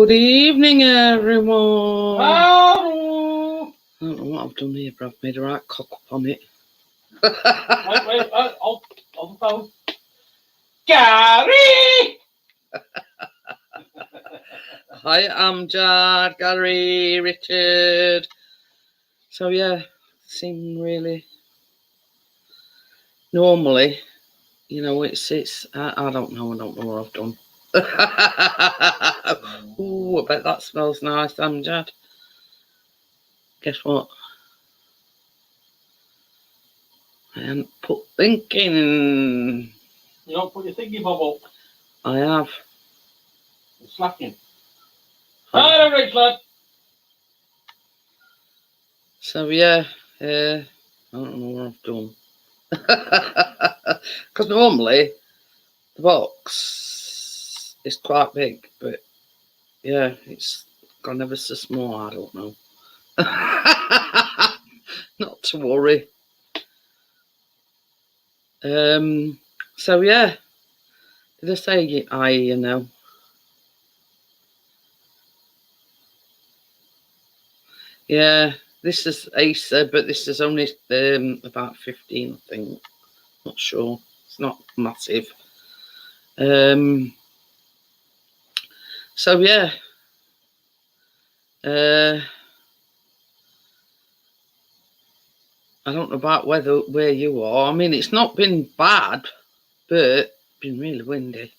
Good evening, everyone. Hello. I don't know what I've done here, but I've made a right cock up on it. Wait, on the phone. Gary! Hi, Amjad, Gary, Richard. So yeah, seem really normally, it's I don't know what I've done. Ooh, I bet that smells nice, Amjad. Guess what? I haven't put thinking. You don't put your thingy bob up. I have. You're slacking. Hello, Richard. So yeah, I don't know what I've done. Because normally the box is quite big, but yeah, it's gone ever so small. I don't know. Not to worry. So yeah, did I say I? Yeah, this is Acer, but this is only about 15, I think. Not sure. It's not massive. So yeah. I don't know about where you are. I mean, it's not been bad, but it's been really windy.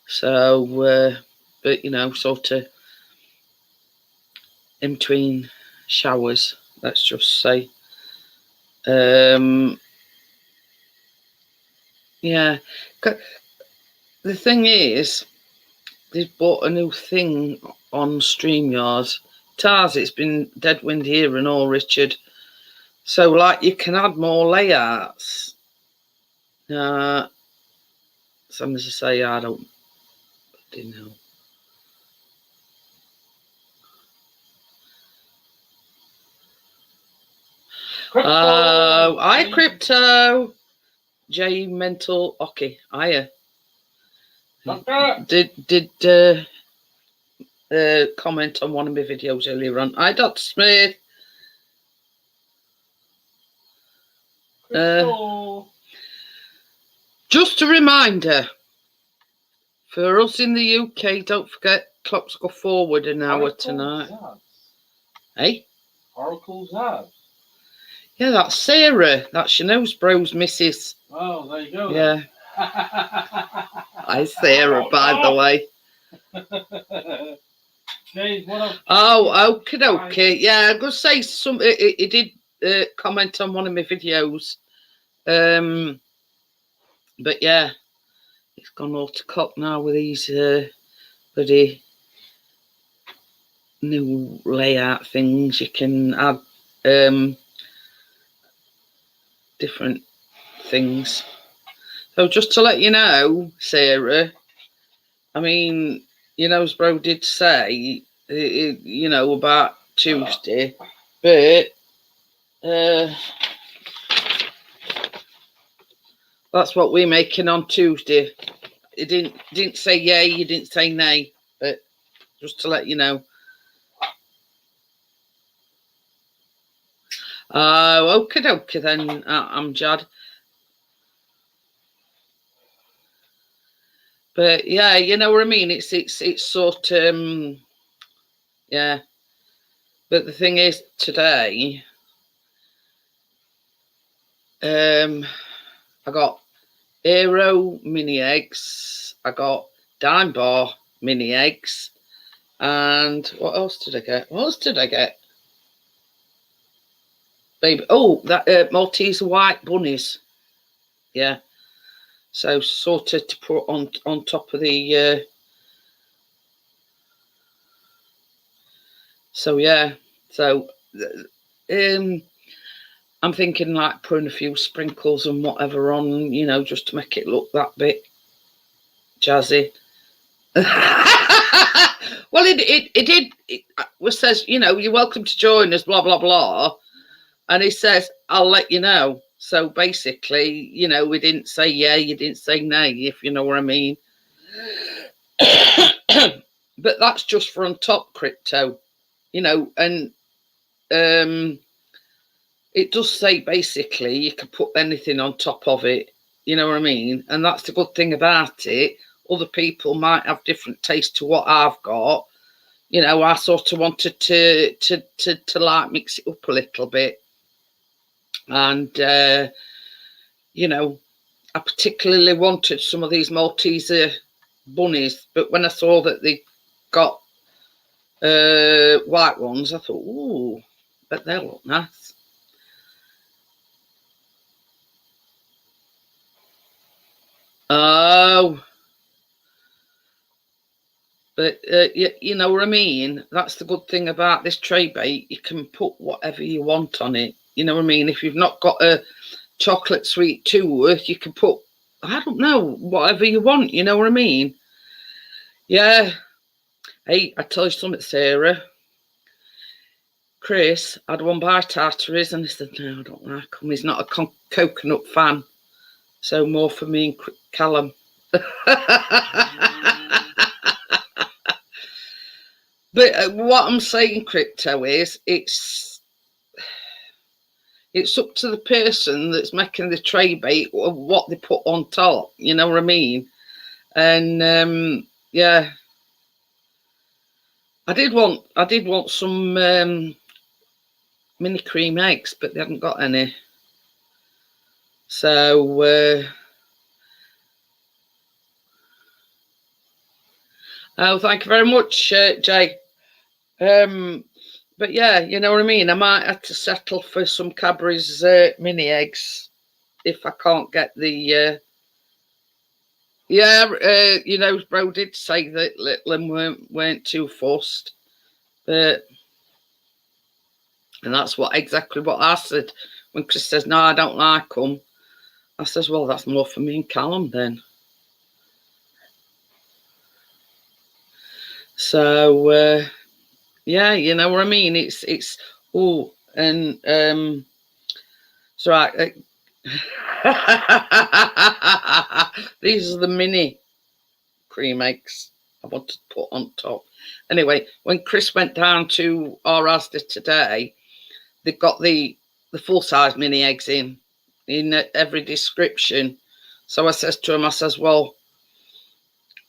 So, but sort of in between showers, let's just say. Yeah. The thing is, they've bought a new thing on StreamYard. Tars, it's been dead windy here and all, Richard. So, like, you can add more layouts. Some as I say, I don't know. Hi, Crypto. J Mental Hockey. Hiya. Did comment on one of my videos earlier on. Hi, Dr. Smith. Just a reminder for us in the UK, don't forget clocks go forward an hour tonight. Hey? Oracle Zaz. Yeah, that's Sarah. That's your nose bro's missus. Oh, there you go. Yeah. Hi, Sarah, by the way. Oh, okie dokie. Yeah, I'm going to say he did comment on one of my videos. But yeah, it's gone all to cock now with these bloody new layout things. You can add different things. So just to let you know, Sarah, I mean, bro did say, about Tuesday, but that's what we're making on Tuesday. It didn't say yay, you didn't say nay, but just to let you know. Oh, okie dokie then, Amjad. But yeah, you know what I mean. It's sort yeah. But the thing is, today, I got Aero mini eggs. I got Dime Bar mini eggs, and what else did I get? Baby, oh, that Maltese white bunnies. Yeah. So sort of to put on top of the. So yeah. So I'm thinking like putting a few sprinkles and whatever on, just to make it look that bit jazzy. Well, it did. It says, you're welcome to join us, blah blah blah, and it says I'll let you know. So basically, we didn't say yeah, you didn't say nay, if you know what I mean. but that's just for on top crypto, you know, and it does say basically you can put anything on top of it, you know what I mean? And that's the good thing about it. Other people might have different taste to what I've got. You know, I sort of wanted to like mix it up a little bit. And, you know, I particularly wanted some of these Malteser bunnies. But when I saw that they got white ones, I thought, ooh, but they look nice. Oh. But you know what I mean? That's the good thing about this tray bait. You can put whatever you want on it. You know what I mean? If you've not got a chocolate sweet tooth, you can put, I don't know, whatever you want. You know what I mean? Yeah. Hey, I tell you something, Sarah. Chris had one by Tartaries and he said, no, I don't like him. He's not a coconut fan. So more for me and Callum. But what I'm saying, crypto, is it's up to the person that's making the tray bait of what they put on top. You know what I mean? And yeah, I did want some mini cream eggs, but they haven't got any. So oh, thank you very much, Jay. But yeah, you know what I mean? I might have to settle for some Cadbury's mini eggs if I can't get the... you know, bro did say that little weren't too fussed. But... And that's exactly what I said. When Chris says, no, I don't like them. I says, well, that's more for me and Callum then. So... yeah, you know what I mean. It's oh, and so these are the mini cream eggs I want to put on top. Anyway, when Chris went down to our Asda today, they've got the full size mini eggs in every description. So I says to him, I says, well,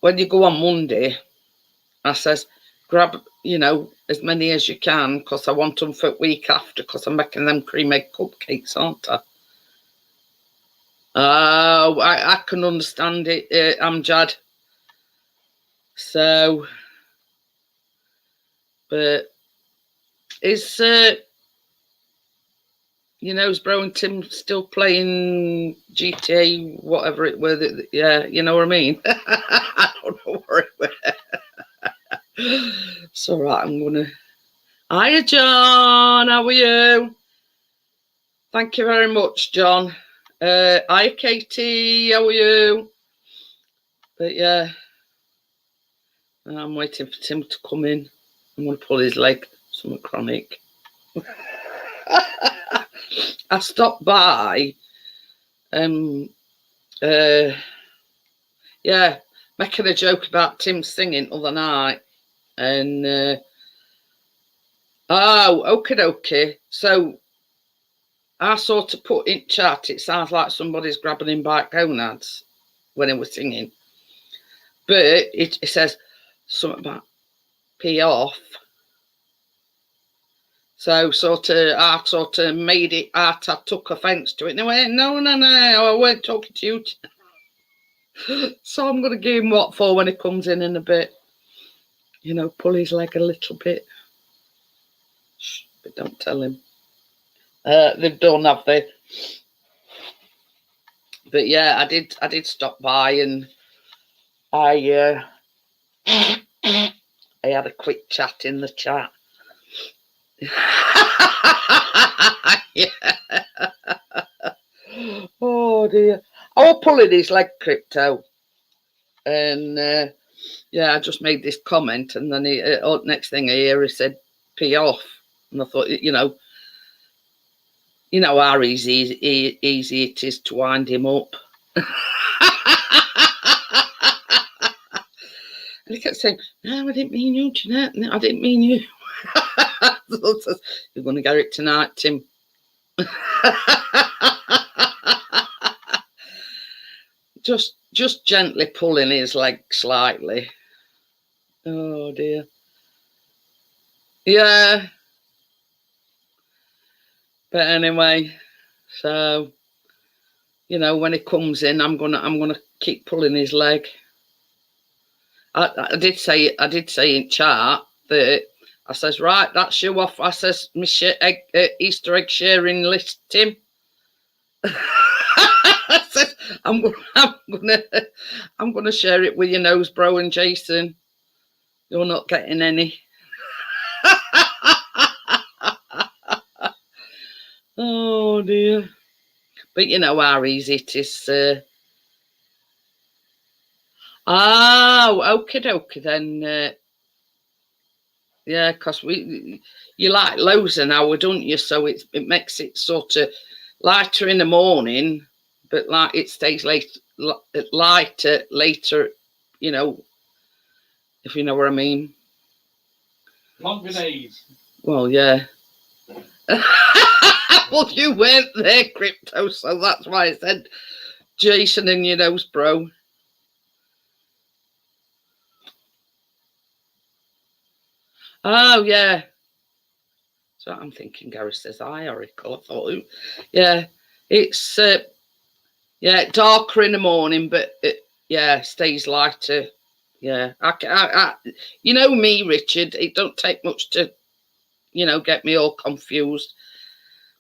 when you go on Monday, I says, grab, you know, as many as you can because I want them for the week after because I'm making them cream egg cupcakes, aren't I? I can understand it, Amjad. So, but is, you know, is Bro and Tim still playing GTA, whatever it was? Yeah, you know what I mean? I don't know where it was. It's all right, I'm going to... Hiya, John. How are you? Thank you very much, John. Hiya, Katie. How are you? But yeah, I'm waiting for Tim to come in. I'm going to pull his leg. Something chronic. I stopped by. Yeah, making a joke about Tim singing other night. And oh, okay. So I sort of put in chat, it sounds like somebody's grabbing him by gonads when he was singing. But it says something about pee off. So I sort of made it out, I took offence to it. And I went, no, I weren't talking to you. So I'm going to give him what for when he comes in a bit. You know, pull his leg a little bit. Shh, but don't tell him. They've done, have they? But yeah, I did stop by and I had a quick chat in the chat. Yeah. Oh dear. I was pulling his leg, crypto. And yeah, I just made this comment and then next thing I hear he said pee off. And I thought, you know how easy it is to wind him up. And he kept saying, no, I didn't mean you, Jeanette. No, I didn't mean you. You're going to get it tonight, Tim. just gently pulling his leg slightly. Oh dear. Yeah. But anyway, so you know, when he comes in, I'm gonna keep pulling his leg. I did say in chat that I says, right, that's you off. I says, Easter egg sharing list, Tim. I said, I'm gonna share it with your nose, bro, and Jason. You're not getting any. Oh dear. But you know how easy it is. Okie dokie then. Yeah, because you like loads an hour, don't you? So it makes it sort of lighter in the morning, but like it stays lighter later, you know, if you know what I mean. Longer days. Well, yeah. Well, you weren't there, Crypto, so that's why I said Jason and your nose, bro. Oh, yeah. So I'm thinking Gary says, hi, Oracle. I thought, yeah, it's, darker in the morning, but it, stays lighter. Yeah. You know me, Richard, it don't take much to, you know, get me all confused.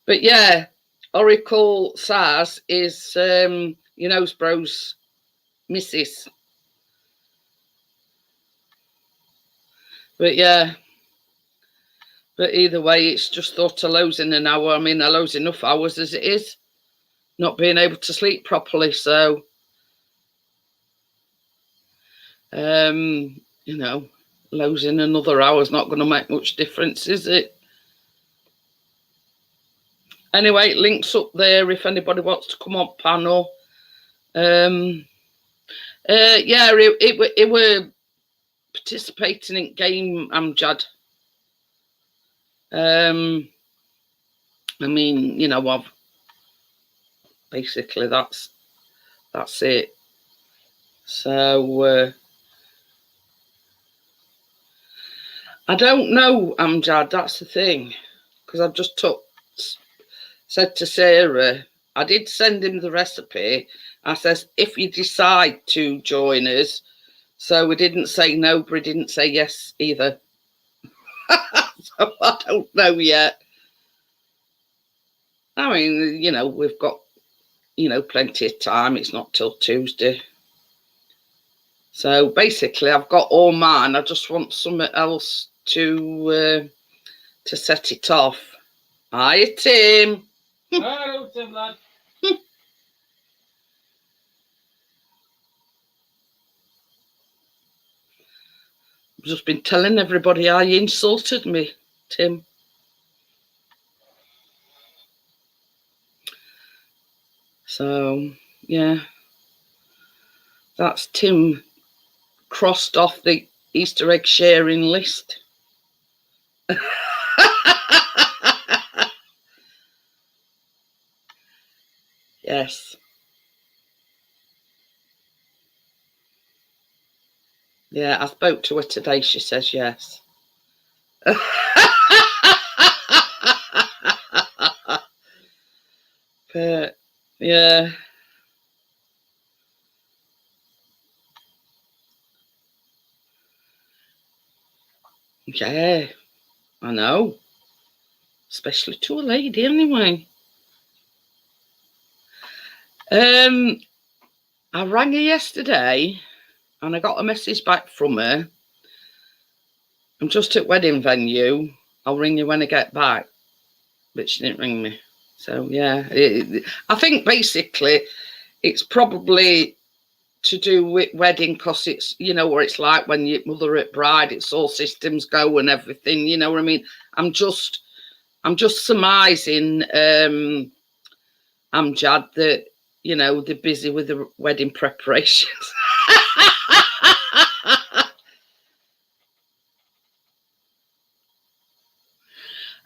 But yeah, Oracle Sars is, you know, bro's missus. But yeah. But either way, it's just thought of losing an hour. I mean, I lose enough hours as it is, not being able to sleep properly. So, you know, losing another hour is not going to make much difference, is it? Anyway, links up there if anybody wants to come on panel. Yeah, it were participating in game, Amjad. I mean, you know, I've basically that's it. So I don't know, Amjad. That's the thing, because I've just said to Sarah, I did send him the recipe. I says, if you decide to join us, so we didn't say no, but he didn't say yes either. So I don't know yet. I mean, you know, we've got, you know, plenty of time. It's not till Tuesday. So basically, I've got all mine. I just want something else to set it off. Hiya, Tim. Hello, Tim, lad. I've just been telling everybody how you insulted me, Tim. So, yeah. That's Tim crossed off the Easter egg sharing list. Yes. Yeah, I spoke to her today. She says yes. But, yeah. Yeah, I know. Especially to a lady, anyway. I rang her yesterday and I got a message back from her. I'm just at wedding venue. I'll ring you when I get back. But she didn't ring me. So, yeah. I think basically it's probably to do with wedding because it's, you know, what it's like when your mother at bride, it's all systems go and everything. You know what I mean? I'm just surmising, Amjad, that, you know, they're busy with the wedding preparations.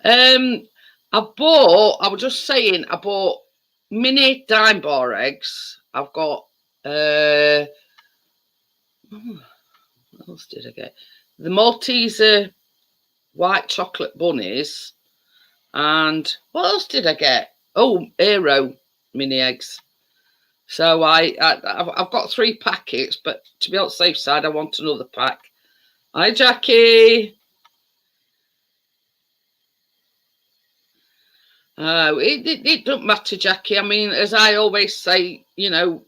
I was just saying, I bought mini dime bar eggs. I've got, what else did I get? The Malteser white chocolate bunnies. And what else did I get? Oh, Aero mini eggs. So I've got 3 packets, but to be on the safe side, I want another pack. Hi, Jackie. It doesn't matter, Jackie. I mean, as I always say, you know,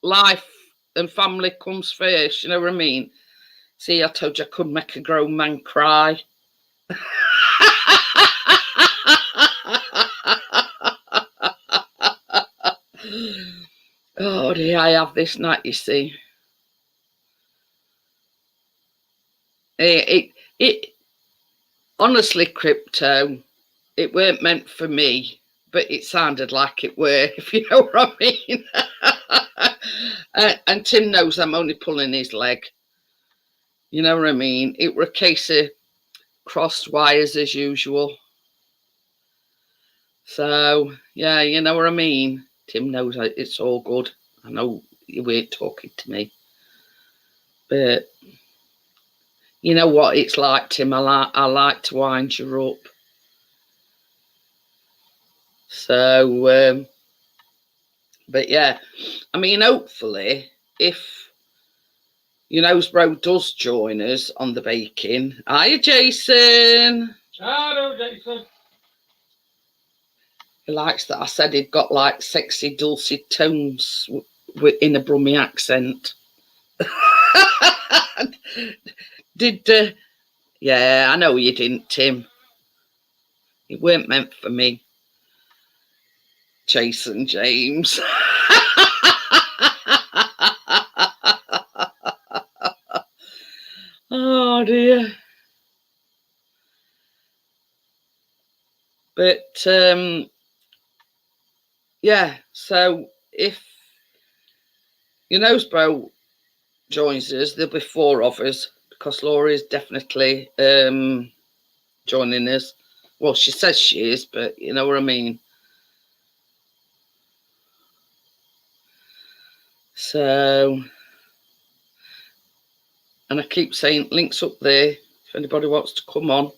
life and family comes first. You know what I mean? See, I told you I couldn't make a grown man cry. Oh dear, I have this night, you see. It honestly, Crypto, it weren't meant for me, but it sounded like it were, if you know what I mean. And Tim knows I'm only pulling his leg. You know what I mean? It were a case of crossed wires as usual. So, yeah, you know what I mean? Tim knows it's all good. I know you weren't talking to me. But you know what it's like, Tim. I like to wind you up. So, but yeah, I mean, hopefully, if bro does join us on the baking. Hiya, Jason. Hello, Jason. He likes that I said he'd got like sexy, dulcet tones in a Brummie accent. Yeah, I know you didn't, Tim. It weren't meant for me. Jason James. Oh dear. But yeah, so if bro joins us, there'll be 4 of us because Laura is definitely joining us. Well, she says she is, but you know what I mean. So, and I keep saying links up there if anybody wants to come on.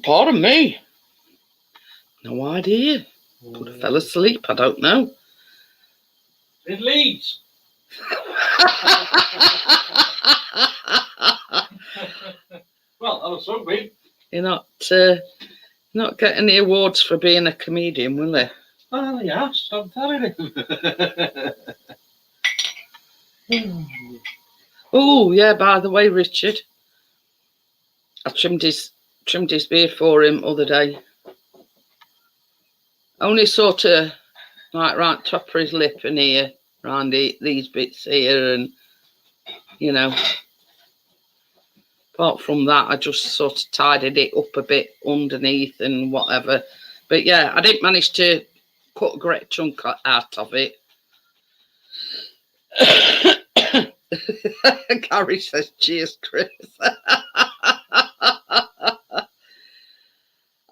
Pardon me. No idea. Could have fell asleep. I don't know. It leads. Well, I was hoping. You're not getting any awards for being a comedian, will they? Oh, yes, I'm telling you. Oh, yeah, by the way, Richard, I trimmed his beard for him other day. Only sort of like right top of his lip and here, around these bits here, and apart from that, I just sort of tidied it up a bit underneath and whatever. But yeah, I didn't manage to cut a great chunk out of it. Gary says, cheers, Chris.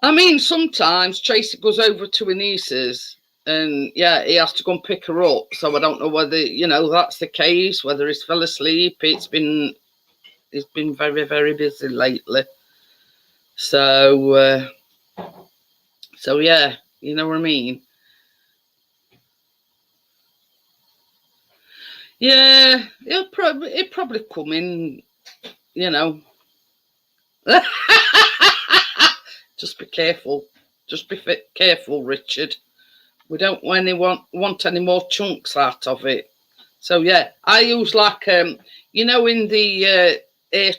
I mean, sometimes Tracy goes over to her niece's and yeah, he has to go and pick her up. So I don't know whether, that's the case, whether he's fell asleep. He's been very, very busy lately. So, yeah, you know what I mean? Yeah, he'll probably come in, Just be careful. Just be careful, Richard. We don't want any more chunks out of it. So yeah, I use like in the hair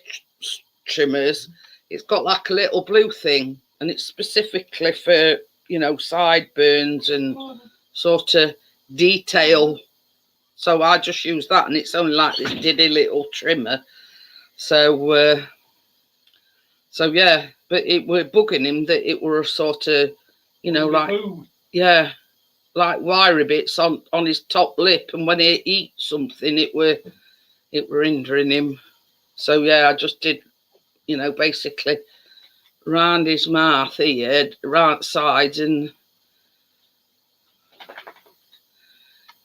trimmers, it's got like a little blue thing, and it's specifically for sideburns and sort of detail. So I just use that, and it's only like this diddy little trimmer. So yeah, but it were bugging him that it were a sort of like yeah, like wiry bits on his top lip, and when he eats something, it were hindering him. So yeah, I just did, basically round his mouth here, right sides, and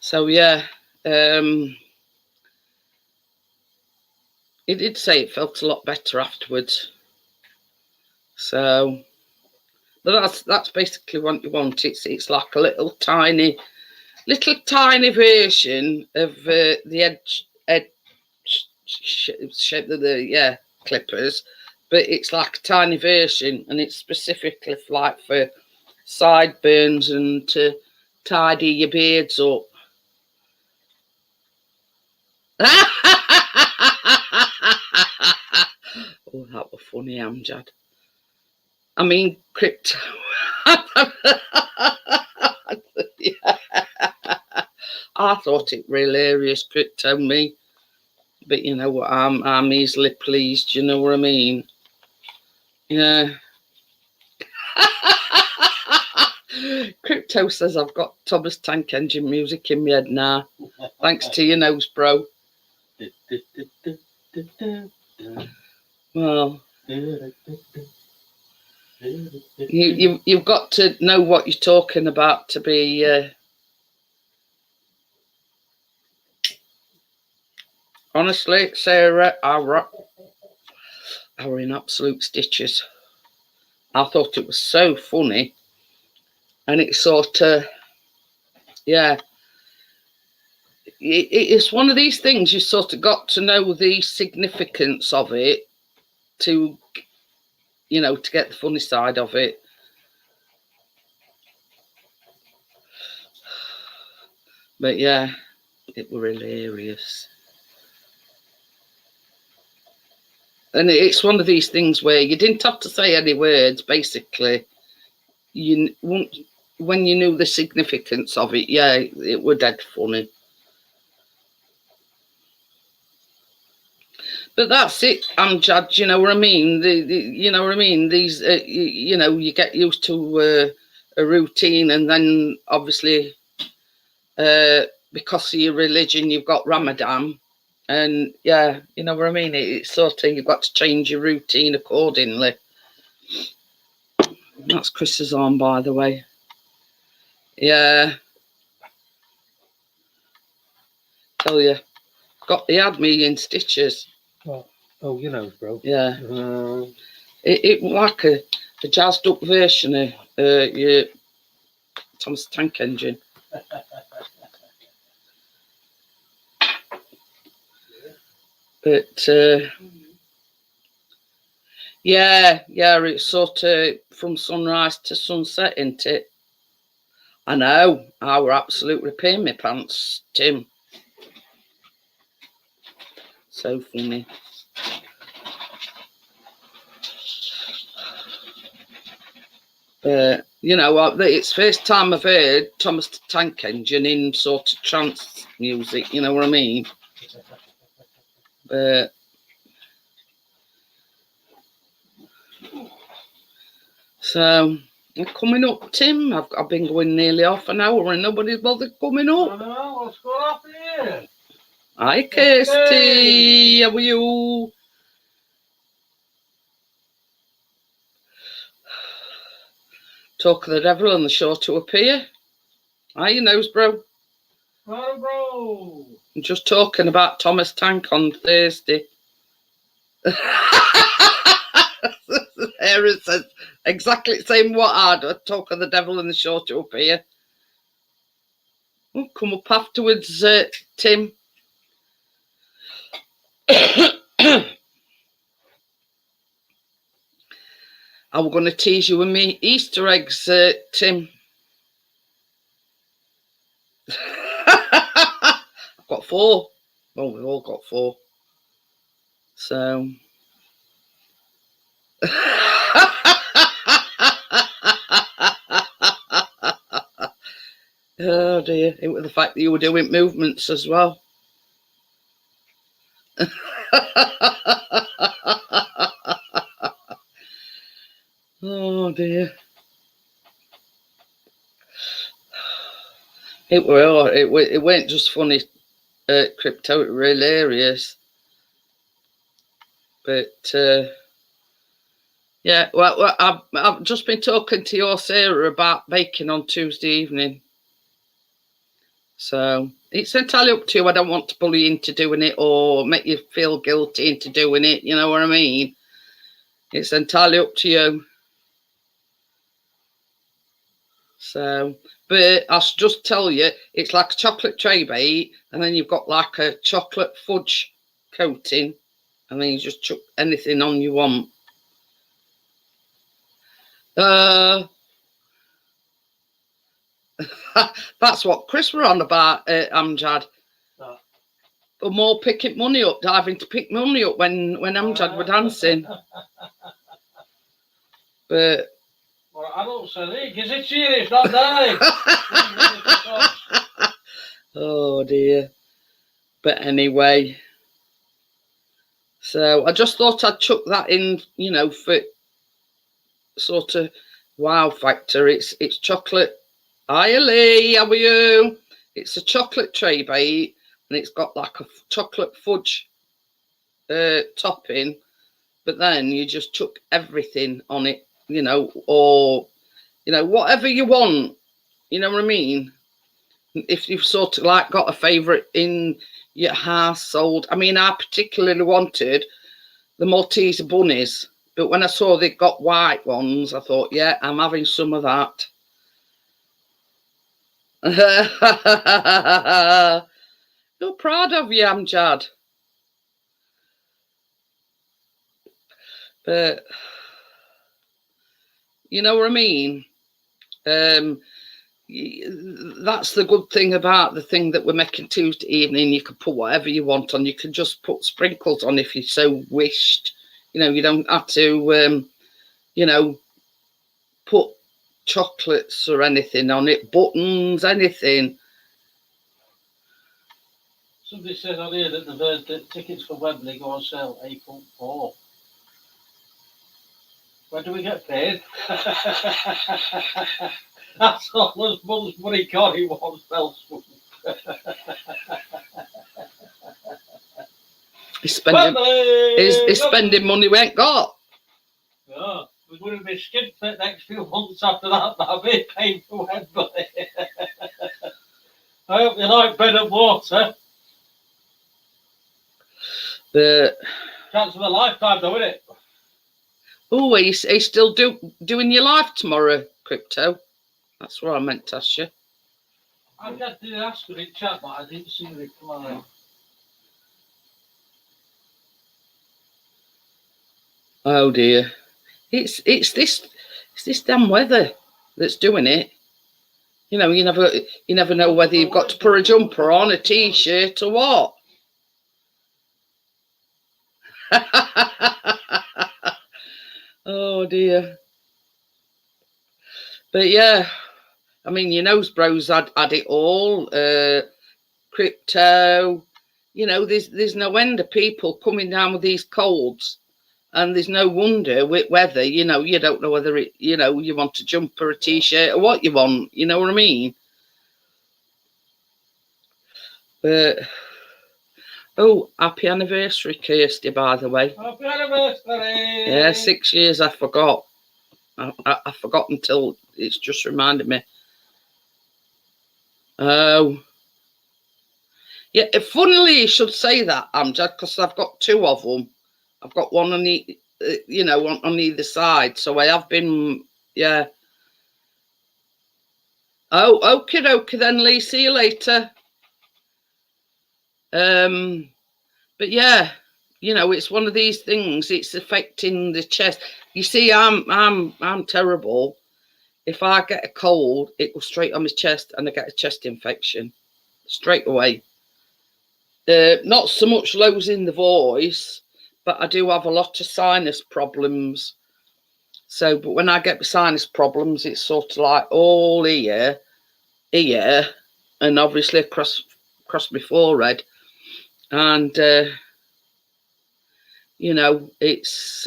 so yeah, he did say it felt a lot better afterwards. So, but that's basically what you want. It's like a little tiny version of the head shape of the clippers, but it's like a tiny version, and it's specifically for sideburns and to tidy your beards up. Oh, that was funny, Amjad. I mean, crypto. Yeah. I thought it hilarious, crypto me. But you know what, I'm easily pleased, you know what I mean? Yeah. Crypto says I've got Thomas Tank Engine music in my head now. Thanks to your nose, bro. Well, you've got to know what you're talking about to be. Honestly, Sarah, I were in absolute stitches. I thought it was so funny, and it sort of, yeah. It's one of these things you sort of got to know the significance of it to, to get the funny side of it. But yeah, it were hilarious. And it's one of these things where you didn't have to say any words, basically. When you knew the significance of it, yeah, it were dead funny. But that's it, Amjad, you know what I mean? You know what I mean? These, you get used to a routine, and then obviously, because of your religion, you've got Ramadan, and yeah, you know what I mean? It's sort of, you've got to change your routine accordingly. That's Chris's arm, by the way. Yeah. Tell you, he had me in stitches. Oh, you know, bro. Yeah. It like a jazzed up version of your Thomas Tank Engine. But yeah, it's sort of from sunrise to sunset, isn't it? I know. I were absolutely peeing my pants, Tim. So funny. It's first time I've heard Thomas the Tank Engine in sort of trance music, you know what I mean? But so coming up, Tim. I've been going nearly half an hour and nobody's bothered coming up. I know, what's going on here? Hi, Kirsty. How are you? Talk of the devil and the sure to appear. Hi, your nose, bro. Hi, bro. I'm just talking about Thomas Tank on Thursday. Aaron says exactly the same what I talk of the devil and the sure to appear. Oh, come up afterwards, Tim. I was going to tease you with me Easter eggs, Tim. I've got 4. Well, we've all got 4. So. Oh dear, it was the fact that you were doing movements as well. Oh dear. It weren't just funny, crypto. It was hilarious. But yeah, well, I've just been talking to your Sarah about baking on Tuesday evening. So it's entirely up to you. I don't want to bully you into doing it or make you feel guilty into doing it. You know what I mean? It's entirely up to you. So, but I should just tell you, it's like a chocolate tray bake, and then you've got like a chocolate fudge coating, and then you just chuck anything on you want. That's what Chris were on about, Amjad. Oh. But more picking money up, having to pick money up when Amjad were dancing. But well, I don't say it, because it's here, it's not there. Oh dear. But anyway, so I just thought I'd chuck that in, you know, for sort of wow factor. It's chocolate. Hi Lee, how are you? It's a chocolate tray bake, and it's got like a chocolate fudge topping, but then you just chuck everything on it, you know, or you know, whatever you want, you know what I mean? If you've sort of like got a favourite in your household. I mean, I particularly wanted the Maltese bunnies, but when I saw they got white ones, I thought, yeah, I'm having some of that. You're proud of you, Amjad. But you know what I mean? That's the good thing about the thing that we're making Tuesday evening. You can put whatever you want on. You can just put sprinkles on if you so wished. You know, you don't have to, you know, put chocolates or anything on it, buttons, anything. Somebody says on here that the tickets for Wembley go on sale April 4. When do we get paid? That's all as much money Connie wants, Bellswood. He's spending money we ain't got. Yeah, we're going to be skint for the next few months after that, but I'll be paying for Wembley. I hope you like bread and water. But chance of a lifetime, though, isn't it? Oh, he's still doing your life tomorrow, Crypto? That's what I meant to ask you. I did ask her in chat, but I didn't see the reply. Oh dear, it's this damn weather that's doing it. You know, you never know whether you've got to put a jumper on, a t-shirt, or what. Oh dear. But yeah, I mean, your nose bros had it all. Crypto, you know, there's no end of people coming down with these colds, and there's no wonder with weather. You know, you don't know whether it, you know, you want a jumper, a t-shirt, or what you want. You know what I mean? But oh, happy anniversary, Kirsty, by the way. Happy anniversary! Yeah, 6 years. I forgot. I forgot until it's just reminded me. Oh. Yeah, funnily you should say that, Amjad, because I've got two of them. I've got one on the, you know, on either side. So I have been, yeah. Oh, okay, then, Lee. See you later. But yeah, you know, it's one of these things. It's affecting the chest. You see, I'm terrible. If I get a cold, it goes straight on my chest, and I get a chest infection straight away. Not so much losing the voice, but I do have a lot of sinus problems. So, but when I get the sinus problems, it's sort of like all ear, and obviously across my forehead. And, you know, it's,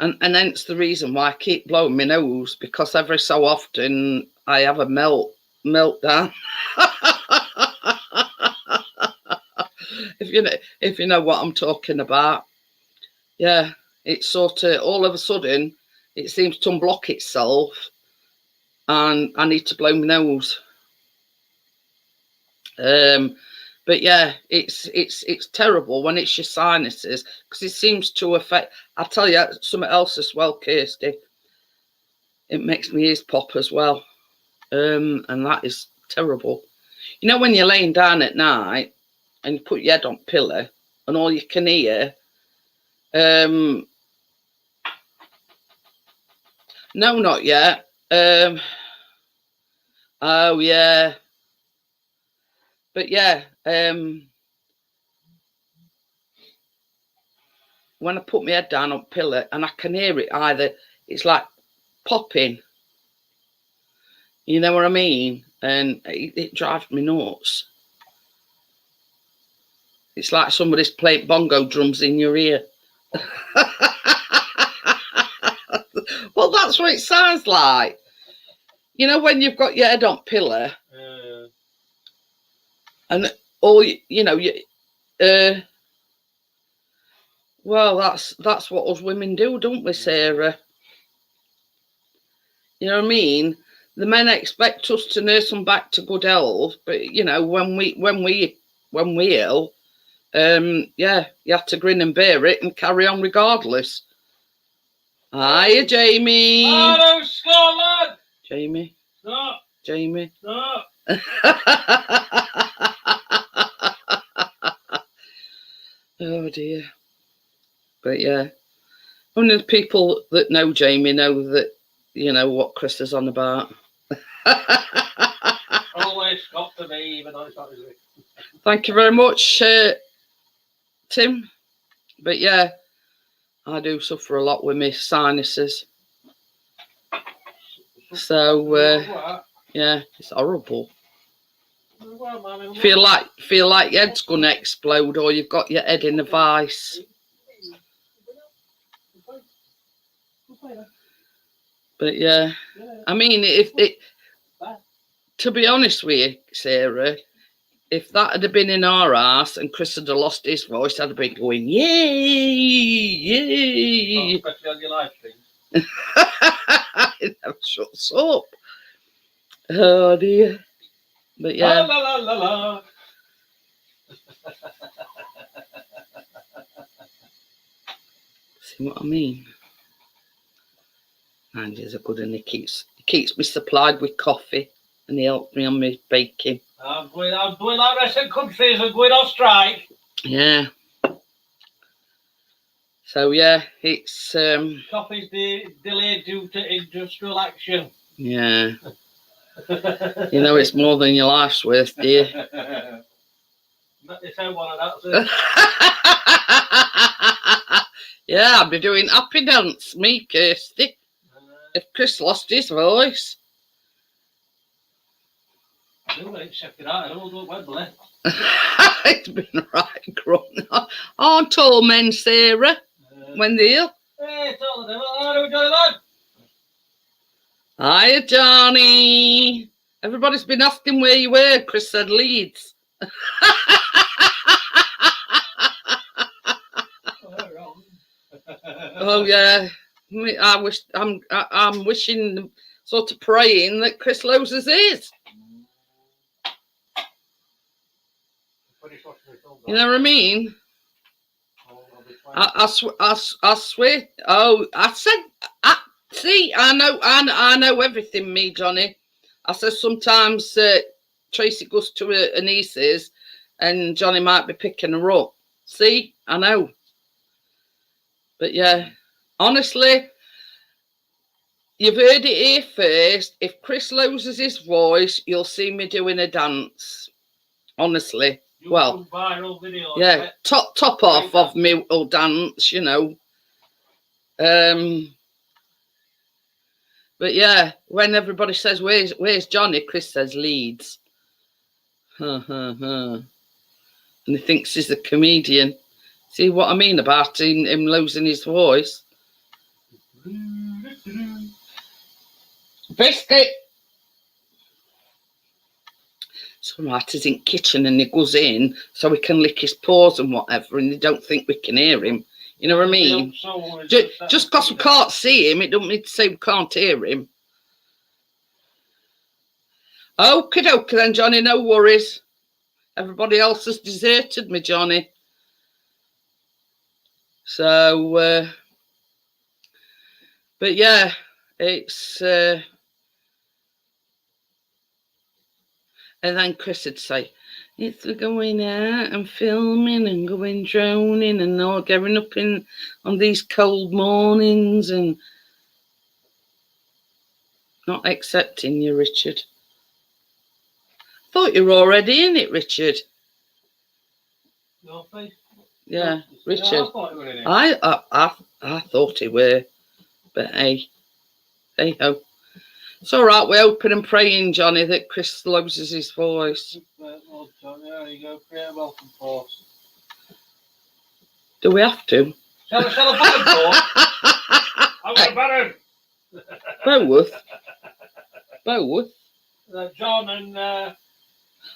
and hence the reason why I keep blowing my nose, because every so often I have a meltdown. if you know what I'm talking about. Yeah, it's sort of all of a sudden it seems to unblock itself, and I need to blow my nose. But yeah, it's terrible when it's your sinuses, because it seems to affect. I tell you something else as well, Kirsty. It makes my ears pop as well, and that is terrible. You know, when you're laying down at night and you put your head on pillow and all you can hear, no, not yet. Oh yeah, but yeah, when I put my head down on pillow and I can hear it, either it's like popping, you know what I mean, and it drives me nuts. It's like somebody's playing bongo drums in your ear. Well, that's what it sounds like. You know, when you've got your head on pillow, and all you know, well, that's what us women do, don't we, Sarah? You know what I mean? The men expect us to nurse them back to good health, but you know, when we ill, yeah, you have to grin and bear it and carry on regardless. Hiya, Jamie. Hello, Scotland. Jamie. Stop. Jamie. Stop. Oh dear. But yeah, only the people that know Jamie know that, you know, what Chris is on about. Always got to be, even though it's not really. Thank you very much, Tim. But yeah, I do suffer a lot with my sinuses. So yeah, it's horrible. Feel like your head's gonna explode, or you've got your head in a vice. But yeah, I mean, to be honest with you, Sarah, if that had been in our house and Chris had lost his voice, I'd have been going, yay, yay. Especially on your live stream. It never shuts up. Oh dear. But yeah. La, la, la, la. See what I mean? And he's a good one. He keeps me supplied with coffee, and he helps me on my baking. I'm doing like rest of countries and going on strike. Yeah. So yeah, it's Coffee's delayed due to industrial action. Yeah. You know, it's more than your life's worth, dear. Not this one of that. Yeah, I'd be doing happy dance, me, Kirsty, if Chris lost his voice. I do it, check it out. I don't know Wembley. It's been right grown. Aren't all men, Sarah, when they're ill? Hey, it's all the devil. How are we going on? Hiya, Johnny. Everybody's been asking where you were. Chris said Leeds. Oh yeah, I'm wishing, sort of praying that Chris loses his. You know what I mean? I swear. Oh, I said. See, I know everything, me, Johnny. I said sometimes Tracy goes to her niece's and Johnny might be picking her up. See, I know. But yeah, honestly, you've heard it here first. If Chris loses his voice, you'll see me doing a dance. Honestly. Well, yeah, top off of me will dance, you know. But yeah, when everybody says, where's Johnny? Chris says Leeds. And he thinks he's a comedian. See what I mean about him losing his voice? Biscuit. So Marty's in kitchen and he goes in so he can lick his paws and whatever, and they don't think we can hear him. You know what I mean? Just because we can't see him, it don't mean to say we can't hear him. Okie dokie then, Johnny, no worries. Everybody else has deserted me, Johnny. So, but yeah, it's... and then Chris would say, it's going out and filming and going droning and all getting up on these cold mornings and not accepting you, Richard. Thought you were already in it, Richard. Your face? Yeah, Richard. Yeah, I thought you were in it. I thought he were, but hey ho. It's all right. We're hoping and praying, Johnny, that Chris loses his voice. Well, John, there you go. Create a welcome force. Do we have to? Shall we sell a button for? I've got a button. Both. John and.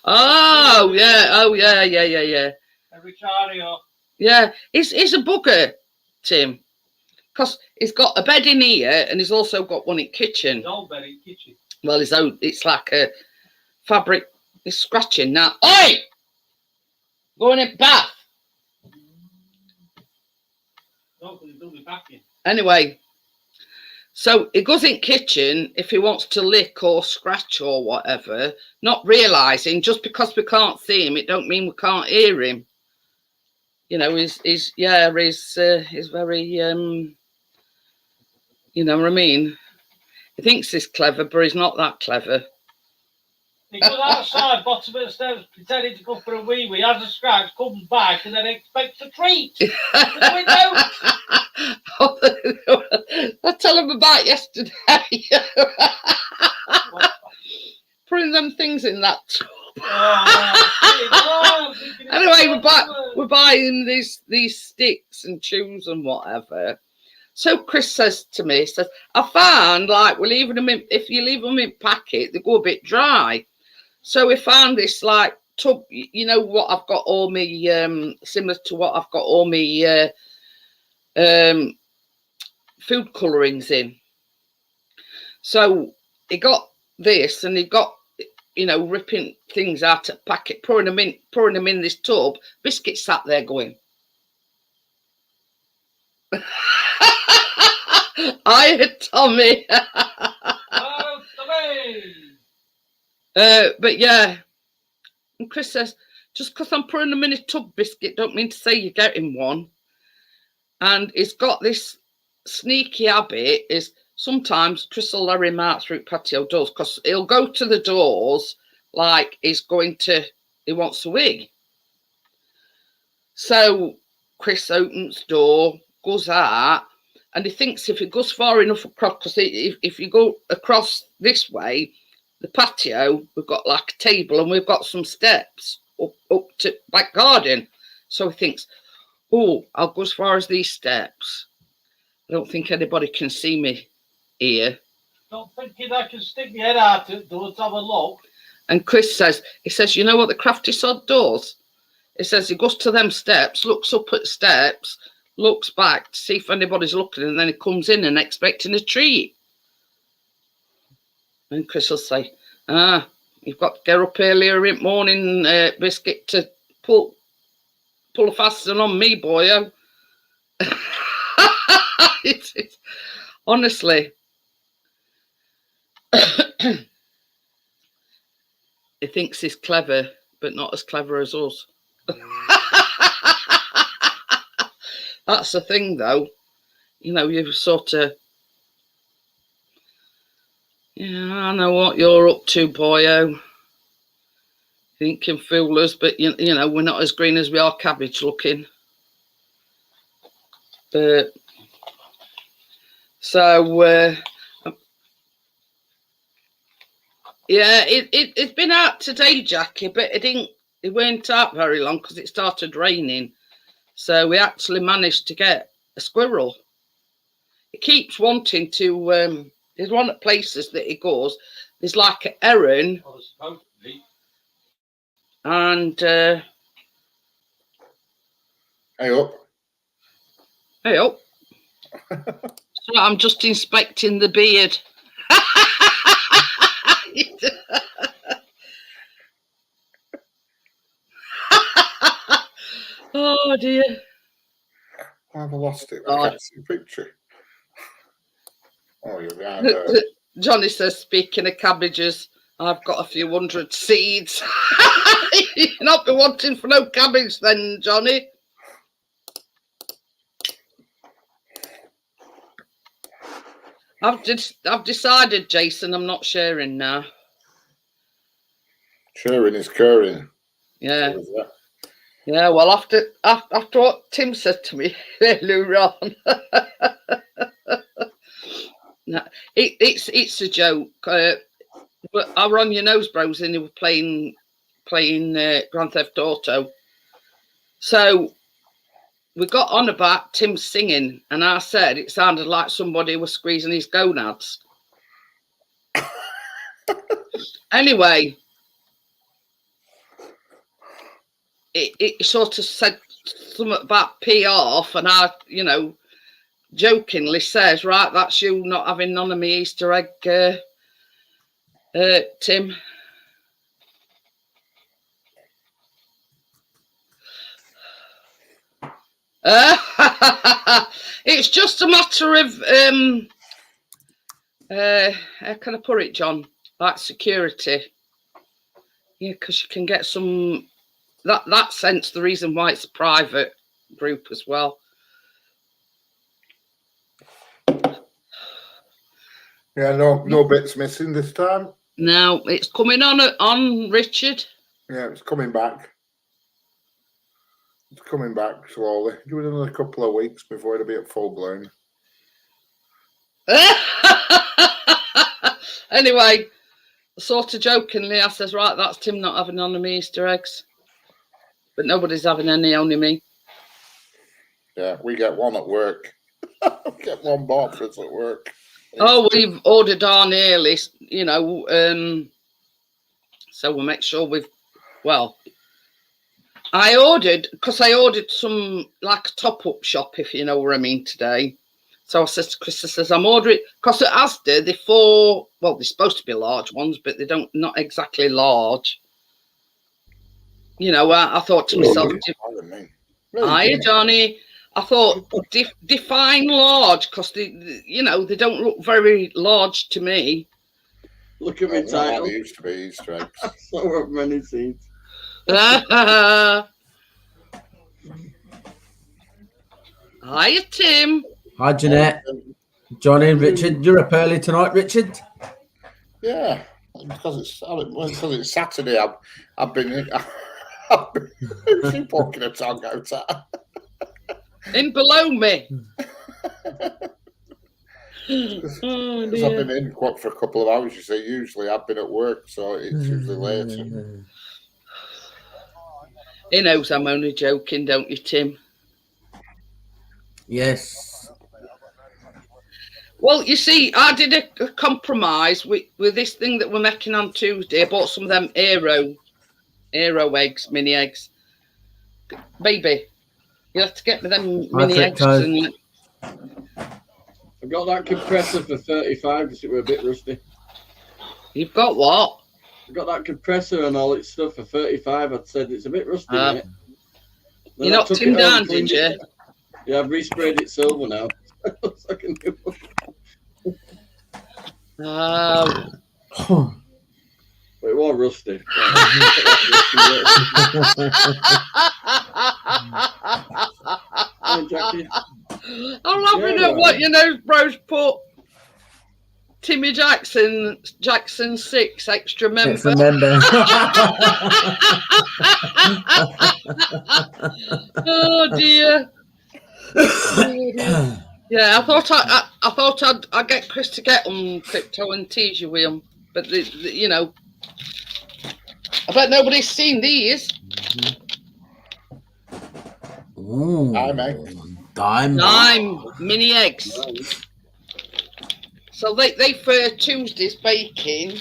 Oh yeah. And Ricardo. Yeah, he's a bugger, Tim, because he's got a bed in here and he's also got one in kitchen. His old bed in kitchen. Well, it's like a fabric. He's scratching now. Oi! Going in bath. No, because he's done back in. Anyway, so he goes in kitchen if he wants to lick or scratch or whatever, not realising just because we can't see him, it don't mean we can't hear him. You know, he's very, you know what I mean? He thinks he's clever, but he's not that clever. He goes outside, bottom of the stairs, pretending to go for a wee, has a scratch, comes back, and then expects a treat. I tell him about yesterday. Putting them things in that tub. Anyway, we're buying these sticks and chews and whatever. So Chris says to me, he says, I found like we're leaving them in, if you leave them in packet, they go a bit dry. So we found this like tub, you know what I've got all me similar to what I've got all me food colourings in. So he got this and he got, you know, ripping things out of packet, pouring them in this tub. Biscuit sat there going. Hi, Tommy. Oh, Tommy. But yeah, and Chris says, just because I'm pouring them in a tub, Biscuit, don't mean to say you're getting one. And he's got this sneaky habit is sometimes Chris will let him out through patio doors because he'll go to the doors like he wants a wig. So Chris opens the door, goes out, and he thinks if he goes far enough across, because if you go across this way, the patio, we've got like a table and we've got some steps up to back garden. So he thinks, oh, I'll go as far as these steps. I don't think anybody can see me here. Don't thinking I can stick my head out to have a look. And Chris says, you know what the crafty sod does? He says he goes to them steps, looks up at steps, looks back to see if anybody's looking, and then he comes in and expecting a treat. And Chris will say, you've got to get up earlier in the morning, Biscuit, to pull a fast one on me, boyo. It's honestly, he thinks he's clever, but not as clever as us. That's the thing, though. You know, you sort of, yeah, I know what you're up to, boyo. You can fool us, but you know, we're not as green as we are cabbage looking. But so yeah, it's been out today, Jackie, but it weren't out very long because it started raining. So we actually managed to get a squirrel. He keeps wanting to. There's one at places that he goes. There's like an heron. And Hey up. hey up. So I'm just inspecting the beard. Oh dear. I've lost it. God. I can't see the picture. Oh, you're behind her. Johnny says, speaking of cabbages, I've got a few hundred seeds. You'll not be wanting for no cabbage then, Johnny. I've decided, Jason, I'm not sharing now. Sharing is caring. Yeah. So is that. Yeah, well, after what Tim said to me earlier on, no, it's a joke. But I were on your nose, bros, and they were playing Grand Theft Auto. So we got on about Tim singing, and I said it sounded like somebody was squeezing his gonads. Anyway, it sort of said something about pee off, and I, jokingly says, right, that's you not having none of me Easter egg, Tim. It's just a matter of how can I put it, John? Like security. Yeah, because you can get some that sense, the reason why it's a private group as well. Yeah, no bits missing this time. No, it's coming on Richard. Yeah, it's coming back. It's coming back slowly. Give it another couple of weeks before it'll be at full blown. Anyway, sort of jokingly, I says, right, that's Tim not having none of me Easter eggs. But nobody's having any, only me. Yeah, we get one at work. We get one bought for us at work. Oh, we've ordered our early, so we'll make sure I ordered some, like a top-up shop, if you know what I mean, today. So I said to Chris, I says, I'm ordering, because at Asda, they're supposed to be large ones, but they not exactly large. I thought to myself, hiya, Johnny. I thought, define large, because they don't look very large to me. Look at my title. They used to be Easter eggs. So many seeds. Hiya, Tim. Hi, Jeanette. Johnny and Richard. You're up early tonight, Richard? Yeah, because it's Saturday. I've been poking a tongue out at. In below me. Because I've been in for a couple of hours, you see. Usually I've been at work, so it's usually later. He knows I'm only joking, don't you, Tim? Yes. Well, you see, I did a compromise with this thing that we're making on Tuesday. I bought some of them aero eggs, mini eggs. Baby, you have to get me them mini eggs. I got that compressor for 35 because it were a bit rusty. You've got what? I got that compressor and all its stuff for 35. I'd said it's a bit rusty, mate. You knocked him down, did you? Yeah, I've resprayed it silver now. Looks like a new one. But it was rusty. I'm laughing at what bros put. Timmy Jackson 6 extra member. Extra member. Oh dear. Yeah, I thought I'd get Chris to get on crypto and tease you with them, but I bet nobody's seen these. Ooh, dime mini eggs. So they for Tuesday's baking.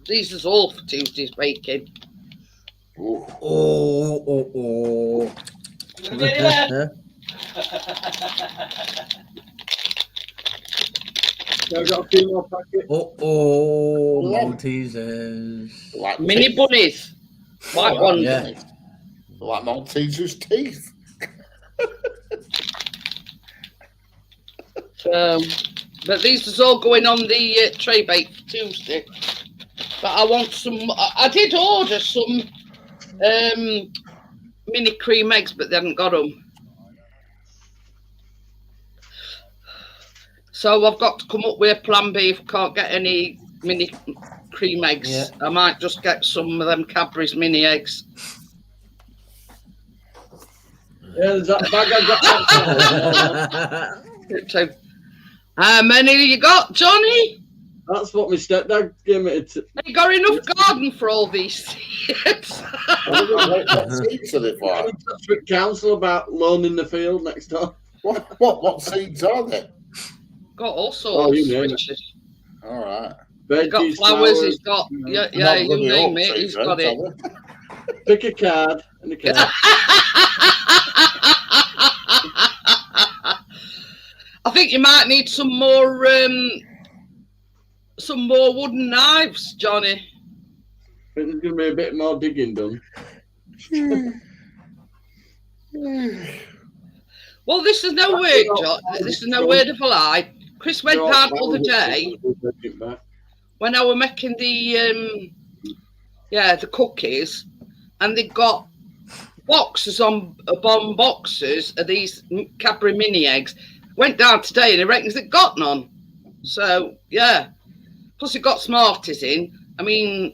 These is all for Tuesday's baking. Ooh. Oh. Yeah. I've got a few more packets. Maltesers. Like Mini teeth. bunnies. White Like ones. Yeah. bunnies. Like Maltesers' teeth. But these is all going on the tray bake for Tuesday. But I want some. I did order some mini cream eggs, but they haven't got them. So I've got to come up with a plan B if I can't get any mini cream eggs. Yeah. I might just get some of them Cadbury's mini eggs. Yeah, there's that bag I got. So, how many you got, Johnny? That's what my stepdad gave me. Have you got enough garden for all these seeds? What seeds are they for? I'm in touch with council about loaning the field next door. What seeds are they? Got all sorts. Oh, you name it. Richard. All right. He's got Veggies, flowers, he's got, you know. yeah, Not you bloody name oak it, trees, he's then, got it. are they? Pick a card and a card. I think you might need some more wooden knives, Johnny. I think there's going to be a bit more digging done. Well, this is no word, John. This is no word of a lie. Chris went down the other day when I were making the cookies, and they got boxes on boxes of these Cadbury mini eggs. Went down today and he reckons it got none. So yeah, plus it got Smarties in. I mean,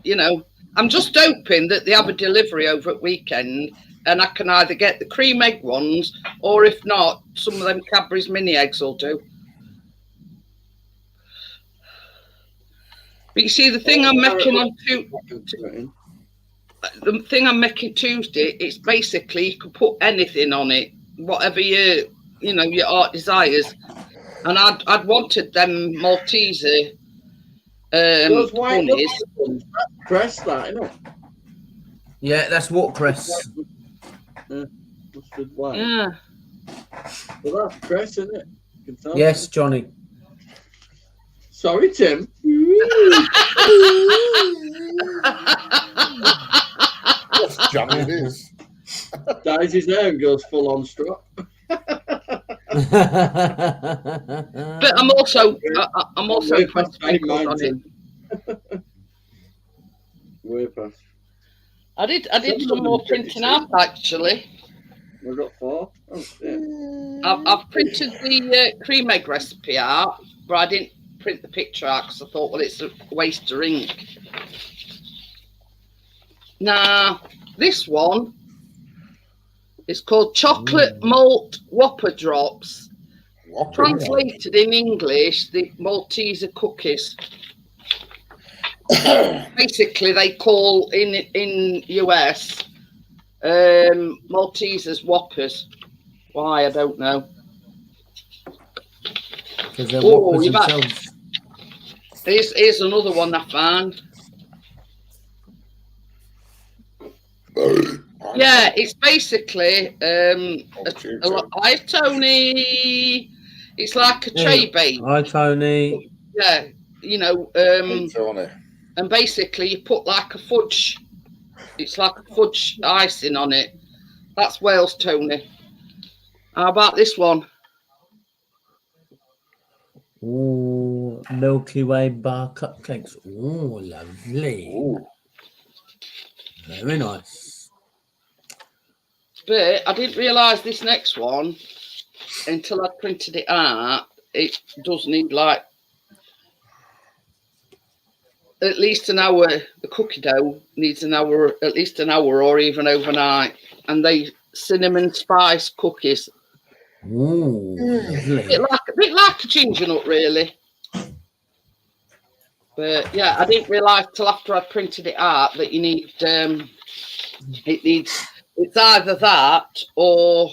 you know, I'm just hoping that they have a delivery over at weekend, and I can either get the cream egg ones, or if not, some of them Cadbury's mini eggs will do. But you see, the thing I'm making on the thing I'm making Tuesday, it's basically you can put anything on it, whatever your art desires. And I'd wanted them Malteser Those white bunnies. ones, cress that, you know. Yeah, that's watercress. Mustard white. Yeah. Well, that's cress, isn't it? You can tell. Yes, Johnny. Sorry, Tim. Yes, Johnny, it is. Dyes his hair and goes full on strut. But I'm also quite sprinkled on it. Way past. I did some more printing out actually. We've got 4. Oh, yeah. I've printed the cream egg recipe out, but I didn't print the picture out because I thought, well, it's a waste of ink. Now, this one is called Chocolate Malt Whopper Drops. Translated in English, the Malteser cookies. Basically, they call in US Maltesers Whoppers. Why, I don't know. Because they're whoppers you've had- themselves. Here's another one I found. Yeah, it's basically hi Tony. It's like a tray bake. Hi, Tony. Yeah, you know, Tony. and basically you put like a fudge. It's like a fudge icing on it. That's Wales, Tony. How about this one? Oh, Milky Way bar cupcakes. Oh, lovely. Ooh. Very nice. But I didn't realise this next one until I printed it out. It does need like at least an hour. The cookie dough needs at least an hour or even overnight. And they cinnamon spice cookies. Ooh, lovely. A bit like a ginger nut, really. But yeah, I didn't realise till after I printed it out that you need it's either that or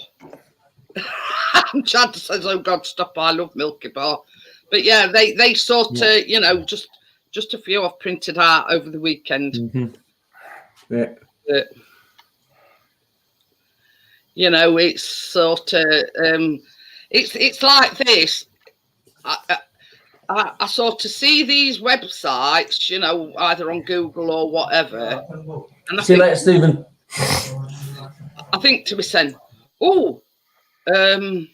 Chad says, "Oh God, stop! I love Milky Bar." But yeah, they sort of just a few I've printed out over the weekend. Mm-hmm. Yeah. But, you know, it's sort of it's like this. I sort of see these websites, you know, either on Google or whatever. And See you later, Stephen. I think to be saying, oh, I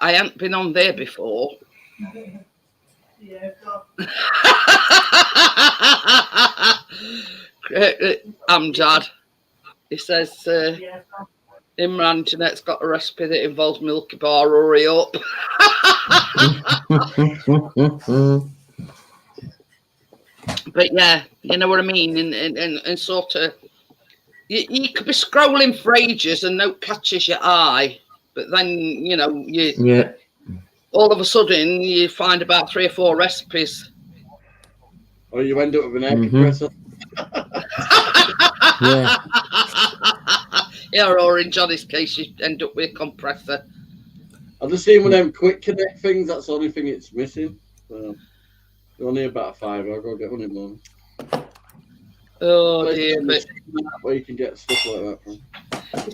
hadn't been on there before. Amjad, he says, Imran, Jeanette's got a recipe that involves Milky Bar, hurry up. But yeah, you know what I mean? And sort of, you could be scrolling for ages and no catches your eye. But then, you know, all of a sudden you find about 3 or 4 recipes. Or you end up with an air compressor. Yeah. Yeah, or in Johnny's case, you end up with a compressor. I've just seen one of them quick connect things. That's the only thing it's missing. So, only about £5. I'll go get one in the morning. Oh dear, but where you can get stuff like that from.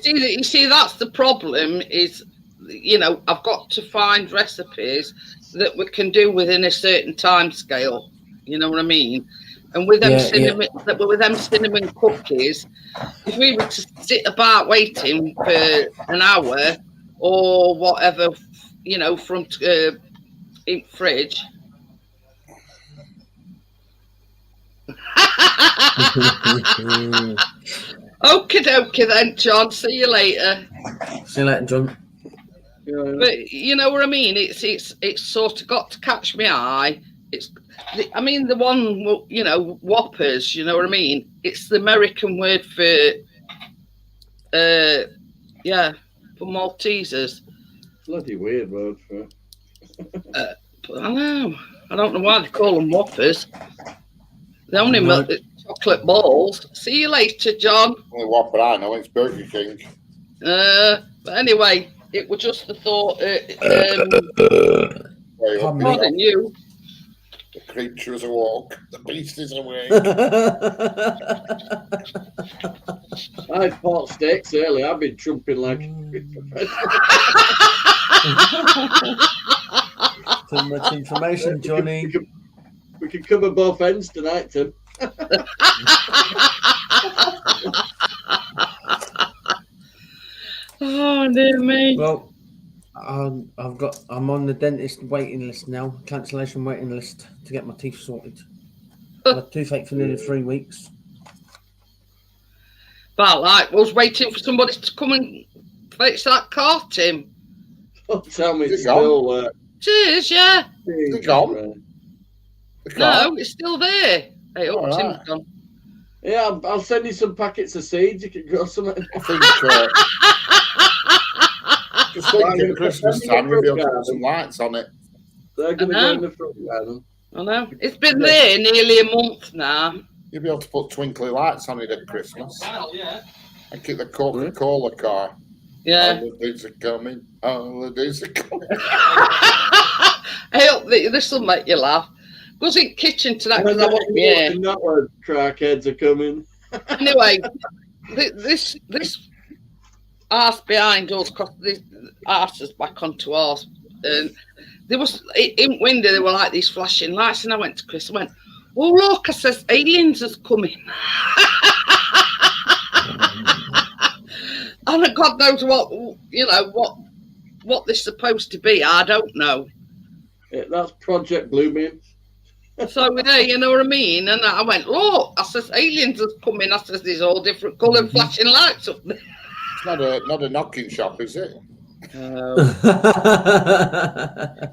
You see, that's the problem. Is, you know, I've got to find recipes that we can do within a certain time scale. You know what I mean? And with them with them cinnamon cookies, if we were to sit about waiting for an hour or whatever, you know, from in fridge. Okie dokie then, John. See you later. See you later, John. But you know what I mean? It's sort of got to catch my eye. I mean, the one, you know, Whoppers, you know what I mean? It's the American word for, for Maltesers. Bloody weird word for it. I know. I don't know why they call them Whoppers. They only milk chocolate balls. See you later, John. Only Whopper I know, it's Burger King. But anyway, it was just the thought. Pardon you. The creature is awoke. The beast is awake. I had pork steaks earlier. I've been trumping like Too much information, Johnny. We can cover both ends tonight, Tim. Oh dear me. Well, I'm on the dentist waiting list now, cancellation waiting list to get my teeth sorted. I've had toothache for nearly 3 weeks. But like, was waiting for somebody to come and fix that car, Tim. Don't tell me it's still It is, yeah. Is it gone? No, it's still there. Hey, Tim's gone. Yeah, I'll send you some packets of seeds. You can grow some. I think just thinking Christmas time, we'll be able to put some lights on it. They're going to go in the front garden. I know. It's been there nearly a month now. You'll be able to put twinkly lights on it at Christmas. Well, yeah. I keep the Coca-Cola car. Yeah. Holidays are coming. Holidays are coming. I hope that this will make you laugh. Goes in kitchen tonight. That word, crackheads are coming. Anyway, this arse behind us, because this arse is back onto ours, and there was in window there were like these flashing lights, and I went to Chris and went, "Oh look," I says, "aliens is coming." And God knows what, you know, what this is supposed to be. I don't know. Yeah, that's Project Bluebeam. So yeah, you know what I mean. And I went, look, I says, aliens is coming. I says, there's all different coloured flashing lights up there. It's not a knocking shop, is it?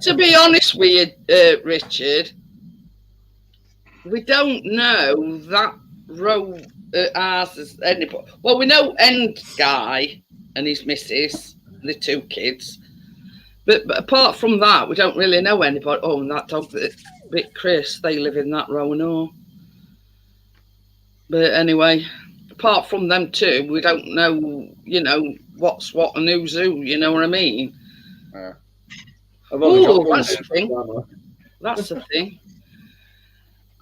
To be honest with you, Richard, we don't know that row ours as anybody. Well, we know End Guy and his missus, the 2 kids, but apart from that, we don't really know anybody. Oh, and that dog, bit Chris, they live in that row and all. But anyway, apart from them 2, we don't know, you know, what's what and who's who. You know what I mean? Yeah. Oh, that's the thing. That's the thing.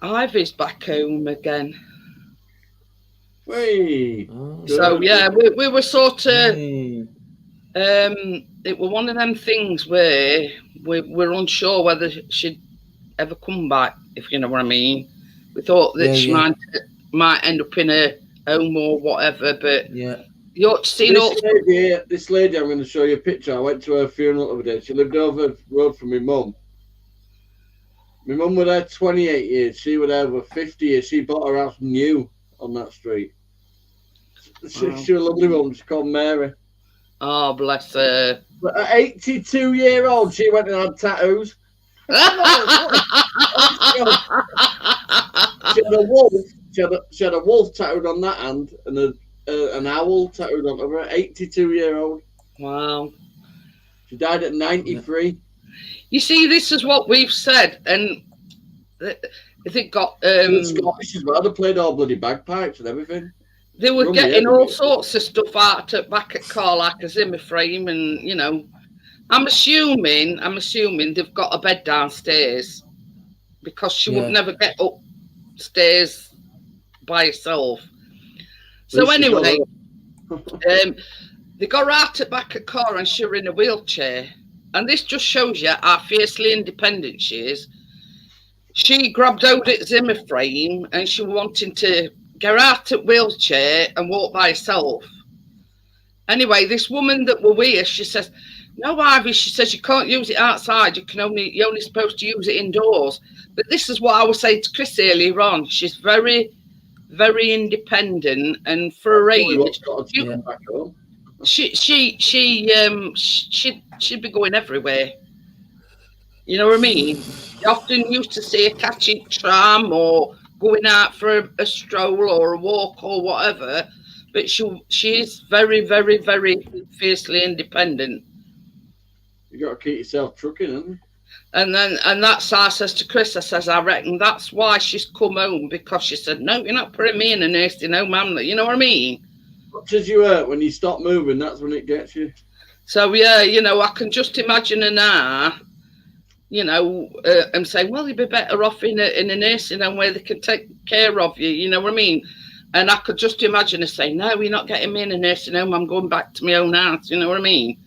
Ivy's back home again. Hey. Oh, So yeah, we were sort of. hey. It was one of them things where we're unsure whether she'd ever come back, if you know what I mean. We thought that she might end up in a home or whatever, but Yeah. you ought to see This lady, I'm going to show you a picture. I went to her funeral the other day. She lived over the road from my mum. My mum was there 28 years. She was there over 50 years. She bought her house new on that street. She was a lovely woman. She's called Mary. Oh, bless her. But at 82-year-old, she went and had tattoos. She had a wolf. She had a wolf tattooed on that hand and an owl tattooed on her. 82-year-old. Wow. She died at 93. You see, this is what we've said, and if it got Scottish as well. They played all bloody bagpipes and everything. they were getting all sorts of stuff out back at car, like a Zimmer frame, and you know, I'm assuming they've got a bed downstairs because she would never get upstairs by herself. So anyway, they got her out at back at car and she was in a wheelchair. And this just shows you how fiercely independent she is. She grabbed hold at Zimmer frame and she was wanting to get out at wheelchair and walk by herself. Anyway, this woman that were with her, she says, "No, Ivy," she says, "you can't use it outside. You're only supposed to use it indoors." But this is what I was saying to Chris earlier on. She's very, very independent, and for her age, she'd be going everywhere. You know what I mean? You often used to see her catching tram or going out for a stroll or a walk or whatever. But she is very, very, very fiercely independent. You got to keep yourself trucking, haven't you? And that's how I says to Chris, I says, I reckon that's why she's come home, because she said, "No, you're not putting me in a nursing home, you know what I mean?" Much as you hurt when you stop moving, that's when it gets you. So yeah, you know, I can just imagine her now, you know, and say, "Well, you'd be better off in a nursing home where they can take care of you," you know what I mean? And I could just imagine her saying, "No, you're not getting me in a nursing home. I'm going back to my own house," you know what I mean?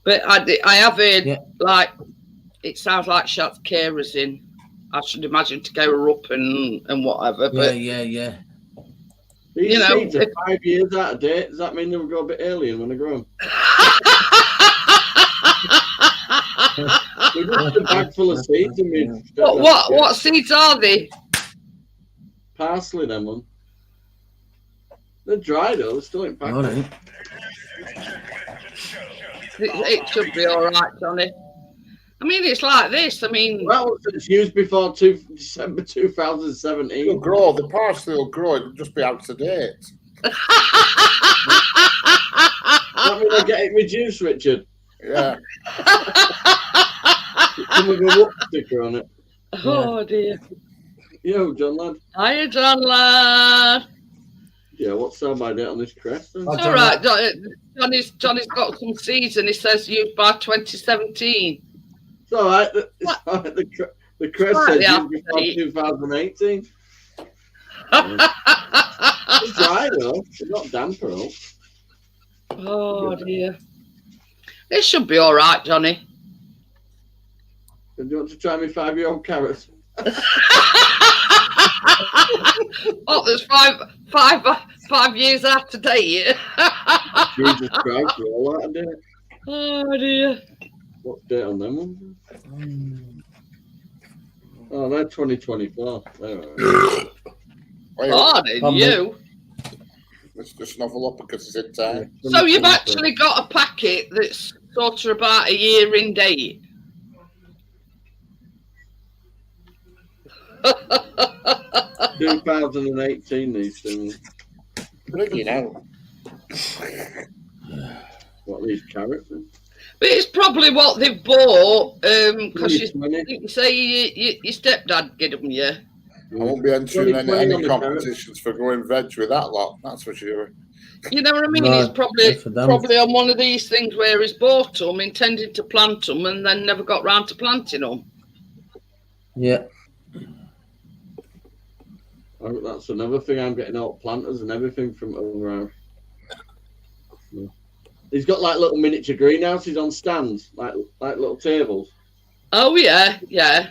But I have heard like it sounds like she has carers in. I should imagine to get her up and whatever. But These you know, seeds are 5 years out of date. Does that mean they'll go a bit earlier when they grow them? We've got a bag full of seeds. What seeds are they? Parsley, them one. They're dry though. They're still in packaging. It should be all right, Johnny. I mean, it's like this. I mean, well, it's used before December 2017. It'll grow. The parsley will grow. It'll just be out of date. That mean I get it reduced, Richard? Yeah. Come with a whoop sticker on it. Oh dear. Yo, John lad. Hiya, John lad. Yeah, what's that by date on this crest? Then? It's all right. Johnny's got some seeds, and he says used by 2017. It's all right. The crest says used before 2018. It's dry though. It's not damp at all. Oh dear. It should be all right, Johnny. Do you want to try me 5-year-old carrots? Oh, there's five years after date. Jesus Christ, we're all out of date. Oh dear. What's date on them ones? Oh, they're 2024. Oh, didn't you? Let's just novel up because it's in time. So you've actually got a packet that's sort of about a year in date. 2018, these things. Brilliant out. What, these carrots? Then? But it's probably what they've bought, because you say your stepdad gave them you. I won't be entering any competitions for growing veg with that lot, that's for sure. You know what I mean? No, He's probably on one of these things where he's bought them, intending to plant them, and then never got round to planting them. Yeah. That's another thing. I'm getting out planters and everything from over. He's got like little miniature greenhouses on stands, like little tables. Oh yeah. A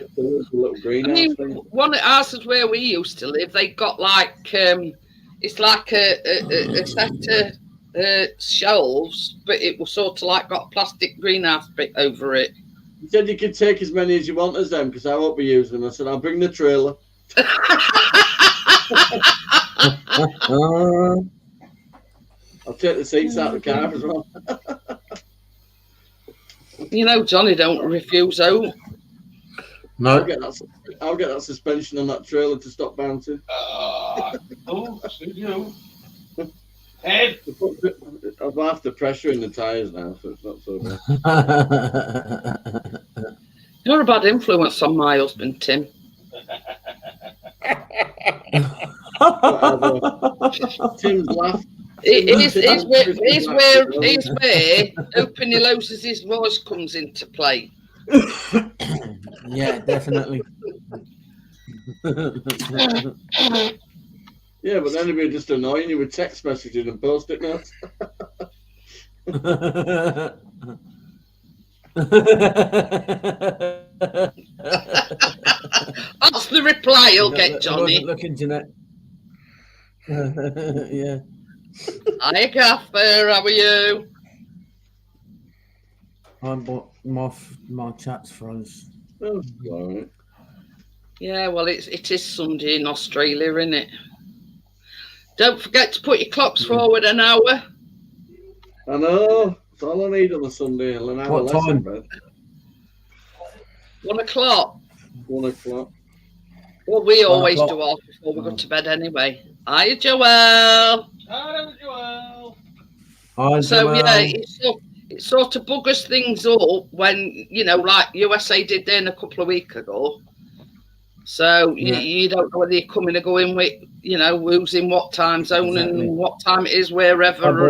little greenhouse thing. One of houses where we used to live, they got like it's like a set of shelves, but it was sort of like got a plastic greenhouse bit over it. He said you could take as many as you want as them because I won't be using them. I said I'll bring the trailer. I'll take the seats out of the car as well. You know, Johnny don't refuse out. No. I'll get that suspension on that trailer to stop bouncing. Ed. I've half the pressure in the tyres now, so it's not so bad. You're a bad influence on my husband, Tim. Tim's laugh. It's where Open He Loses His Voice comes into play. Yeah, definitely. Yeah, but then it'd be just annoying you with text messaging and post-it notes. That's the reply you'll get, Johnny. Look into that. Yeah. Hi, Gaffer. How are you? My chat's froze. Oh, all right. Yeah, well, it is Sunday in Australia, isn't it? Don't forget to put your clocks forward an hour. I know. That's all I need on a Sunday. An hour What less time? in bed. 1 o'clock. 1 o'clock. Well, we always o'clock. do ours before we go to bed anyway. Hiya, Joelle. Hello, Joel. Hi, So, Joel. yeah, it sort of buggers things up when, you know, like USA did then a couple of weeks ago. So Yeah. you don't know whether you're coming or going with, you know, who's in what time zone Exactly. and what time it is wherever.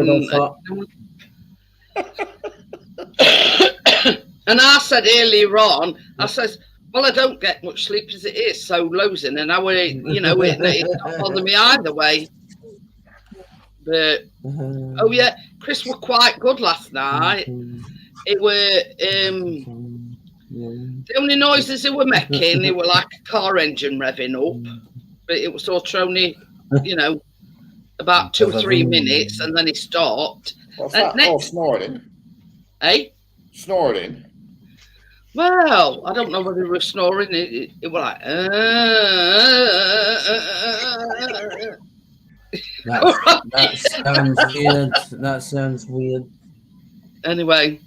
And I said earlier on, I says, well, I don't get much sleep as it is, so losing an hour, you know, it don't bother me either way. But, oh yeah, Chris were quite good last night. It were, the only noises they were making, they were like a car engine revving up, but it was sort of only, you know, about 2 or 3 minutes, and then it stopped. What's that? Oh, snorting. Eh? Snorting. Well, I don't know whether they were snoring. It was like, That sounds weird. That sounds weird. Anyway,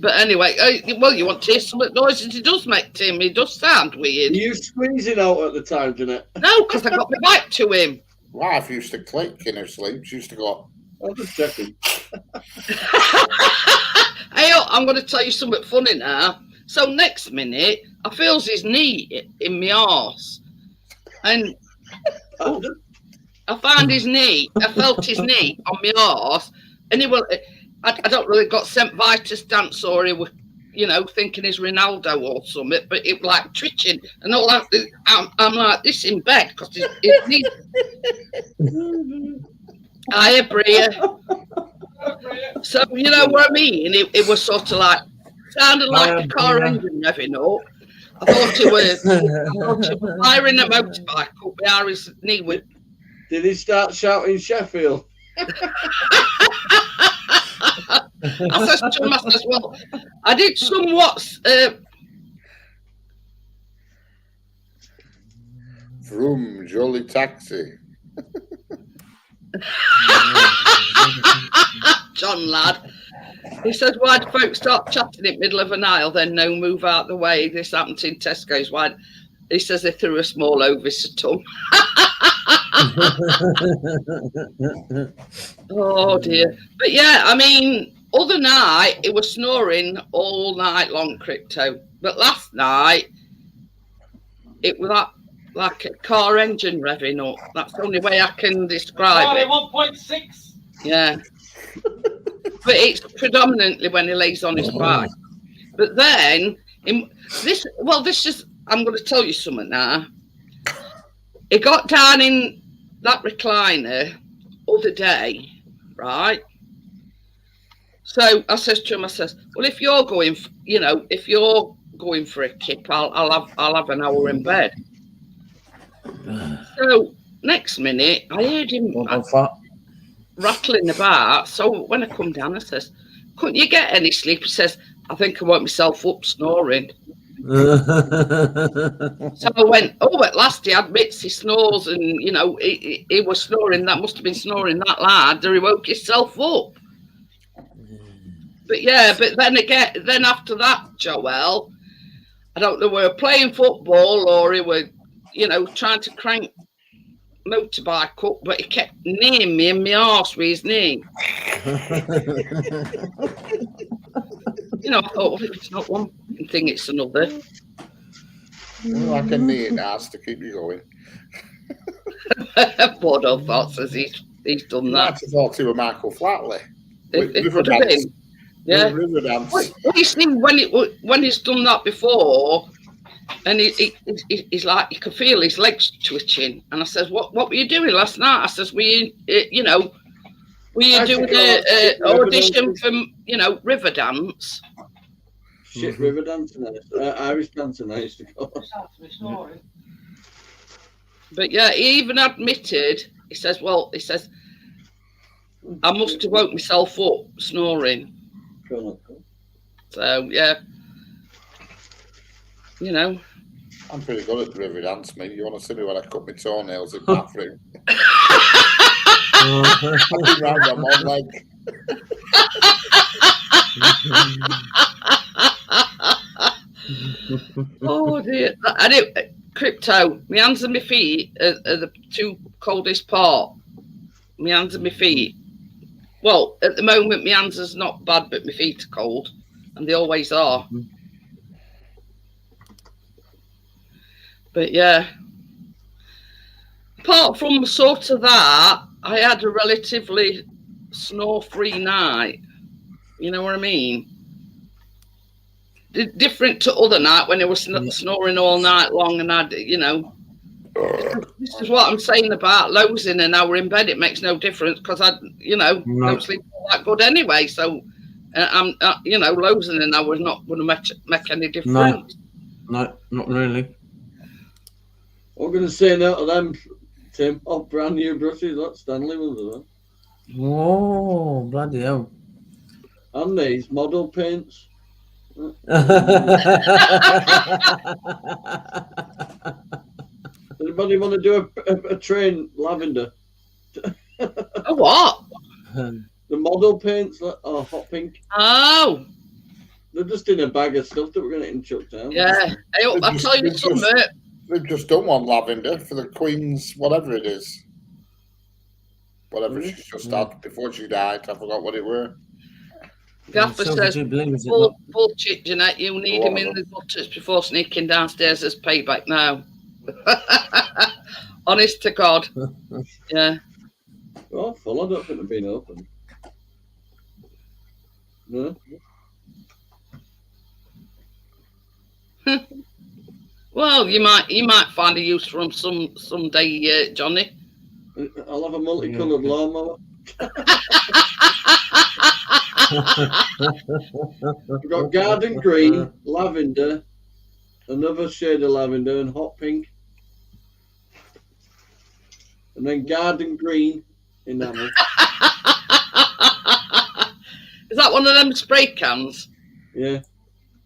well, you want to hear some noises he does make, Tim. He does sound weird. Are you squeezing out at the time, Jeanette? No, because I got my back to him. Wife used to click in her sleep. She used to go, I'm just checking. Hey, I'm going to tell you something funny now. So next minute, I feels his knee in my arse. And I found his knee. I felt his knee on my arse. And he was, I don't really got sent Vitus dance or he was, you know, thinking he's Ronaldo or something. But it was like twitching. And all that. I'm like this in bed because his knee. Hiya, Bria. So, you know what I mean? It was sort of like, sounded like a car engine revving up. I thought it was firing a motorbike up behind his knee. Did he start shouting Sheffield? I says to him, well, I did somewhat. vroom, jolly taxi. John lad. He says, why do folks start chatting in the middle of an aisle, then no move out the way? This happened in Tesco's. Why? He says they threw a small over his tongue. Oh dear. But yeah, I mean, other night it was snoring all night long, Crypto. But last night it was like a car engine revving up. That's the only way I can describe it. 1.6. Yeah. But it's predominantly when he lays on his back. But then, I'm going to tell you something now. he got down in that recliner other day, right? So I says to him, I says, well, if you're going, if you're going for a kip, I'll have an hour in bed. So next minute, I heard him rattling about. So when I come down, I says, couldn't you get any sleep? He says, I think I woke myself up snoring. So I went, oh, at last he admits he snores, and he was snoring. That must have been snoring that loud, or he woke himself up. But then after that, Joel, I don't know, we were playing football or he were, trying to crank motorbike up, but he kept kneeing me in my arse with his knee. I thought, well, if it's not one thing, it's another. Like a knee in arse to keep you going. Bordeaux thought says he's done that. That's thought he was Michael Flatley. It could have been. Yeah. River dance. Well, you see, when he's done that before, and he's like, you can feel his legs twitching. And I says, what were you doing last night? I says, were you doing an audition for, river dance? Shit, river dancing, Irish dancing, I used to go. But yeah, he even admitted, he says, I must have woke myself up snoring. So yeah, I'm pretty good at the river dance, mate. You want to see me when I cut my toenails in bathroom? Round on one leg. Oh dear! Crypto. My hands and my feet are the two coldest part. My hands and my feet. Well, at the moment, my hands is not bad, but my feet are cold, and they always are. But yeah, apart from sort of that, I had a relatively snore-free night. You know what I mean? Different to other night when I was snoring all night long, and this is what I'm saying about losing an hour in bed. It makes no difference because I, don't sleep all that good anyway. So, I'm, losing an hour is not going to make any difference. No, not really. I'm going to say no to them, Tim. Oh, brand new brushes. That Stanley ones are them. Oh, bloody hell! And these model paints. Anybody want to do a train lavender? A what? The model paints, hot pink. Oh. They're just in a bag of stuff that we're going to chuck down. Yeah. I'll tell you something. They've just done one lavender for the Queen's, whatever it is. Whatever she just had before she died. I forgot what it were. Gaffer says, bullshit, Jeanette. You need him in the buttocks before sneaking downstairs as payback now. Honest to God. Yeah. Oh, full. I don't think they've been open. No. Well, you might find a use for them someday, Johnny. I'll have a multicoloured lawnmower. We've got garden green, lavender, another shade of lavender, and hot pink. And then garden green enamel. Is that one of them spray cans? Yeah.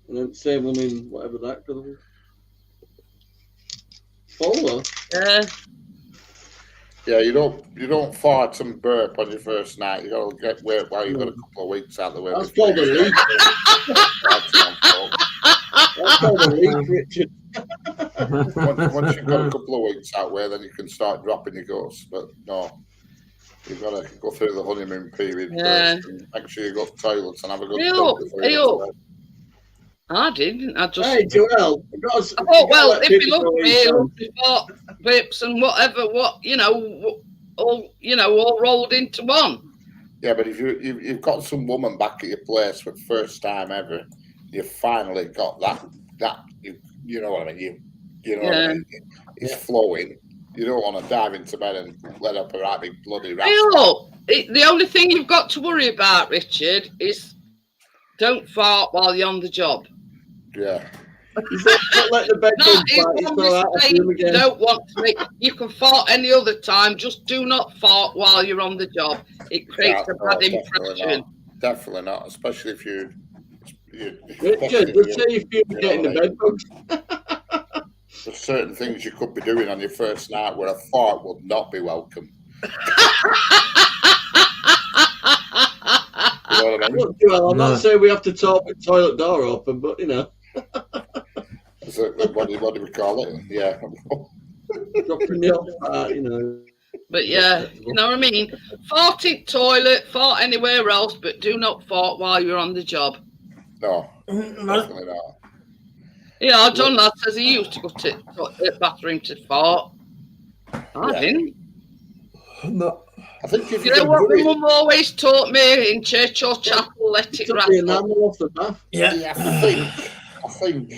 And then same one in whatever that colour is. Full though. Yeah. Yeah, you don't fart and burp on your first night. You got to wait while you've got a couple of weeks out the way. That's called a leak. That's called a leak, Richard. Once you've got a couple of weeks out where, then you can start dropping your guts. But no, you've got to go through the honeymoon period first and make sure you've got toilets and have a good look. I didn't. I just. Hey, Joel. I thought, well, if you look for vapes and whatever, all rolled into one. Yeah, but if you've got some woman back at your place for the first time ever, you've finally got that you know what I mean. You know what I mean. It's flowing. You don't want to dive into bed and let up a right big bloody rat. Hey, look, the only thing you've got to worry about, Richard, is don't fart while you're on the job. Yeah. Don't let the bed That is bite. It's one all right, mistake you don't want to make. You can fart any other time, just do not fart while you're on the job. It creates a bad impression. Definitely not, especially if you. Richard, let's say if you're getting the bed bugs. There's certain things you could be doing on your first night where a fart would not be welcome. You know what I mean? Look, I'm not saying we have to talk with the toilet door open, but you know. What do we call it? Yeah. Dropping the off fart, you know. But yeah, you know what I mean? Fart in toilet, fart anywhere else, but do not fart while you're on the job. No, definitely not. Yeah, John Ladd says he used to go to the bathroom to fart. I didn't. No. I think if you know what my mum always taught me in church or chapel, let it rattle. Off the bath. Yeah. I think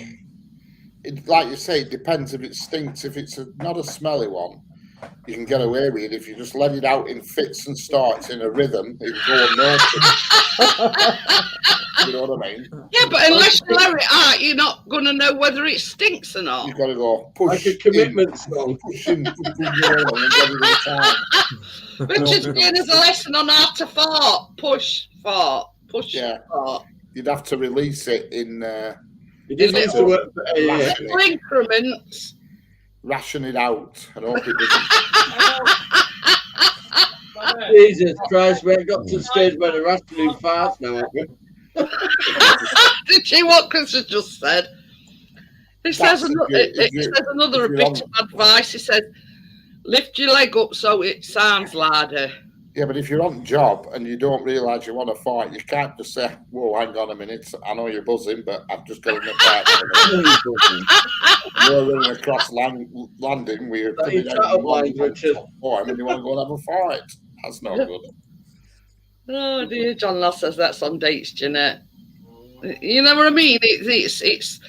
it, like you say, it depends if it stinks. If it's not a smelly one, you can get away with it. If you just let it out in fits and starts in a rhythm, it'll go unnoticed. You know what I mean? Yeah, but unless you let it out, you're not going to know whether it stinks or not. You've got to go push like a commitment song. Push in, and get it in time. Richard's giving us a lesson on how to fart. Push, fart, push, fart. You'd have to release it in. It didn't used to work for little increments. Ration it out. I hope it doesn't. Jesus Christ, we got to the stage where they're rationing farts now, haven't we? Did you what Chris has just said? It says another bit of advice. He says, lift your leg up so it sounds louder. Yeah, but if you're on job and you don't realise you want to fight, you can't just say, whoa, hang on a minute, I know you're buzzing, but I've just got in the fight. You're running across landing where you're coming out and you want to go and have a fight. That's not good. Oh dear, John Lass says that's on dates, Jeanette. You know what I mean? It's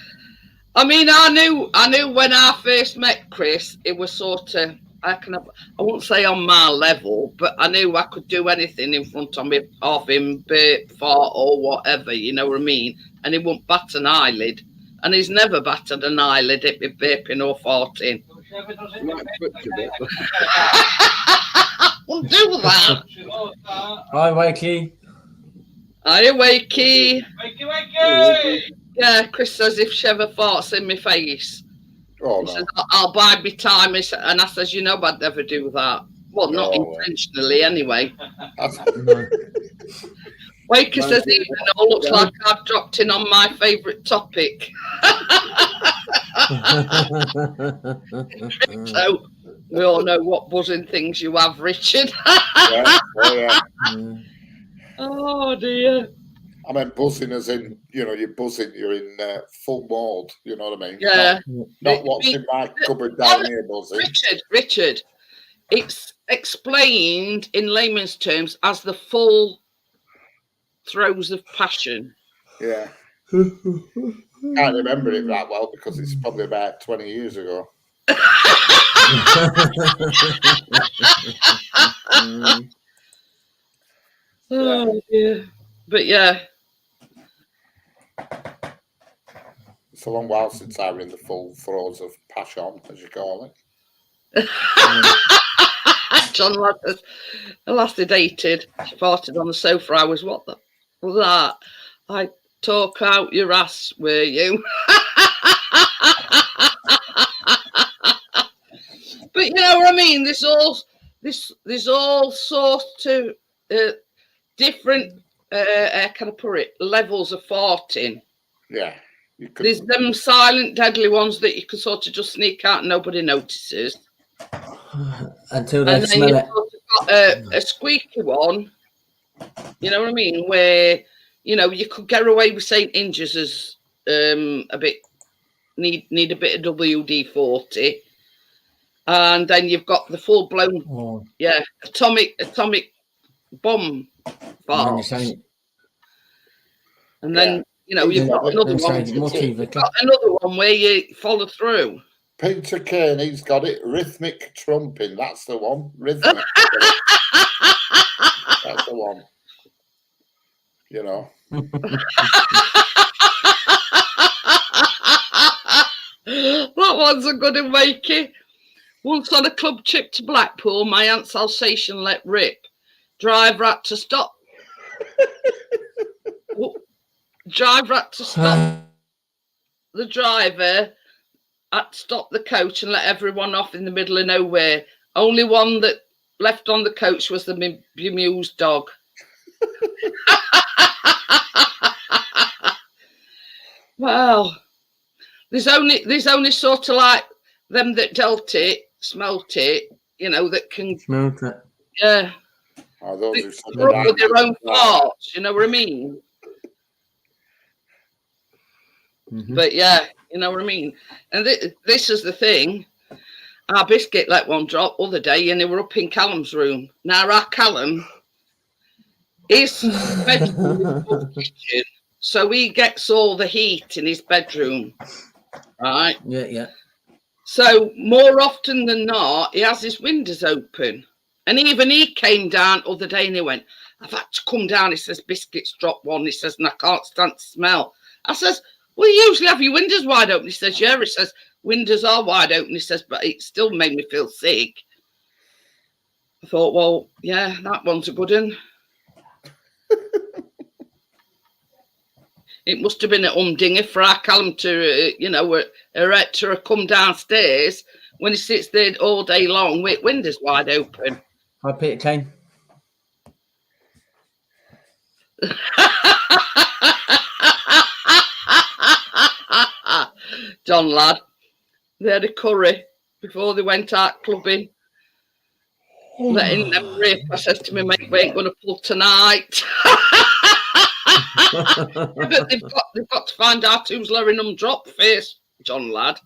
I mean, I knew when I first met Chris, it was sort of, I won't say on my level, but I knew I could do anything in front of him, burp, fart, or whatever, you know what I mean? And he wouldn't bat an eyelid. And he's never batted an eyelid at me burping or farting. Won't do that. Hi, Wakey. Hi, Wakey. Wakey. Yeah, Chris says if she ever farts in my face. Oh, he says, I'll bide my time. And I says, you know, I'd never do that. Well, not intentionally, anyway. Waker says, even though looks like I've dropped in on my favourite topic. So, we all know what buzzing things you have, Richard. Oh, dear. I meant buzzing as in, you know, you're buzzing, you're in full mode, you know what I mean? Yeah. Not what's in my cupboard down here buzzing. Richard, it's explained in layman's terms as the full throes of passion. Yeah. Can't remember it that well because it's probably about 20 years ago. Oh, dear. But yeah. It's a long while since I was in the full throes of passion, as you call it. John Ladd says, the last I dated, she farted on the sofa. I was, what the was that? I talk out your ass, were you? But you know what I mean? There's all sorts of different how can I put it, levels of farting. Yeah. There's them silent, deadly ones that you can sort of just sneak out and nobody notices. Until they smell it. Sort of got a squeaky one, you know what I mean, where, you know, you could get away with saying inches as a bit, need a bit of WD-40. And then you've got the full-blown, atomic bomb fart. And then, you know, you've got another one. You've got another one where you follow through. Peter Kearney's got it. Rhythmic trumping. That's the one. Rhythmic. That's the one. You know. That one's a good one, Wakey. Once on a club trip to Blackpool, my aunt's Alsatian let rip. Driver had to stop. Driver had to stop. The driver had to stop the coach and let everyone off in the middle of nowhere. Only one that left on the coach was the bemused dog. Well, there's only sort of like them that dealt it, smelt it, you know, that can Smelt it. Yeah. Oh, those who said They're up with their own that. thoughts, you know what I mean? Mhm. But yeah, you know what I mean? And this is the thing. Our biscuit let one drop other day and they were up in Callum's room. Now our Callum, his bedroom is above the kitchen, so he gets all the heat in his bedroom, right? Yeah. So more often than not, he has his windows open. And even he came down other day and he went, I've had to come down. He says, biscuits dropped one. He says, and I can't stand the smell. I says, well, you usually have your windows wide open. He says, yeah. He says, windows are wide open. He says, but it still made me feel sick. I thought, well, yeah, that one's a good one. It must have been a humdinger for our Callum to, you know, to come downstairs when he sits there all day long with windows wide open. Hi, Peter Kane. John lad, they had a curry before they went out clubbing. Letting them rip. I said to my mate, we ain't going to pull tonight. But they've got to find out who's letting them drop first, John lad.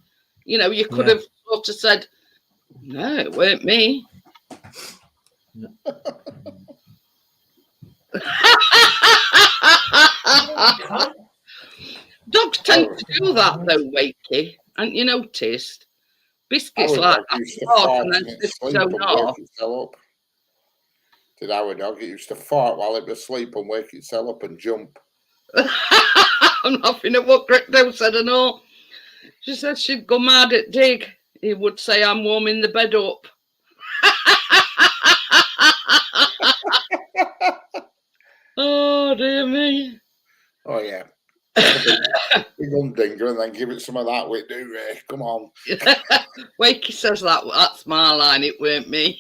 You know, you could have sort of said, no, it weren't me. Dogs tend to do that though, Wakey. And you noticed biscuits like that and then just zone off. Did our dog? It used to fart while it was asleep and wake itself up and jump. I'm laughing at what Gretdo said and all. She said she'd go mad at Dig. He would say, I'm warming the bed up. Oh, dear me. Oh, yeah. Big umdinger and then give it some of that with do come on. Wakey says that's my line, it weren't me.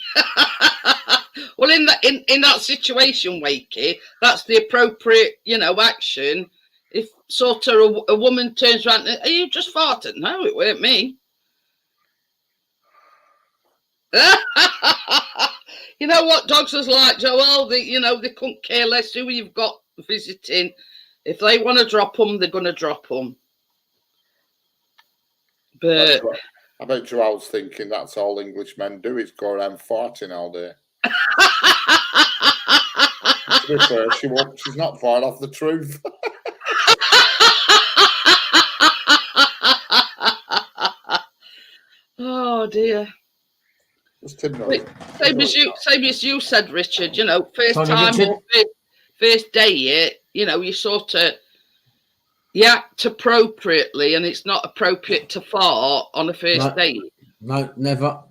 Well, in that situation, Wakey, that's the appropriate, you know, action. If sort of a woman turns around, are you just farting? No, it weren't me. You know what dogs is like, Joel? They couldn't care less who you've got visiting. If they want to drop them, they're going to drop them. But I bet Joel's thinking that's all English men do is go around farting all day. To be fair, she's not far off the truth. Oh dear. Same as you said, Richard. You know, first time or first day, you know, you sort of act appropriately, and it's not appropriate to fart on a first date. No, never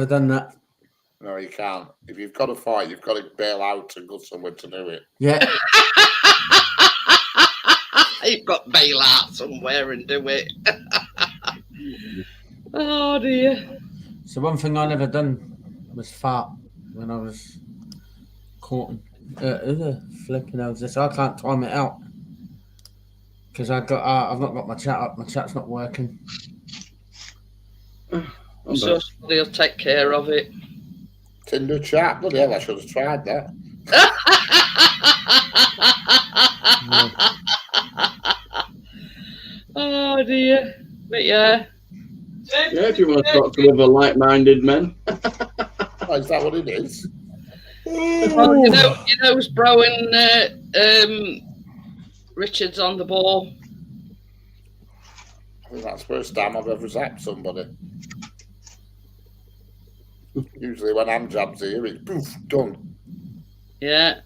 done that. No, you can't. If you've got to fight, you've got to bail out and go somewhere to do it. Yeah. You've got to bail out somewhere and do it. Oh dear. So one thing I never done was fart when I was caught. Flipping out this. I can't time it out because I've not got my chat up. My chat's not working. So they'll take care of it. Tinder chat, bloody hell! I should have tried that. Oh dear, but yeah. Yeah, if you want to talk to other like-minded men. Oh, is that what it is? Well, you know, who's Bro and Richard's on the ball. I think that's the first time I've ever zapped somebody. Usually when hand job's here, it's poof, done. Yeah.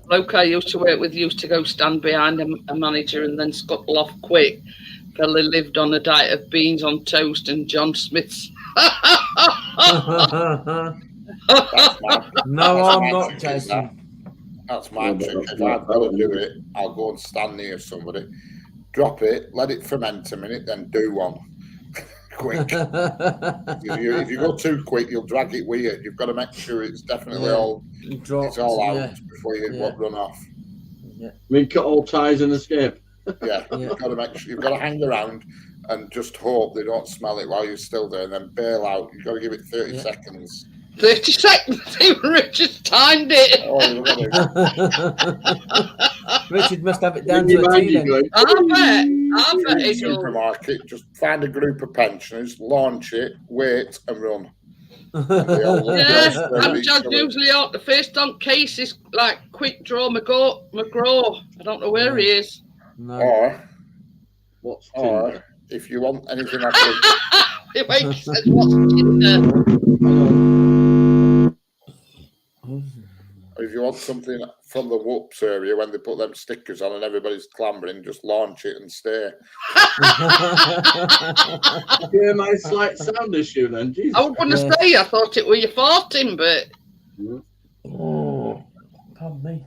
Bloke I used to work with used to go stand behind a manager and then scuttle off quick. Fella lived on a diet of beans on toast and John Smith's. That's my, No, that's I'm my not, trick, is that. Jason. That's my trick. If I've got to do it, I'll go and stand near somebody, drop it, let it ferment a minute, then do one. Quick. If you go too quick, you'll drag it with you. You've got to make sure it's definitely all Dropped, it's all out yeah. before you run off. Yeah. I mean, cut all ties and escape. Yeah, you've got to make sure you've got to hang around and just hope they don't smell it while you're still there, and then bail out. You've got to give it 30 seconds. 30 seconds. Even Richard's timed it. Oh, you've got to. Richard must have it down When to you a mind T you then. going, I bet In the it's all. supermarket, just find a group of pensioners, launch it, wait, and run. And they all look Yeah, at each I'm just other. usually out the first on cases like quick draw McGraw. I don't know where he is. No. what's Or Tinder? if you want anything I could. Wait, he says, what's Tinder? If you want something from the whoops area when they put them stickers on and everybody's clambering, just launch it and stay. You hear my slight sound issue then? Jesus. I was going to say, I thought it were you farting, but Oh, pardon me.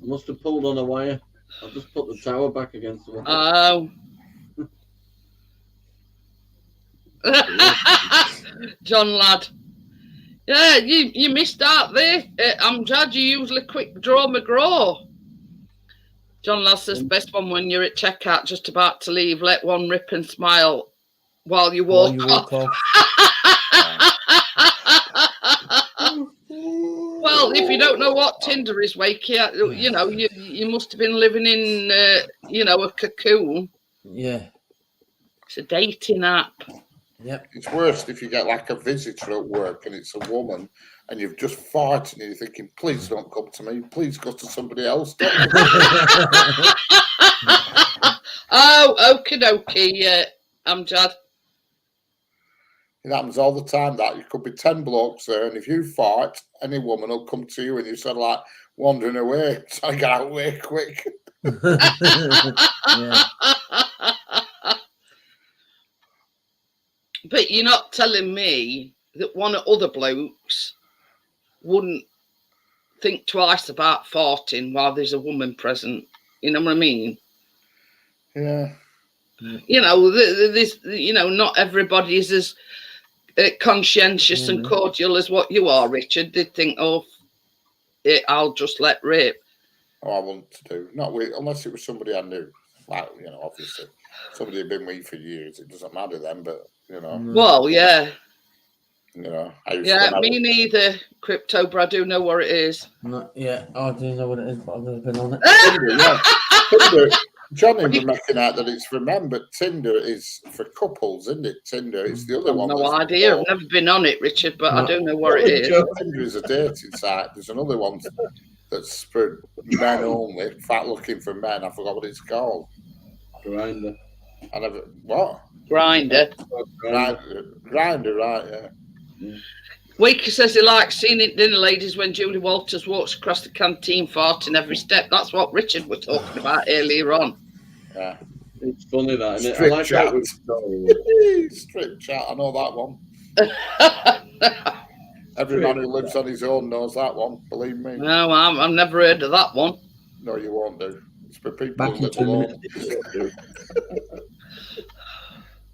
I must have pulled on a wire. I'll just put the tower back against the wall. oh. John lad. Yeah, you missed out there. I'm glad you usually quick draw McGraw. John lad says best one when you're at checkout, just about to leave. Let one rip and smile while you walk off. Well, if you don't know what Tinder is, Wakey, you know you must have been living in a cocoon. Yeah. It's a dating app. Yep. It's worse if you get like a visitor at work and it's a woman and you've just farted and you're thinking, please don't come to me, please go to somebody else. Oh, okie dokie, Amjad. It happens all the time that you could be 10 blokes there, and if you fart, any woman will come to you and you're sort of like wandering away, trying to get out of the way quick. Yeah. But you're not telling me that one of other blokes wouldn't think twice about farting while there's a woman present. You know what I mean? Yeah. You know, this. You know, not everybody is as conscientious and cordial as what you are, Richard. They'd think, oh, I'll just let rip. Oh, I wouldn't do. Not with, unless it was somebody I knew. Like, you know, obviously, somebody had been with me for years. It doesn't matter then, but, you know. Well, yeah. You know, I used Yeah, to me neither, Crypto, but I do know what it is. Yeah, I do know what it is, but I've never been on it. Tinder, yeah. Tinder, Johnny was making out that it's for men, but Tinder is for couples, isn't it? Tinder, it's the other one. No idea. I've never been on it, Richard, but I do know what it is. Tinder is a dating site. There's another one that's for men only. Fat looking for men. I forgot what it's called. Grinder. I never. What? Grinder. Grinder, right? Yeah. Wakey says he likes seeing it dinner ladies when Julie Walters walks across the canteen farting every step. That's what Richard was talking about earlier on. Yeah. It's funny that, isn't it? Strip I like chat. that with Strip chat. I know that one. Every man who lives on his own knows that one. Believe me. No, I've never heard of that one. No, you won't do. It's for people Back who in live 2 alone. minutes.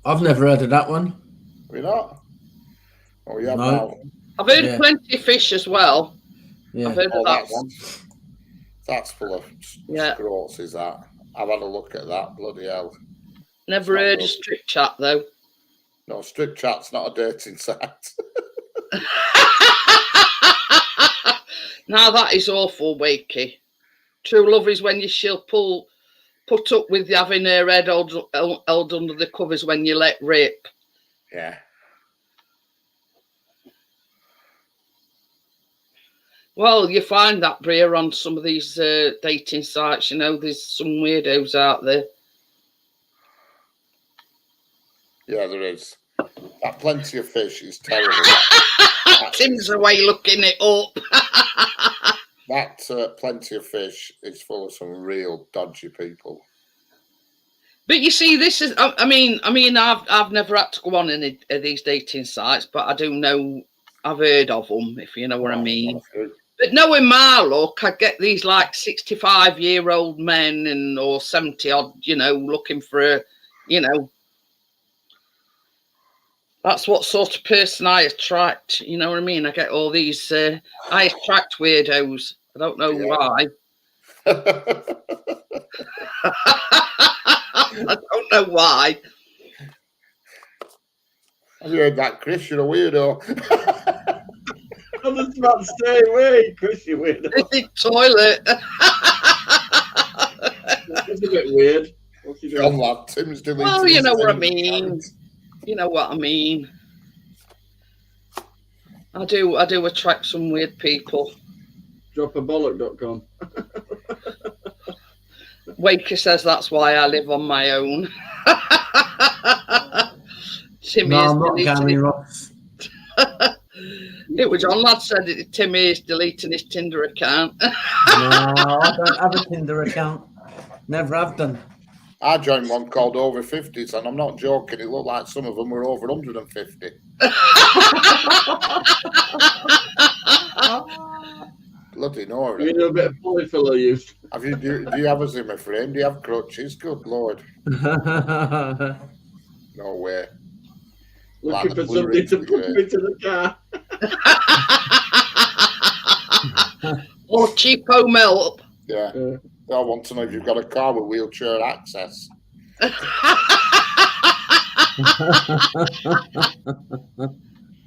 I've never heard of that one. Have you not? Oh, yeah, No. now. I've heard of Plenty of Fish as well. Yeah. I've heard of that one. That's full of scroats, is that? I've had a look at that. Bloody hell. Never heard of Strip Chat, though. No, Strip Chat's not a dating site. Now that is awful, Wakey. True love is when she'll put up with you having her head held under the covers when you let rip. Yeah. Well, you find that, Bria, on some of these dating sites. You know, there's some weirdos out there. Yeah, there is. That Plenty of Fish is terrible. Tim's away looking it up. That Plenty of Fish is full of some real dodgy people. But you see, this is. I mean, I've never had to go on any of these dating sites, but I do know. I've heard of them, if you know what I mean. But knowing my luck, I get these like 65-year-old men and or 70-odd, you know, looking for a, you know. That's what sort of person I attract. You know what I mean? I get all these. I attract weirdos. I don't know why. I don't know why. Have you heard that, Chris? You're a weirdo. I'm just about to stay away, Chris, you weirdo. It's the toilet. It's a bit weird. What's he doing? John, lad, Tim's deleting. Well, you his know what I thing. mean. You know what I mean. I do attract some weird people. Dropabollock.com. Waker says that's why I live on my own. Timmy No, is I'm not deleting Gary his, Ross. it was John Lad said it, Timmy is deleting his Tinder account. No, I don't have a Tinder account. Never have done. I joined one called Over 50s, and I'm not joking. It looked like some of them were over 150. Bloody no. You do a bit of polyfiller use. Have you do you have a Zimmer frame? Do you have crutches? Good Lord. No way. Looking Like for the somebody to Blu-ray put me to the car. Or cheapo milk. Yeah. I want to know if you've got a car with wheelchair access.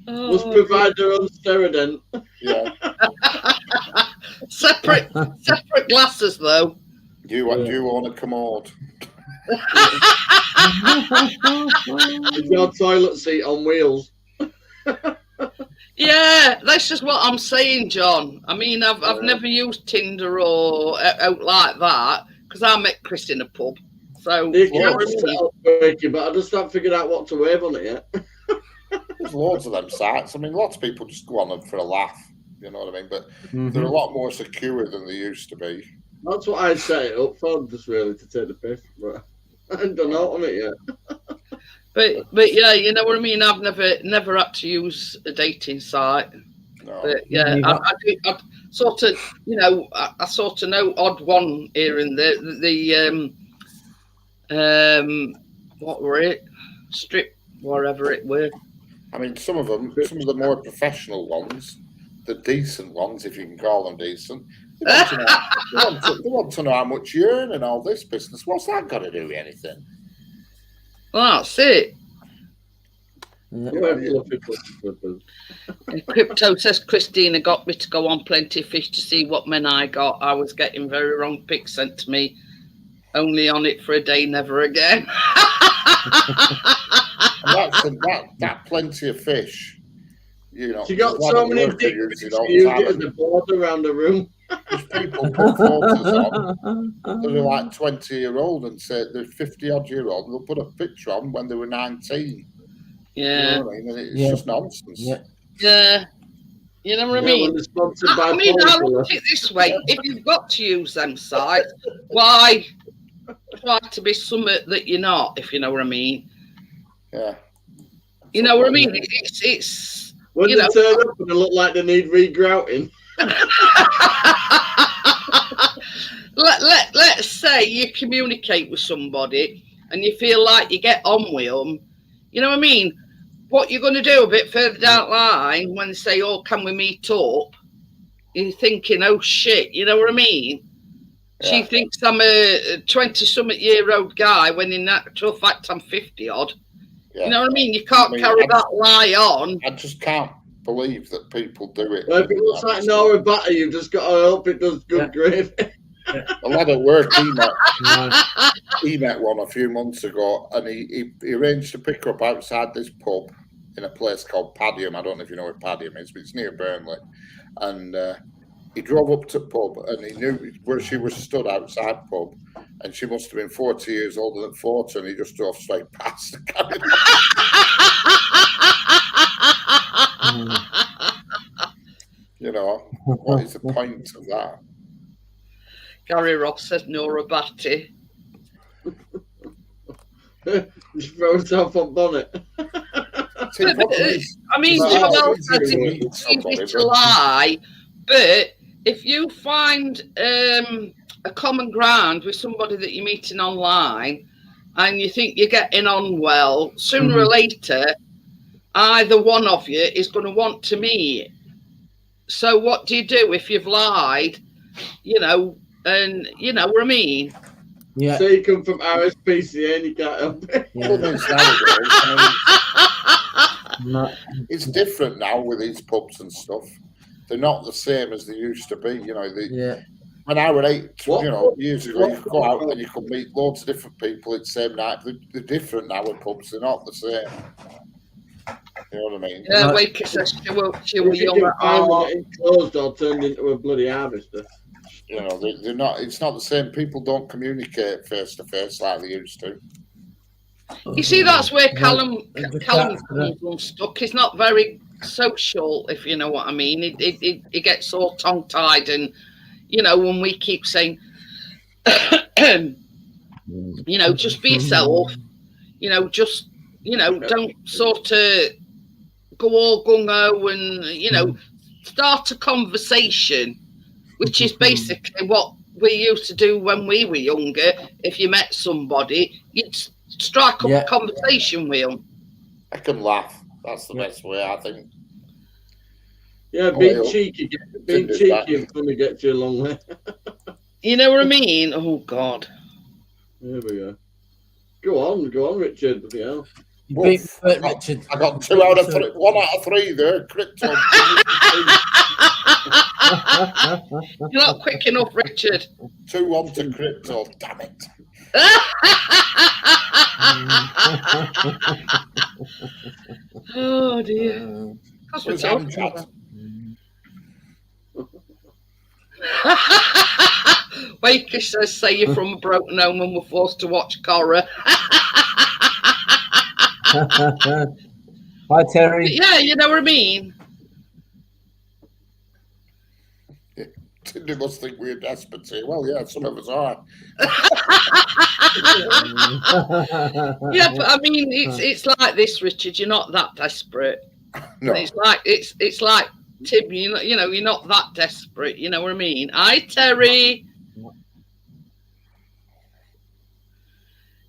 Must provide their own Steradent. Yeah. Separate glasses though. Do you own a commode? Is your toilet seat on wheels? Yeah, that's just what I'm saying, John. I mean, I've never used Tinder or out like that because I met Chris in a pub. So The account's set up working, but I just haven't figured out what to wave on it yet. There's loads of them sites. I mean, lots of people just go on them for a laugh. You know what I mean? But they're a lot more secure than they used to be. That's what I set it up for, just really to take the piss. But I haven't done out on it yet. But yeah, you know what I mean. I've never had to use a dating site. No. But yeah, I sort of, you know, I sort of know odd one here and there. What were it? Strip, whatever it were. I mean, some of the more professional ones, the decent ones, if you can call them decent, they want to know how much you earn and all this business. What's that got to do with anything? Well, that's it. Crypto says Christina got me to go on Plenty of Fish to see what men I got. I was getting very wrong pics sent to me. Only on it for a day, never again. And that Plenty of Fish. You know, she got so many dick pics. She used it as a board around the room. There's people put photos on. They're like 20-year-old and say they're 50-odd-year-old. They'll put a picture on when they were 19. Yeah. You know what I mean? It's just nonsense. Yeah. You know what I mean? I mean, I look at it this way: if you've got to use them sites, why try to be something that you're not? If you know what I mean? Yeah. You know what I mean? It's when they turn up and they look like they need regrouting. Let's say you communicate with somebody and you feel like you get on with them. You know what I mean? What you're going to do a bit further down the line when they say, "Oh, can we meet up?" You're thinking, "Oh shit," you know what I mean? Yeah. She thinks I'm a 20-something-year-old guy when in actual fact I'm 50-odd. Yeah. You know what I mean? You can't carry that lie on. I just can't believe that people do it. Well, if it looks like Nora Batter, you've just got to hope it does good gravy. A lad at work, he met one a few months ago, and he arranged to pick her up outside this pub in a place called Padiham. I don't know if you know where Padiham is, but it's near Burnley. And he drove up to the pub and he knew where she was stood outside the pub, and she must have been 40 years older than 40, and he just drove straight past and carried on. You know, what is the point of that? Gary Ross says Nora Batty. Just throw herself on bonnet. See, the problem is, I mean, it's Joel easy says to meet it's somebody, easy to but- lie, but if you find a common ground with somebody that you're meeting online and you think you're getting on well, sooner or later, either one of you is going to want to meet. So what do you do if you've lied, you know, and you know what I mean? Yeah. So you come from RSPCA and you can't help it. Well, it's nowadays, I No. mean, it's different now with these pubs and stuff. They're not the same as they used to be. You know, Yeah. when I was 8, What? you know, years ago, you could go out and you could meet loads of different people at the same night. They're different now with pubs. They're not the same. You know what I mean? Yeah, Right. Wakey says she was You young can at find them heart. getting closed or turned into a bloody harvester. You know, they're not. It's not the same. People don't communicate face to face like they used to. You see, that's where Well, Callum just Callum that- comes unstuck. He's not very social, if you know what I mean. He gets all tongue tied, and you know, when we keep saying, you know, just be yourself. You know, just don't sort of go all gung ho and you know, start a conversation, which is basically what we used to do when we were younger. If you met somebody, you'd strike up Yeah. a conversation with them. I can laugh. That's the Yeah. best way, I think. Yeah, Oh, being yeah. cheeky, Tinder's back. and funny gets you a long way. You know what I mean? Oh God. There we go. Go on, Richard. Bloody hell. You beat Woof. it, Richard. I got 2 out of 3, 1 out of 3 there. Crypto. You're not quick enough, Richard. 2-1 to crypto. Damn it. Oh dear. That's what Where's I'm talking Amjad? about. Wakey says, say you're from a broken home and we're forced to watch Cora. Hi, Terry. Yeah, you know what I mean? Tinder must think we're desperate here. Well, yeah, some of us are. Yeah, but I mean, it's like this, Richard. You're not that desperate. No. It's like Tim. You know, you're not that desperate. You know what I mean? Hi, Terry.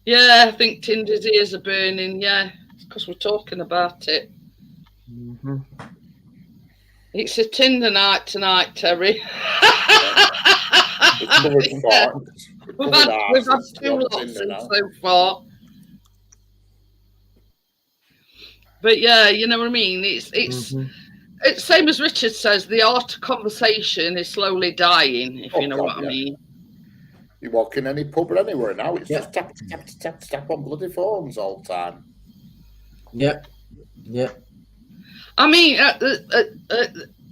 Yeah, I think Tinder's ears are burning. Yeah, it's because we're talking about it. It's a Tinder night tonight, Terry. We've covered Yeah. farts. We've had 2 lots in so far. But yeah, you know what I mean? It's same as Richard says, the art of conversation is slowly dying, if you know what I mean. You walk in any pub or anywhere now, it's Yeah. just tap on bloody phones all the time. Yep. I mean,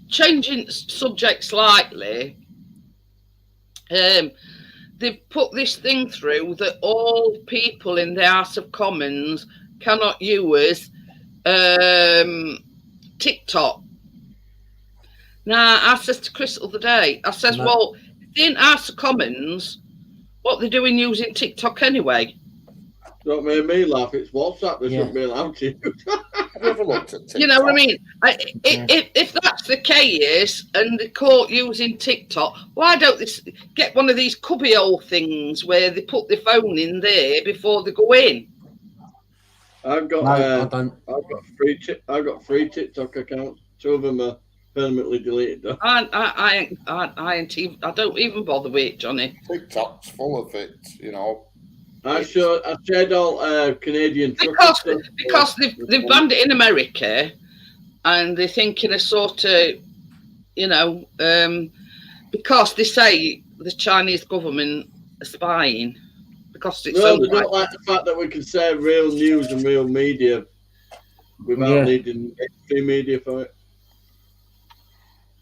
changing subject slightly, they've put this thing through that all people in the House of Commons cannot use TikTok. Now, I said to Chris the other day, I says, No. well, in House of Commons, what they're doing using TikTok anyway? Don't make me laugh. It's WhatsApp. They Yeah. shouldn't be allowed to. Have you ever looked at TikTok? You know what I mean? If that's the case and the court using TikTok, why don't they get one of these cubbyhole things where they put their phone in there before they go in? I've got No, I don't. I've got 3 TikTok accounts. 2 of them are permanently deleted. Though. I don't even bother with it, Johnny. TikTok's full of it, you know. I shared all Canadian truck Because they've banned it in America, and they're thinking of sort of, you know, because they say the Chinese government are spying. Because it's No, so they don't like the fact that we can say real news and real media without Yeah. needing extreme media for it.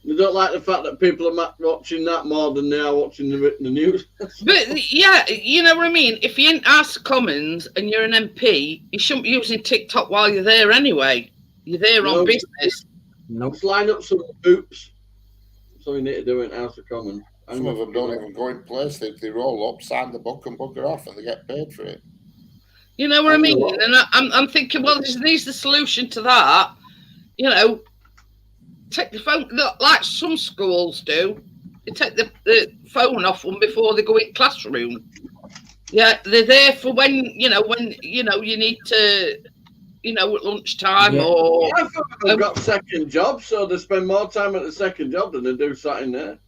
They don't like the fact that people are watching that more than they are watching the news. But yeah, you know what I mean? If you're in House of Commons and you're an MP, you shouldn't be using TikTok while you're there anyway. You're there on business. Nope. Let's line up some hoops. That's all you need to do in House of Commons. Some of them don't even go in place. They roll up, sign the book, and bugger off, and they get paid for it. You know what I mean? And I'm thinking, well, there's the solution to that. You know, take the phone, like some schools do. You take the phone off them before they go in classroom. Yeah, they're there for when you need to, at lunchtime or. I thought they've got second jobs, so they spend more time at the second job than they do sat in there.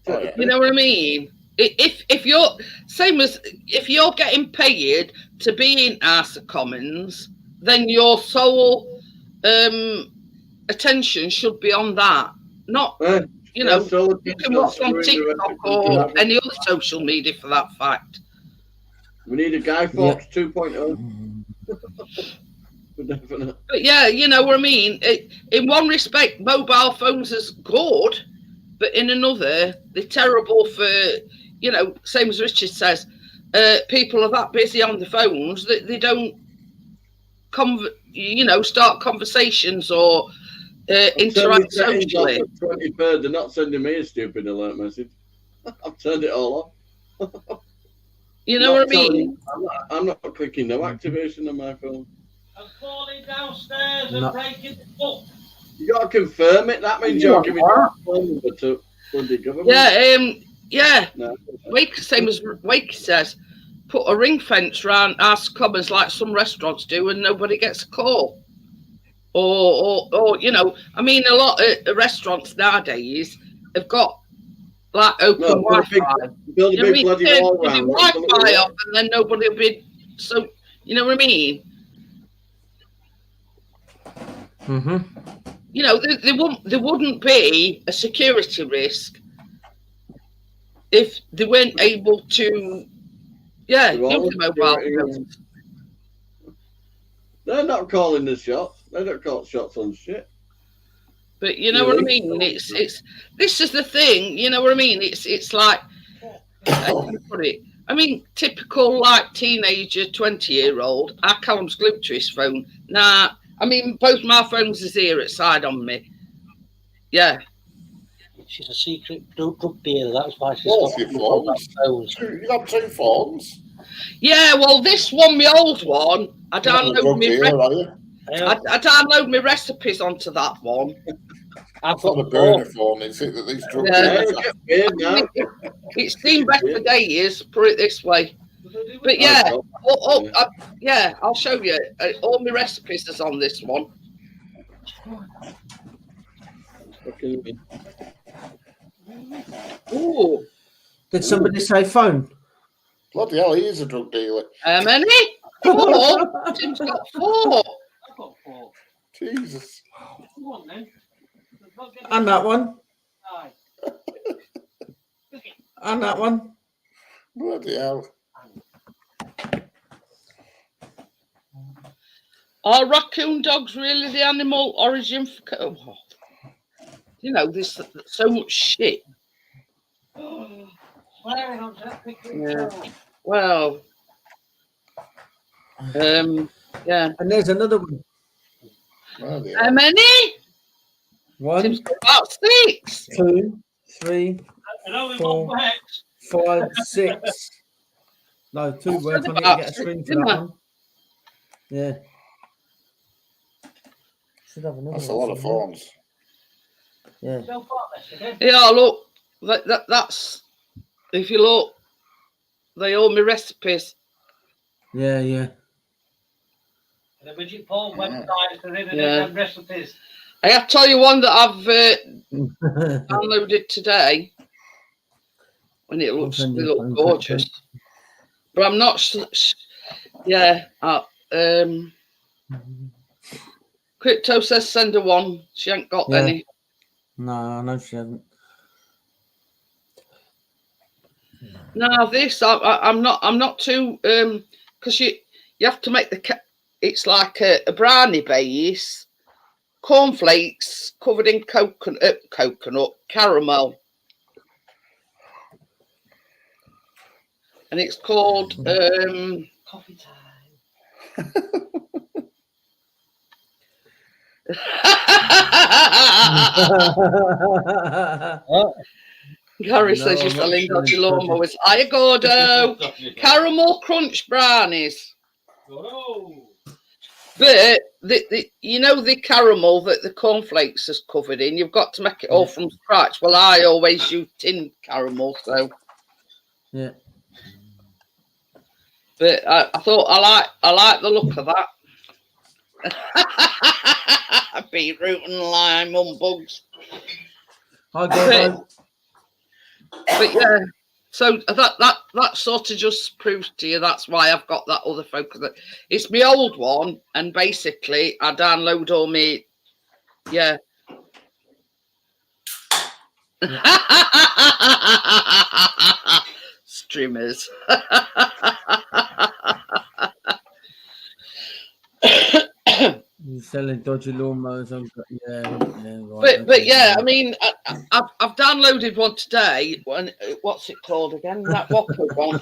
Oh, yeah. You know what I mean? If you're getting paid to be in House of Commons, then your sole attention should be on that, not you can watch on TikTok or any other social media for that fact. We need a Guy Fawkes 2.0. But yeah, you know what I mean. In one respect, mobile phones is good, but in another, they're terrible for, same as Richard says, people are that busy on the phones that they don't, start conversations or interact socially. 23rd, they're not sending me a stupid alert message. I've turned it all off. You know what I mean? I'm not clicking no activation on my phone. I'm falling downstairs and breaking the book. You got to confirm it. That means you're giving your phone number to the government. Yeah. No. Same as Wakey says, put a ring fence around House of Commons like some restaurants do, and nobody gets a call. Or I mean, a lot of restaurants nowadays have got like open Wi-Fi. Build a big bloody wall around. Wi-Fi up, and then nobody will be. So you know what I mean? Mm-hmm. There wouldn't be a security risk if they weren't able to, use the mobile phones. They're not calling the shots. They don't call shots on shit. But you know what I mean? It's this is the thing. You know what I mean? It's like, how can I put it? I mean, typical like teenager, 20-year-old. Callum's glued to his phone. Nah, I mean, both my phones is here at side on me. Yeah. She's a secret drug dealer. That's why she's got your phones. You got 2 phones. Yeah, well, this one, my old one, I download my recipes onto that one. I've got a burner phone. Is it that these drug dealers It's seen better days, put it this way. But yeah, I'll show you. All my recipes is on this one. Ooh. Did somebody say phone? Bloody hell, he is a drug dealer. How many? 4. Tim's got 4. I've got 4. Jesus. Go on then. And that one. Aye. And that one. Bloody hell. Are raccoon dogs really the animal origin for... there's so much shit. Yeah. Well, yeah. And there's another one. How many? 1, Tim's got about 6. 2, 3, And only 4, one hex. 5, 6. No, 2 worth. I need to get a screen for that one. Yeah. Should have another. That's a lot of phones. Yeah. Yeah, look. That's... If you look, they all my recipes. Yeah. The Bridget Paul website for them recipes. I have to tell you one that I've downloaded today. When it looks gorgeous. But I'm not... Crypto says send her one. She ain't got any. No, no, she hasn't. No, this I'm not too because you have to make it's like a brownie base cornflakes covered in coconut caramel, and it's called Coffee time. Gary No, says you're I'm not selling sure. dodgy lawnmowers. Hiya, Gordo. Caramel crunch brownies. Oh. But you know the caramel that the cornflakes is covered in, you've got to make it all from scratch. Well, I always use tin caramel, so Yeah. but I thought I like the look of that. Beetroot and lime bugs. Hi, Gordo. But yeah, so that sort of just proves to you that's why I've got that other focus. It's my old one, and basically I download all my streamers. You're selling dodgy lawnmowers. Right, But yeah, I mean, I've downloaded one today. What's it called again? That Whopper one.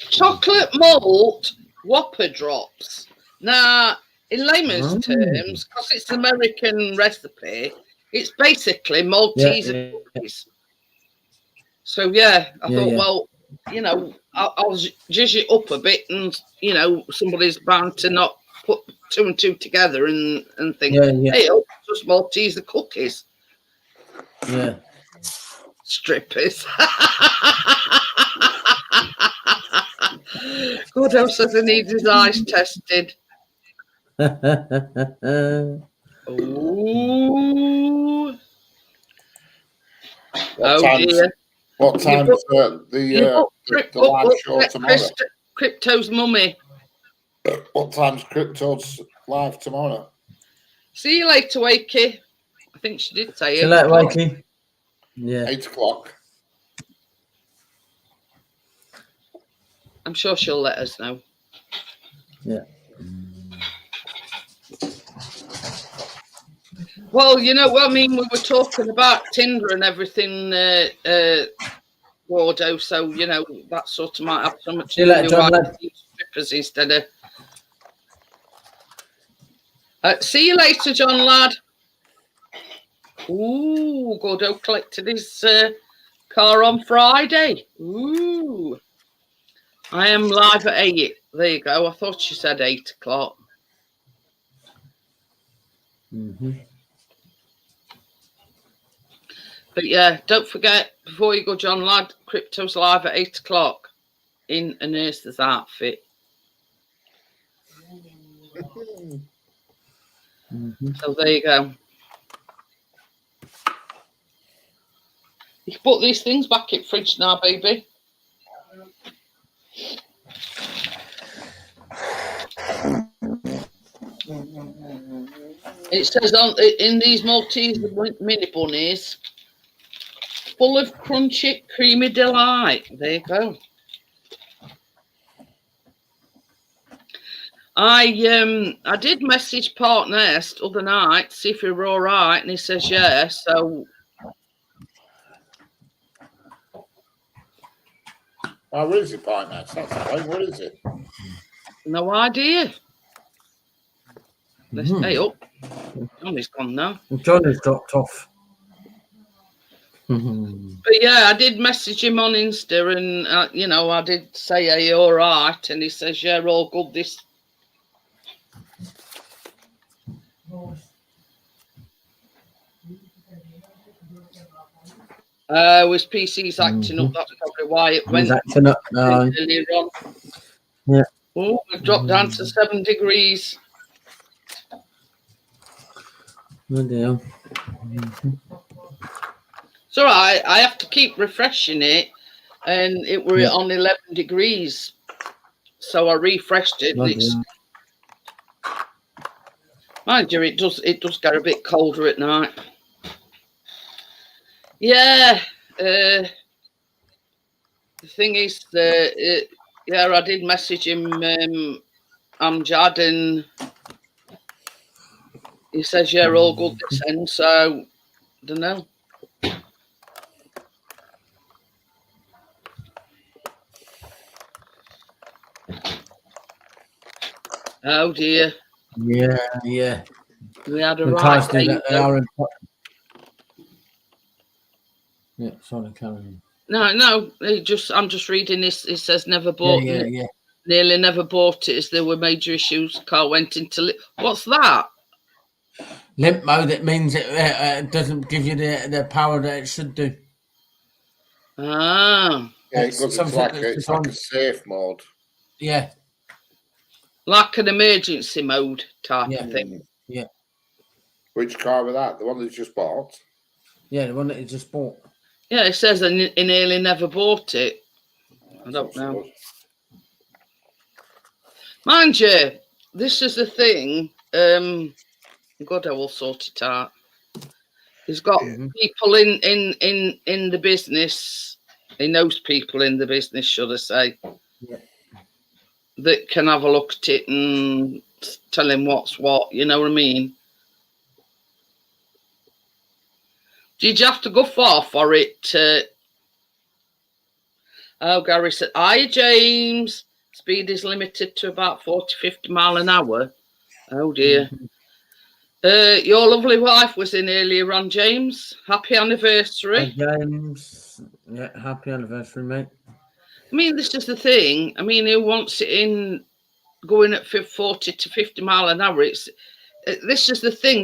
Chocolate malt Whopper drops. Now, in layman's terms, because it's an American recipe, it's basically Maltese cookies. So yeah, I thought, well, you know, I'll zhuzh it up a bit, and you know, somebody's bound to not put two and two together and think, hey, it's just Maltese cookies. Yeah. Strippers. Gordo says he needs his eyes tested. Ooh. Dear. What time is the live show tomorrow? Crypto's mummy. What time's Crypto's live tomorrow? See you later, Wakey. I think she did say it. See you later, Wakey. Yeah. 8 o'clock. I'm sure she'll let us know. Yeah. Well, you know, I mean, we were talking about Tinder and everything, Wardo, so, you know, that sort of might have so much to do with strippers instead of... see you later, John, lad. Ooh, Gordo collected his car on Friday. Ooh. I am live at 8. There you go. I thought she said 8 o'clock. But yeah, don't forget, before you go, John lad, Crypto's live at 8 o'clock in a nurse's outfit. So there you go. You can put these things back in the fridge now, baby. It says in these Maltese mini bunnies, full of crunchy, creamy delight. There you go. I did message Part Nest other night, see if we were all right, and he says yeah. So. Oh, where is it, Part Nest? That's fine. Where is it? No idea. Let's stay up. Johnny's gone now. Johnny's dropped off. But yeah, I did message him on Insta, and you know, I did say, "Are you all right?" And he says, "Yeah, all good." This. His PC's acting up. That's probably why it went acting up now. earlier on. Yeah. Oh, we've dropped down to 7 degrees. Oh dear. It's all right. I have to keep refreshing it, and it were on 11 degrees. So I refreshed it. Mind you, it does get a bit colder at night. Yeah. The The thing is, yeah, I did message him, Amjad, and he says, yeah, all good this end, so, don't know. Oh dear. Yeah. We had a The right ties do day, that. They though. are in. Yeah, sorry, Karen. No, I'm just reading this. It says never bought, Yeah. nearly never bought it as there were major issues. Car went into what's that? Limp mode. It means it doesn't give you the power that it should do. Ah, Yeah, It's because something that's it's just like on. a safe mode. Yeah, like an emergency mode type Yeah. of thing. yeah, Which car was that? The one that you just bought? yeah. The one that you just bought. Yeah, it says I nearly never bought it. I don't So know. good. Mind you, this is the thing. God, I will sort it out. He's got people in the business. He knows people in the business, should I say, Yeah. that can have a look at it and tell him what's what. You know what I mean? Did you have to go far for it? Oh, Gary said, hi, James. Speed is limited to about 40, 50 mile an hour. Oh, dear. Your lovely wife was in earlier on, James. Happy anniversary. Hi, James. Yeah, happy anniversary, mate. I mean, this is the thing. I mean, who wants it in going at 40 to 50 mile an hour? This is the thing.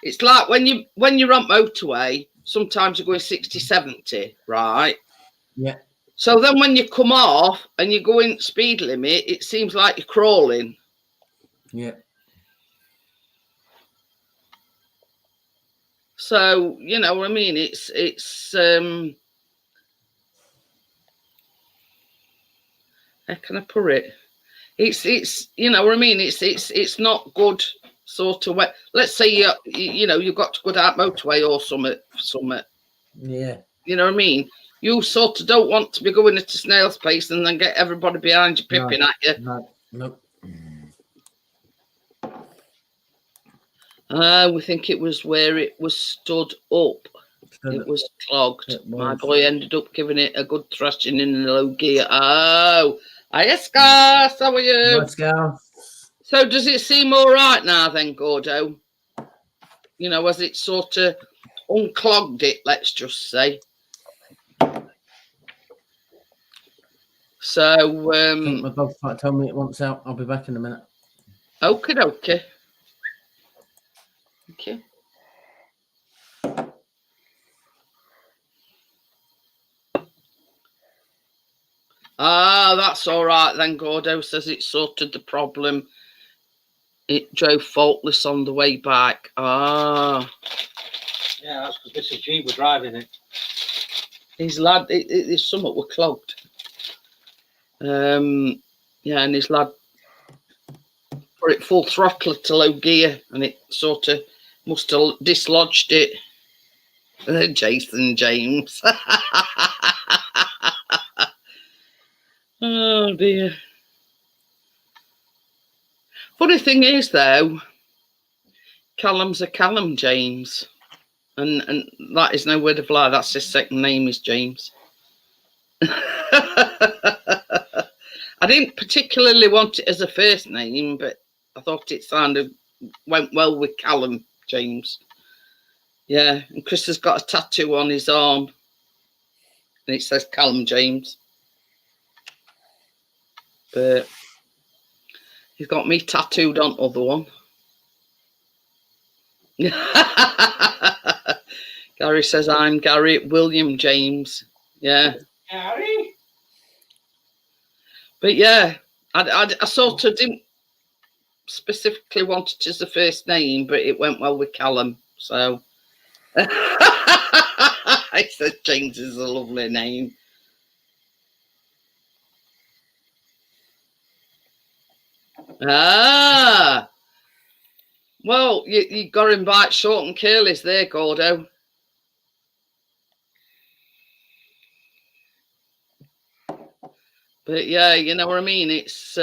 It's like when you're on motorway, sometimes you're going 60, 70, right? Yeah. So then when you come off and you're going speed limit, it seems like you're crawling. Yeah. So, you know what I mean? It's how can I put it? It's you know what I mean? It's not good sort of way. Let's say you've got to go down motorway or something. Yeah. You know what I mean? You sort of don't want to be going at a snail's pace and then get everybody behind you pipping at you. No. We think it was where it was stood up. It was clogged. My boy ended up giving it a good thrashing in the low gear. Oh, hi, Scars. How are you? Nice girl. So does it seem all right now then, Gordo? You know, as it sort of unclogged it, let's just say. So, I think my dog's trying to tell me it wants out. I'll be back in a minute. Okay. Thank you. Ah, that's all right then. Gordo says it sorted the problem. It drove faultless on the way back. Ah. Yeah, that's because Mrs. G was driving it. His lad, his summit were clogged. Yeah, and his lad put it full throttle to low gear, and it sort of must have dislodged it. Jason James. Oh dear. Funny thing is, though, Callum's a Callum James, and that is no word of lie. That's his second name is James. I didn't particularly want it as a first name, but I thought it went well with Callum James. Yeah, and Chris has got a tattoo on his arm, and it says Callum James. But he's got me tattooed on the other one. Gary says, I'm Gary William James. Yeah. Gary? But yeah, I sort of didn't specifically want it as the first name, but it went well with Callum. So I said James is a lovely name. Ah, well, you got him back short and curlies there, Gordo. But yeah, you know what I mean. It's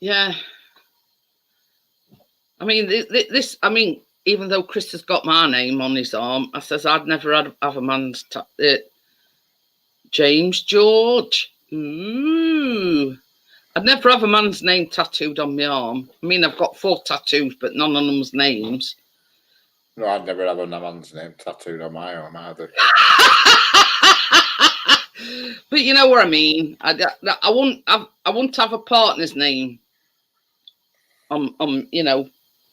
yeah. I mean, this. I mean, even though Chris has got my name on his arm, I says I'd never have a man's James George. Ooh. I'd never have a man's name tattooed on my arm. I mean, I've got 4 tattoos, but none of them's names. No, I'd never have a man's name tattooed on my arm either. But you know what I mean. I wouldn't have a partner's name. You know.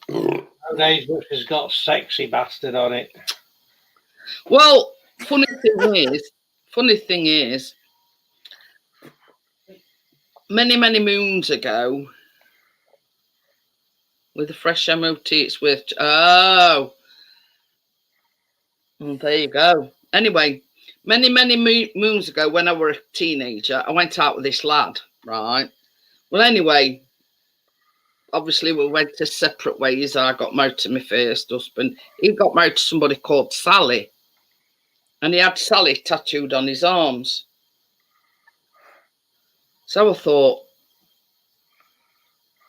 Nowadays, which has got sexy bastard on it. Well, funny thing is, many moons ago, with a fresh MOT, it's with well, there you go. Anyway, many moons ago, when I was a teenager, I went out with this lad, right? Well, anyway, obviously we went to separate ways. I got married to my first husband. He got married to somebody called Sally, and he had Sally tattooed on his arms. So I thought,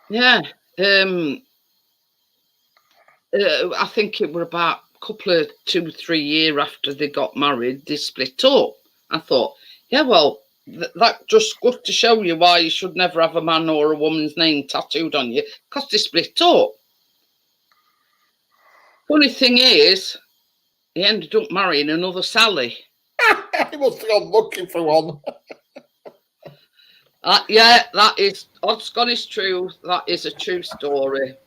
yeah, I think it were about a couple of 2-3 years after they got married, they split up. I thought, yeah, well, that just goes to show you why you should never have a man or a woman's name tattooed on you, because they split up. Funny thing is, he ended up marrying another Sally. He must have gone looking for one. Yeah, that is odds God is true. That is a true story.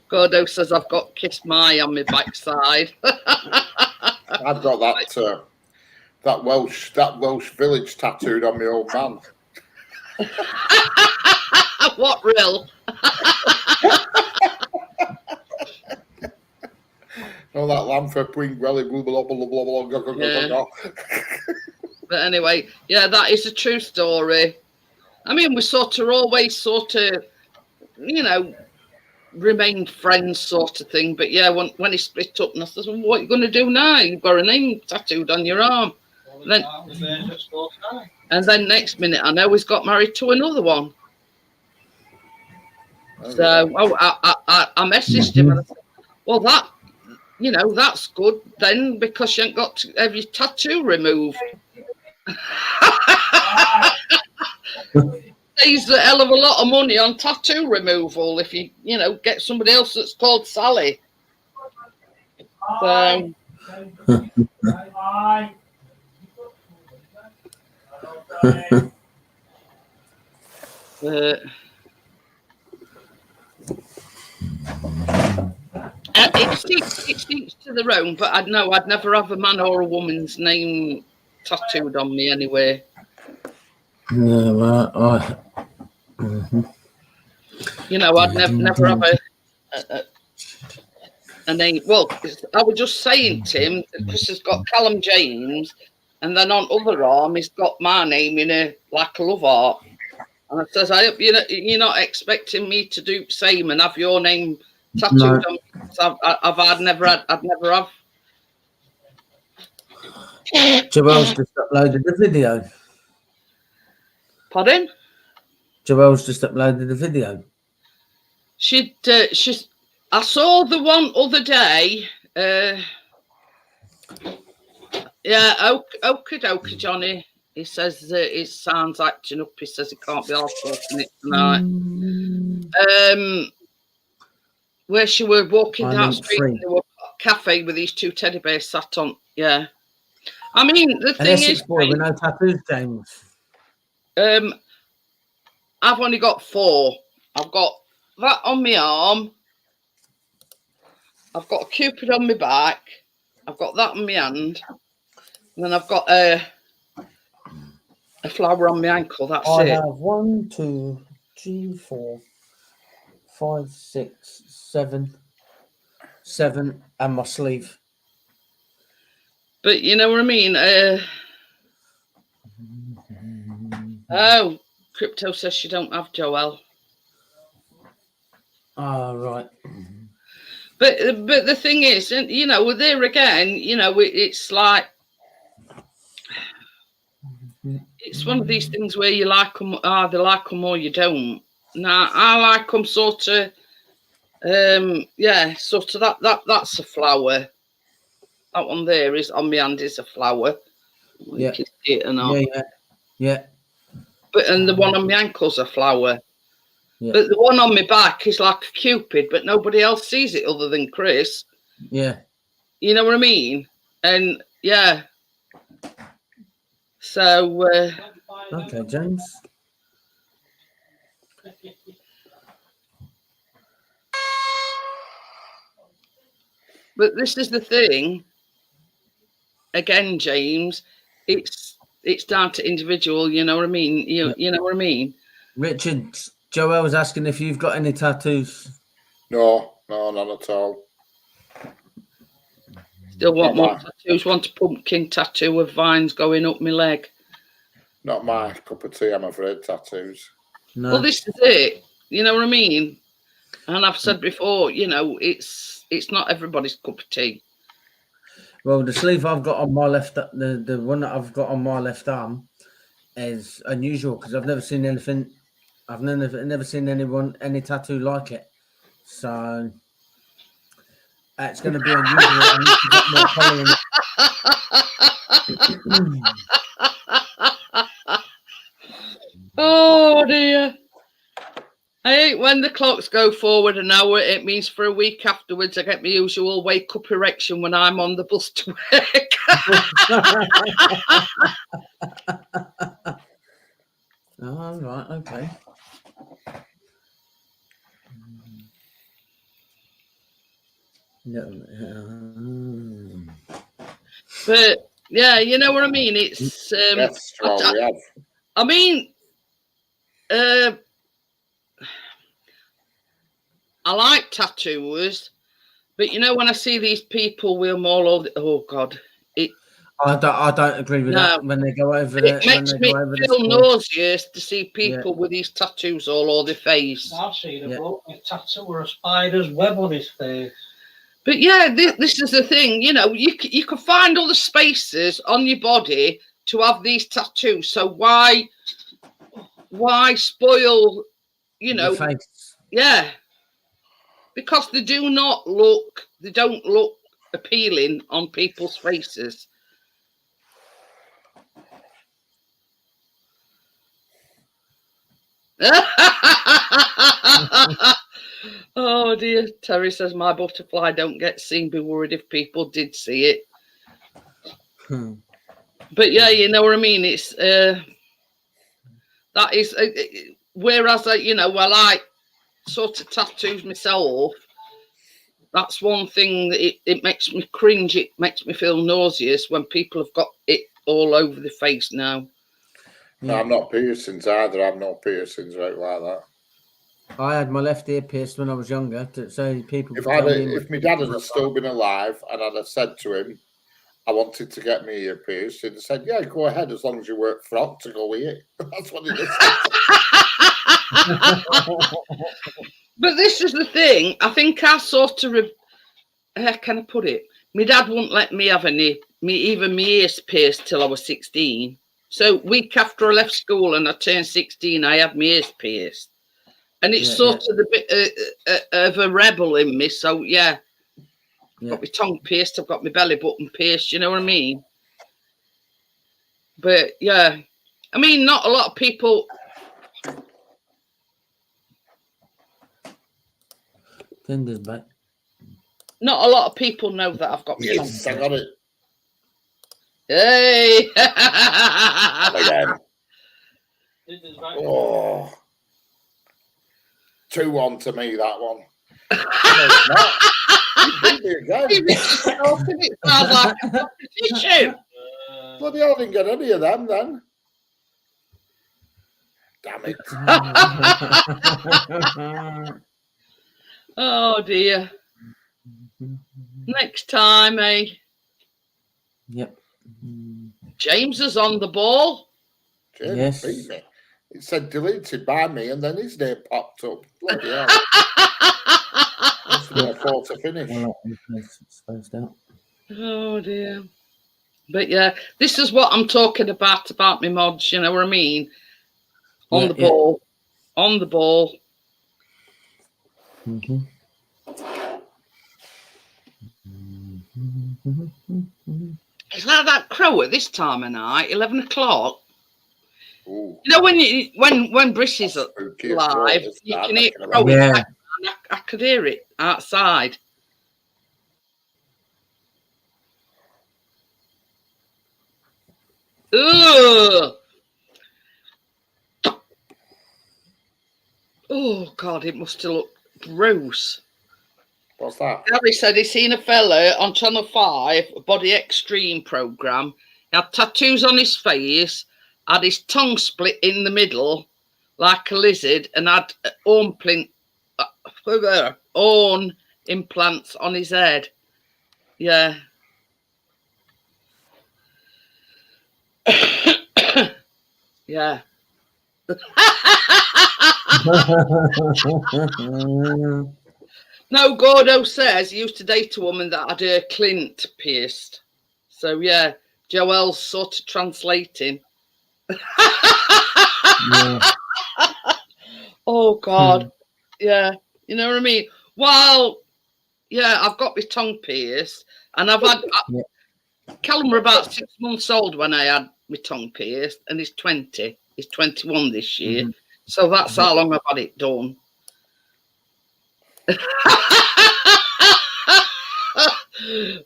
Gordo says I've got Kiss My on my backside. I've got that Welsh village tattooed on my old man. What real? Oh, that lamb for Queen Welly, blah blah blah blah blah blah. But anyway, yeah, that is a true story. I mean, we always you know, remained friends sort of thing. But yeah, when he split up, and I said, well, what are you going to do now? You've got a name tattooed on your arm. And then next minute, I know he's got married to another one. So I messaged him and I said, well, that, you know, that's good then, because you ain't got to have your tattoo removed. Saves a hell of a lot of money on tattoo removal if you know, get somebody else that's called Sally. So, it stinks to the own, but I'd never have a man or a woman's name tattooed on me anyway. Yeah, well, You know, I'd never have a name. Well, I was just saying, Tim, that Chris has got Callum James, and then on other arm he's got my name in a love heart. And I says, I hope you're not expecting me to do the same and have your name tattooed on me. I'd never have. Joelle's just uploaded the video. Pardon? Joelle's just uploaded the video. I saw the one other day. Yeah, okie dokie, Johnny. He says his sound's acting up. He says he can't be arsed talking it tonight. Where she were walking down the street, there was a cafe with these 2 teddy bears sat on. Yeah. I mean, the thing is, boy with no tattoos, James. I've only got 4. I've got that on my arm. I've got a cupid on my back. I've got that on my hand. And then I've got a flower on my ankle. That's it. I have 1, 2, 3, 4, 5, 6, 7, and my sleeve. But you know what I mean? Oh, Crypto says she don't have Joelle. Ah, right. But the thing is, and you know, there again, you know, it's like it's one of these things where you like them, either like them or you don't. Now I like them sort of, yeah, sort of that's a flower. That one there is on my hand is a flower. You can see it or not. Yeah. But and the one on my ankle's a flower. Yeah. But the one on my back is like a cupid, but nobody else sees it other than Chris. Yeah. You know what I mean? And yeah. So okay, James. But this is the thing. Again, James, it's down to individual. You know what I mean? You know what I mean? Richard, Joel was asking if you've got any tattoos. No, none at all. Still want more tattoos. Want a pumpkin tattoo with vines going up my leg. Not my cup of tea, I'm afraid, tattoos. No. Well, this is it. You know what I mean? And I've said before, you know, it's not everybody's cup of tea. Well, the sleeve I've got on my left, the one that I've got on my left arm is unusual because I've never seen anything. I've never seen any tattoo like it. So it's going to be unusual. I need to get more colour in it. Oh dear. I hate when the clocks go forward an hour. It means for a week afterwards I get my usual wake up erection when I'm on the bus to work. Oh, right, okay. No. But yeah, you know what I mean. It's That's all we have. I mean, I like tattoos, but you know when I see these people with them all over, oh God, I don't agree with that when they go over there. It makes me feel nauseous to see people with these tattoos all over their face. I've seen a bloke with a tattoo or a spider's web on his face. But yeah, this is the thing. You know, you can find other spaces on your body to have these tattoos. So why spoil? You know, the face. Yeah, because they don't look appealing on people's faces. Oh dear, Terry says my butterfly don't get seen. Be worried if people did see it. But yeah, you know what I mean. It's that is whereas I like sort of tattoos myself. That's one thing that it makes me cringe. It makes me feel nauseous when people have got it all over the face now. No, I'm not piercings either. I have no piercings right like that. I had my left ear pierced when I was younger. So people. If my dad had still been alive and I'd have said to him, I wanted to get my ear pierced, he'd have said, "Yeah, go ahead as long as you work frog to go with it." That's what he'd have said. But this is the thing. I think I sort of, how can I put it? My dad wouldn't let me have even my ears pierced till I was 16. So week after I left school and I turned 16, I had my ears pierced. And it's sort of a bit of a rebel in me. So yeah, I've got my tongue pierced. I've got my belly button pierced. You know what I mean? But yeah, I mean, not a lot of people. Fingers back. Not a lot of people know that I've got my tongue Yes, I got it. Hey! Again. Oh. 2-1 to me, that one. It sounds like a competition. Bloody hell, I didn't get any of them then. Damn it. Oh dear. Next time, eh? Yep. James is on the ball. James beat me. It said deleted by me and then his name popped up. Bloody hell. Must Can afford to finish. Well, it's spaced out. Oh dear. But yeah, this is what I'm talking about my mods, you know what I mean? On the ball. On the ball. Mm-hmm. It's like that crow at this time of night, 11 o'clock. Ooh. You know when Briss is live, you can hear crowing. Yeah. I could hear it outside. Ugh. Oh God, it must have looked gross. What's that? Gary said he seen a fella on Channel 5, a Body Extreme programme. He had tattoos on his face, had his tongue split in the middle like a lizard, and had horn implants on his head. Yeah. Yeah. No, Gordo says he used to date a woman that had her Clint pierced. So yeah, Joel's sort of translating. Yeah. Oh God. Yeah. You know what I mean? Well, yeah, I've got my tongue pierced, and I've had Callum were about 6 months old when I had my tongue pierced, and he's 20. He's 21 this year. So that's how long I've had it done.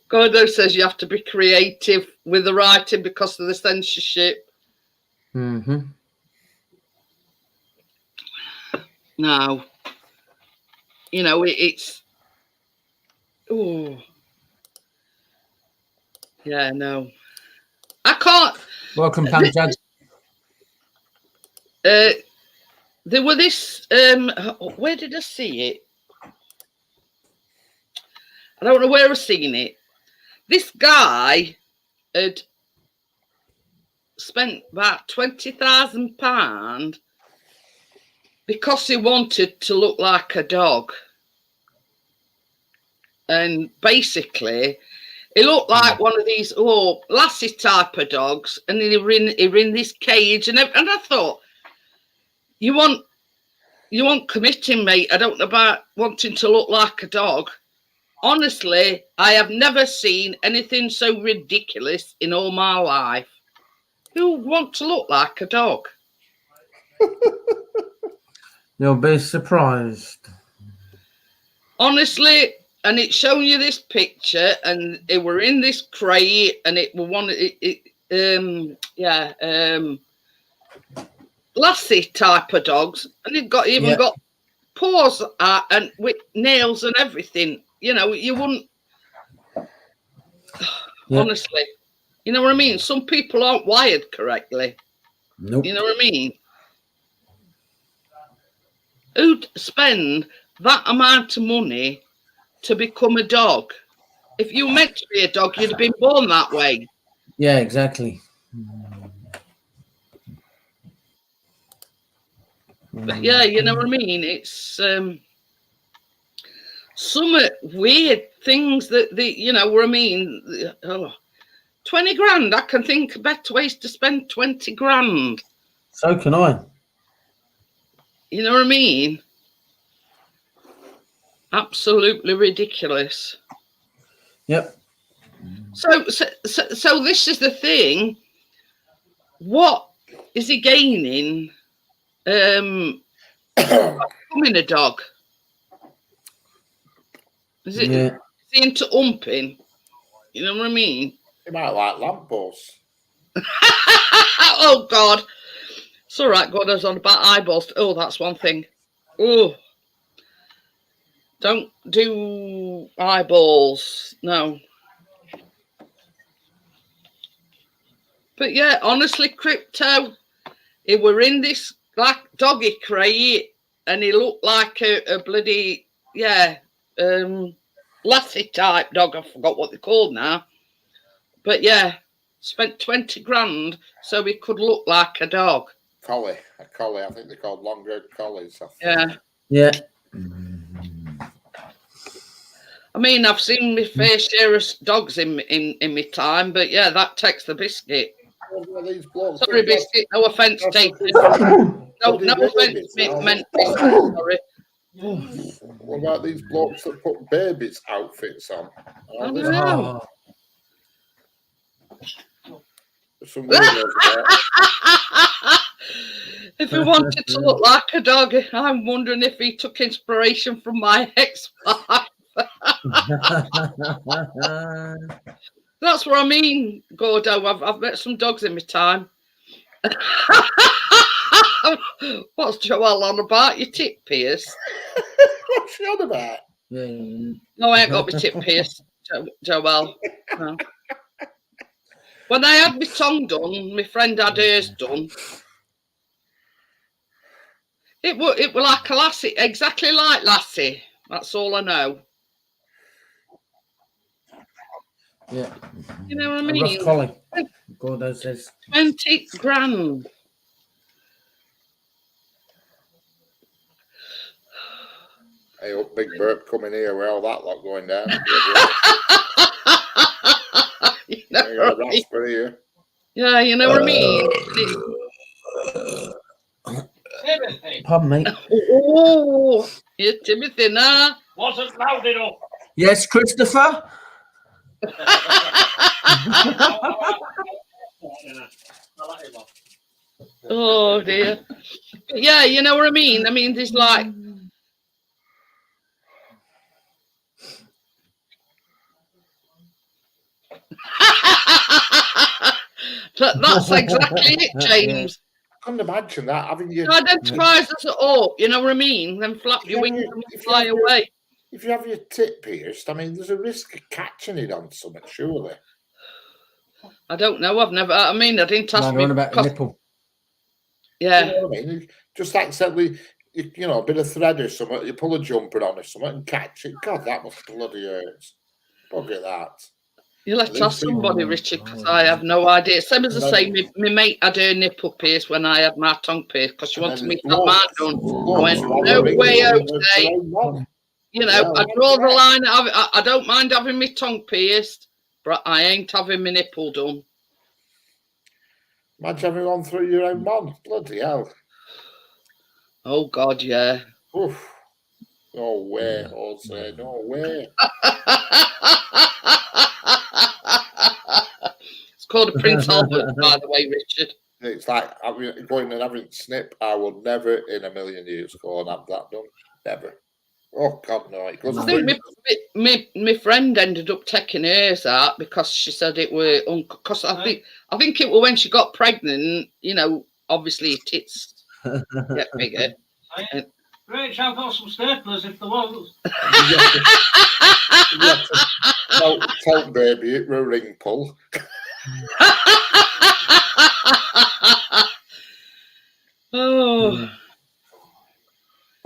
Gordo says you have to be creative with the writing because of the censorship. Mm-hmm. No. You know, it's... Oh. Yeah, no. I can't... Welcome, Pam Judge. There were this... where did I see it? I don't know where I've seen it. This guy had spent about £20,000 because he wanted to look like a dog. And basically, he looked like one of these lassie type of dogs, and he were in this cage, and I thought, you want committing, mate. I don't know about wanting to look like a dog. Honestly, I have never seen anything so ridiculous in all my life. Who would want to look like a dog? You'll be surprised. Honestly, and it's showing you this picture, and it were in this crate, and it were lassie type of dogs, and it got got paws and with nails and everything. You know, you wouldn't honestly. You know what I mean? Some people aren't wired correctly. Nope. You know what I mean? Who'd spend that amount of money to become a dog? If you were meant to be a dog, you'd have been born that way. Yeah, exactly. But yeah, you know what I mean? It's some weird things that you know what I mean. 20 grand. I can think of better ways to spend 20 grand. So can I. You know what I mean? Absolutely ridiculous. Yep. So this is the thing. What is he gaining? Becoming a dog. Is he into umping? You know what I mean? You might like lampposts. Oh God. It's all right, God, I was on about eyeballs. Oh, that's one thing. Oh. Don't do eyeballs. No. But yeah, honestly, Crypto, he were in this like doggy crate, and he looked like a bloody lassie type dog. I forgot what they're called now. But yeah, spent 20 grand so he could look like a dog. A collie. I think they're called long-haired collies. Yeah. Yeah. I mean, I've seen my fair share of dogs in my time, but yeah, that takes the biscuit. What about these blokes? Sorry, biscuit. No offence, That's taken. fucking No bloody offence, rabies now. meant biscuit. Sorry. What about these blokes that put babies' outfits on? I don't know. Some weirdos about. If he wanted to look like a dog, I'm wondering if he took inspiration from my ex-wife. That's what I mean, Gordo. I've met some dogs in my time. What's Joelle on about? Your tip pierced? What's she on about? No, I ain't got my tip pierced, Joelle. No. When I had my tongue done, my friend had hers done. It were like a lassie, exactly like Lassie. That's all I know. Yeah. You know what I A mean? rough collie. Gordo says 20 grand. Hey, up Big Burp coming here with all that lot going down. You know I got a what I mean? rasper here. Yeah, you know what I mean? Timothy pardon me. Oh, yeah, Timothy, nah. wasn't loud enough. Yes, Christopher. Oh dear. But yeah, you know what I mean? I mean, there's like that's exactly it, James. I couldn't imagine that having you. It identifies us up, you know what I mean? Then flap your wings and fly away. If you have your tit pierced, I mean, there's a risk of catching it on something, surely. I don't know. I've never. I mean, I didn't ask me. One about the nipple. Yeah. You know what I mean? Just accidentally, you know, a bit of thread or something, you pull a jumper on or something and catch it. God, that must bloody hurt. Look at that. You'll have to ask somebody, Richard, because I have no idea. Same as I say, my mate had her nipple pierced when I had my tongue pierced because she wanted me to have mine done. I went, no way, okay. You know, I draw the line. I don't mind having my tongue pierced, but I ain't having my nipple done. Imagine having gone through your own mum. Bloody hell. Oh, God, yeah. Oof. No way, Jose. No way. It's called a Prince Albert, by the way, Richard. It's like going and having snip. I will never in a million years go and have that done. Never. Oh, God, no. I think my friend ended up taking hers out because she said it were because I think it was when she got pregnant. You know, obviously her tits get bigger. Rich, I've got some staplers if there was. Tell baby it were a ring pull. Oh.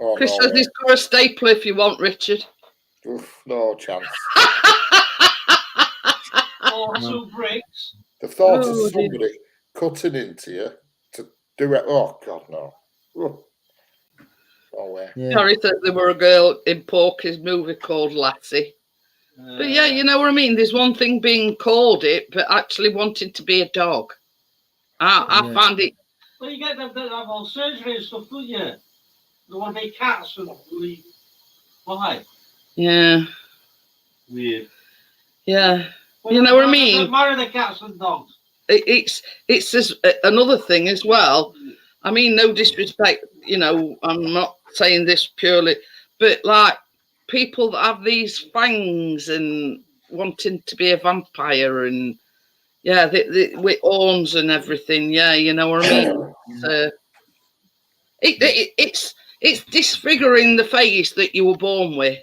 Oh, Chris no, says he's got a stapler if you want, Richard. Oof, no chance. Or two bricks. The thought of somebody cutting into you to do it. Oh, God, no. Oh. No way. Yeah. Harry said there were a girl in Porky's movie called Lassie. But yeah, you know what I mean? There's one thing being called it, but actually wanting to be a dog. I found it. Well, you get them that have all surgery and stuff, don't you? They want to be cats and why? Yeah. Weird. Yeah. Well, you know what I mean? Marry the cats and dogs. It's another thing as well. I mean, no disrespect, you know, I'm not saying this purely, but like people that have these fangs and wanting to be a vampire and yeah, with horns and everything. Yeah, you know what I mean? It's disfiguring the face that you were born with.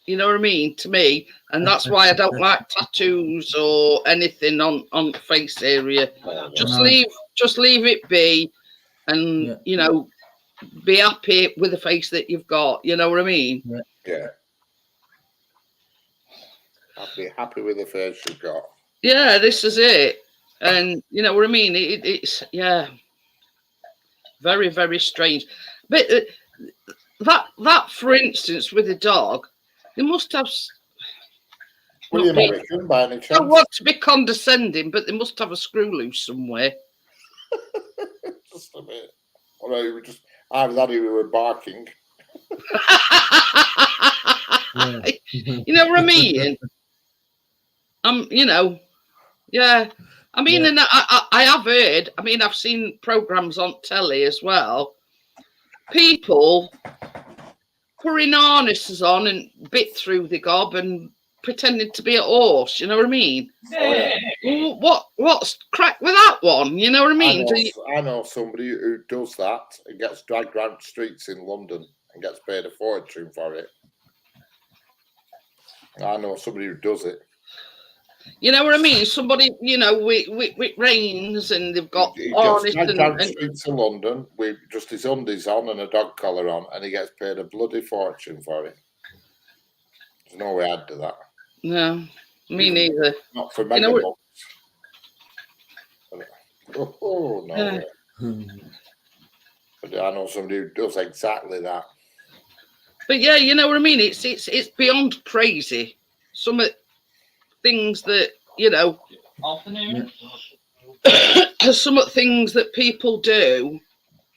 You know what I mean? To me, and that's why I don't like tattoos or anything on the face area. Just leave it be, and you know, be happy with the face that you've got. You know what I mean? Yeah. I'd be happy with the face you've got. Yeah, this is it, and you know what I mean. It's very, very strange. But that for instance, with a dog, They must have. Were you Not being- American by any I don't chance? want to be condescending, but they must have a screw loose somewhere. Just a bit. Or we were just either that or we were barking. Yeah. You know what I mean? You know, yeah. I mean, Yeah. and I have heard. I mean, I've seen programs on telly as well. People putting harnesses on and bit through the gob and pretending to be a horse. You know what I mean? Yeah. What's crack with that one? You know what I mean? I know somebody who does that and gets dragged around the streets in London and gets paid a fortune for it. I know somebody who does it. You know what I mean? Somebody, you know, with reins and they've got He gets harness dragged down the and streets of London with just his undies on and a dog collar on, and he gets paid a bloody fortune for it. There's no way I'd do that. no, me neither. Not for You mega know bucks. Oh, no Yeah. way. But I know somebody who does exactly that. But yeah, you know what I mean? It's beyond crazy. Some of things that, you know, Afternoon. some of things that people do,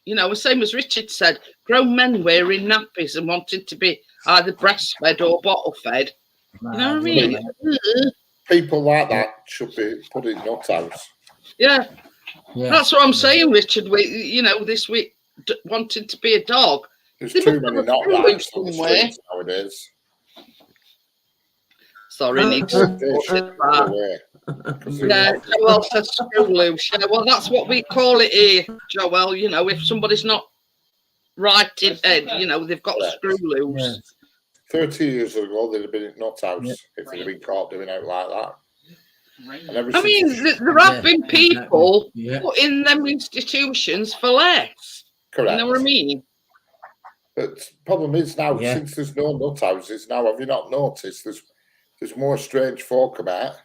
you know, the same as Richard said, grown men wearing nappies and wanting to be either breastfed or bottle fed. You know what I mean? People like that should be put in nut house. Yeah, Yeah. that's what I'm saying, Richard. You know, this week wanting to be a dog. There's They too must many have a nut screw rats loose on the somewhere. streets nowadays. Sorry, Nick. They should go away. Yeah, Joel says screw loose. Yeah, well, that's what we call it here, Joel. You know, if somebody's not right in head, you know, they've got a screw loose. 30 years ago, they'd have been in nut house Yeah. if they'd have been caught doing out like that. And ever I since mean, it's- there have been people Yeah. put in them institutions for less. correct. You know what I mean? But the problem is now, Yeah. since there's no nut houses now, have you not noticed there's more strange folk about?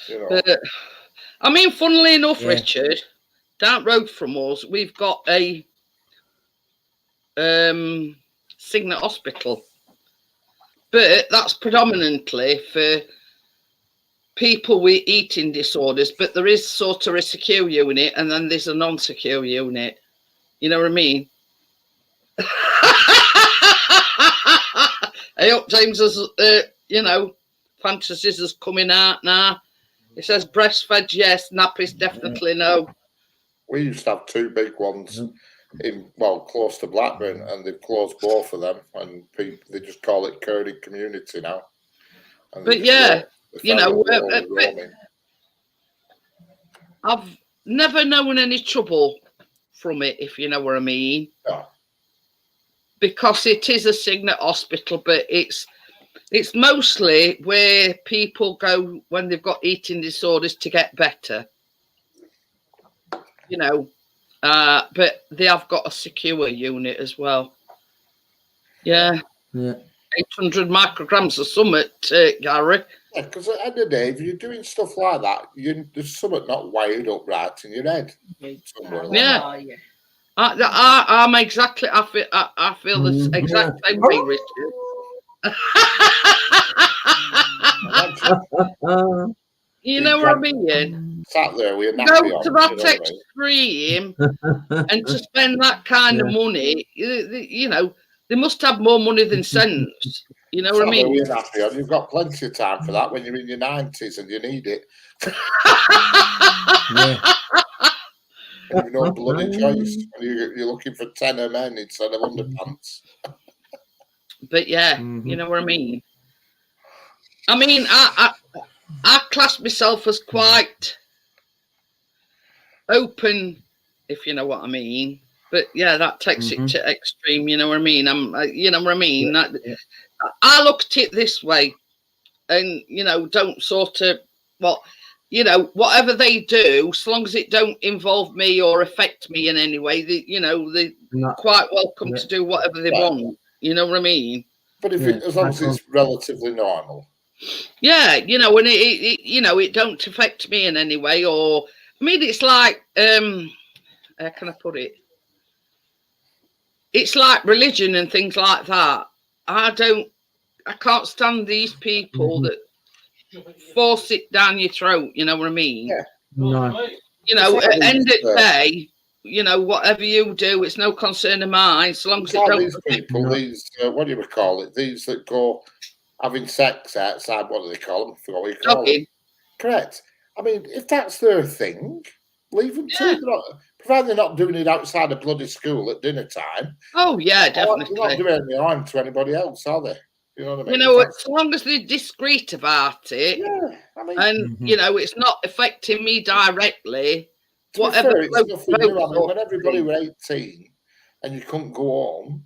You know, But I mean, funnily enough, Yeah. Richard, down the road from us, we've got a Signet Hospital, but that's predominantly for people with eating disorders. But there is sort of a secure unit, and then there's a non-secure unit. You know what I mean? I hope James has, you know, fantasies is coming out now. It says breastfed, yes. Nappies, definitely no. we used to have two big ones close to Blackburn, and they've closed both of them, and they just call it Curry Community now. And But yeah, you know, roaming. I've never known any trouble from it, if you know what I mean. Yeah. Because it is a Signet Hospital, but it's mostly where people go when they've got eating disorders to get better. You know, but they have got a secure unit as well. Yeah. Yeah. 800 micrograms of summit, Gary. Yeah, because at the end of the day, if you're doing stuff like that, there's something not wired up right in your head. Somewhere along Yeah. I'm exactly. I feel the exact same way, Richard. You know what I mean? Sat there with a Go nappy on. to that extreme and to spend that kind of money, you know, they must have more money than sense. You know what I mean? With a nappy on. You've got plenty of time for that when you're in your 90s and you need it. Yeah. You've no bloody choice. You're looking for 10 of men instead of underpants. But yeah, you know what I mean? I mean, I class myself as quite open, if you know what I mean. But yeah, that takes it to extreme. You know what I mean? You know what I mean? Yeah. I look at it this way, and you know, don't sort of you know, whatever they do, as long as it don't involve me or affect me in any way, they're quite welcome to do whatever they want. You know what I mean? But as long as it's relatively normal. Yeah, you know, and it you know, it don't affect me in any way. Or I mean, it's like how can I put it? It's like religion and things like that. I don't I can't stand these people that force it down your throat. You know what I mean? Yeah. No. You know, It's at like the end of these, the day, you know, whatever you do, it's no concern of mine, so long as it's it like don't. these people, No. these what do you call it? These that go having sex outside. What do they call them? I forgot what you call them. Dogging. Correct. I mean, if that's their thing, leave them to Yeah. it. Provided they're not doing it outside a bloody school at dinner time. Oh yeah, They're not definitely. doing any harm to anybody else, are they? You know what I mean? You know, as long as they're discreet about it, Yeah, I mean, and you know, it's not affecting me directly. to be Whatever fair, it's nothing new. I mean, sort when of everybody thing. were 18 and you couldn't go home,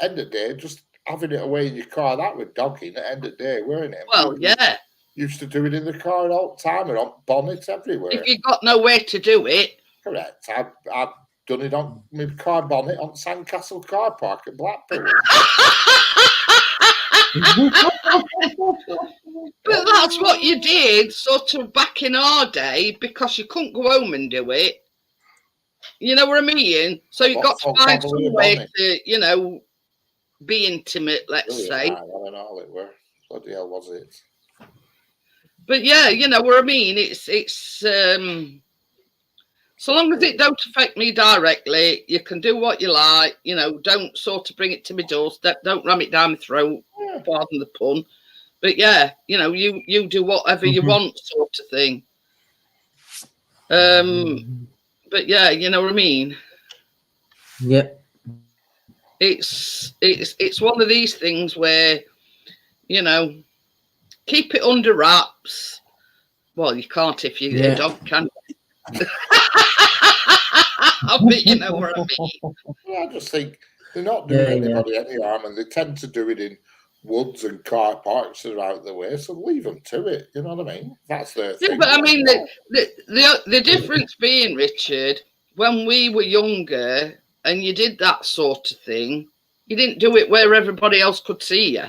end of the day, just having it away in your car, that was dogging at end of the day, weren't it? Well, People yeah. used to do it in the car all the time and on bonnets everywhere. If you got nowhere to do it, Correct. I've done it on my car bonnet on Sandcastle car park at Blackpool. but that's what you did, sort of back in our day, because you couldn't go home and do it. You know what I mean? So you got to Vauxhall find Cavalier somewhere bonnet. to, you know, be intimate, let's Brilliant, say. right, I don't know all it were. Bloody hell was it? But yeah, you know what I mean. It's so long as it don't affect me directly, you can do what you like. You know, don't sort of bring it to my doorstep. Don't ram it down my throat. Yeah. Pardon the pun. But yeah, you know, you do whatever you want, sort of thing. But yeah, you know what I mean. Yep. It's one of these things where, you know, keep it under wraps. Well, you can't if you're a dog, can you? But you know what I mean. Well, I just think they're not doing anybody any harm, and they tend to do it in woods and car parks that are out of the way. So leave them to it. You know what I mean? That's their thing. Yeah, but I mean the difference being, Richard, when we were younger and you did that sort of thing, you didn't do it where everybody else could see you.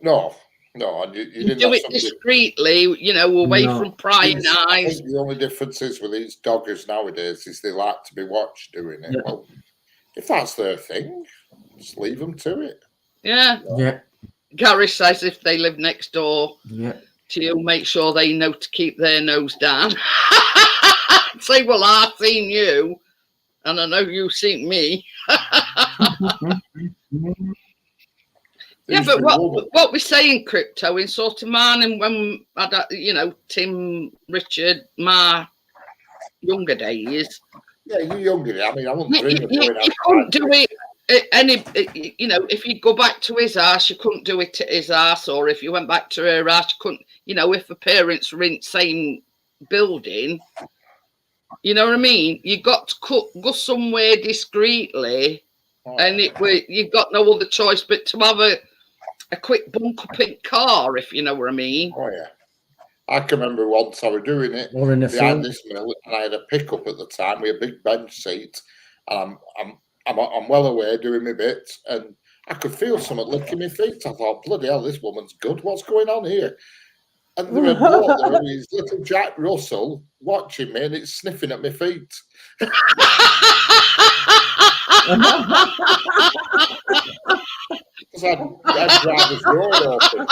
No, and you You didn't do have it somebody. discreetly, you know, away from prying I eyes. think the only difference is with these doggers nowadays is they like to be watched doing it. Yeah. Well, if that's their thing, just leave them to it. Yeah. Yeah. Gary says if they live next door Yeah. to you, make sure they know to keep their nose down. Say, well, I've seen you, and I know you've seen me. Yeah, but what we say in crypto, in sort of mine, and when I, you know, Tim, Richard, my younger days. Yeah, you're younger. I mean, I wouldn't dream of going out. You couldn't do it. You know, if you go back to his house, you couldn't do it at his house, or if you went back to her house, you couldn't. You know, if the parents were in the same building, you know what I mean. You got to go somewhere discreetly, and you got no other choice but to have a quick bunk up in car, if you know what I mean. Oh yeah, I can remember once I was doing it Or in the behind field. this mill, and I had a pickup at the time with a big bench seat, and I'm well aware doing my bits, and I could feel someone licking my feet. I thought, bloody hell, this woman's good. What's going on here? And there was a bloke there with his little Jack Russell watching me, and it's sniffing at my feet. Because I had driver's door open.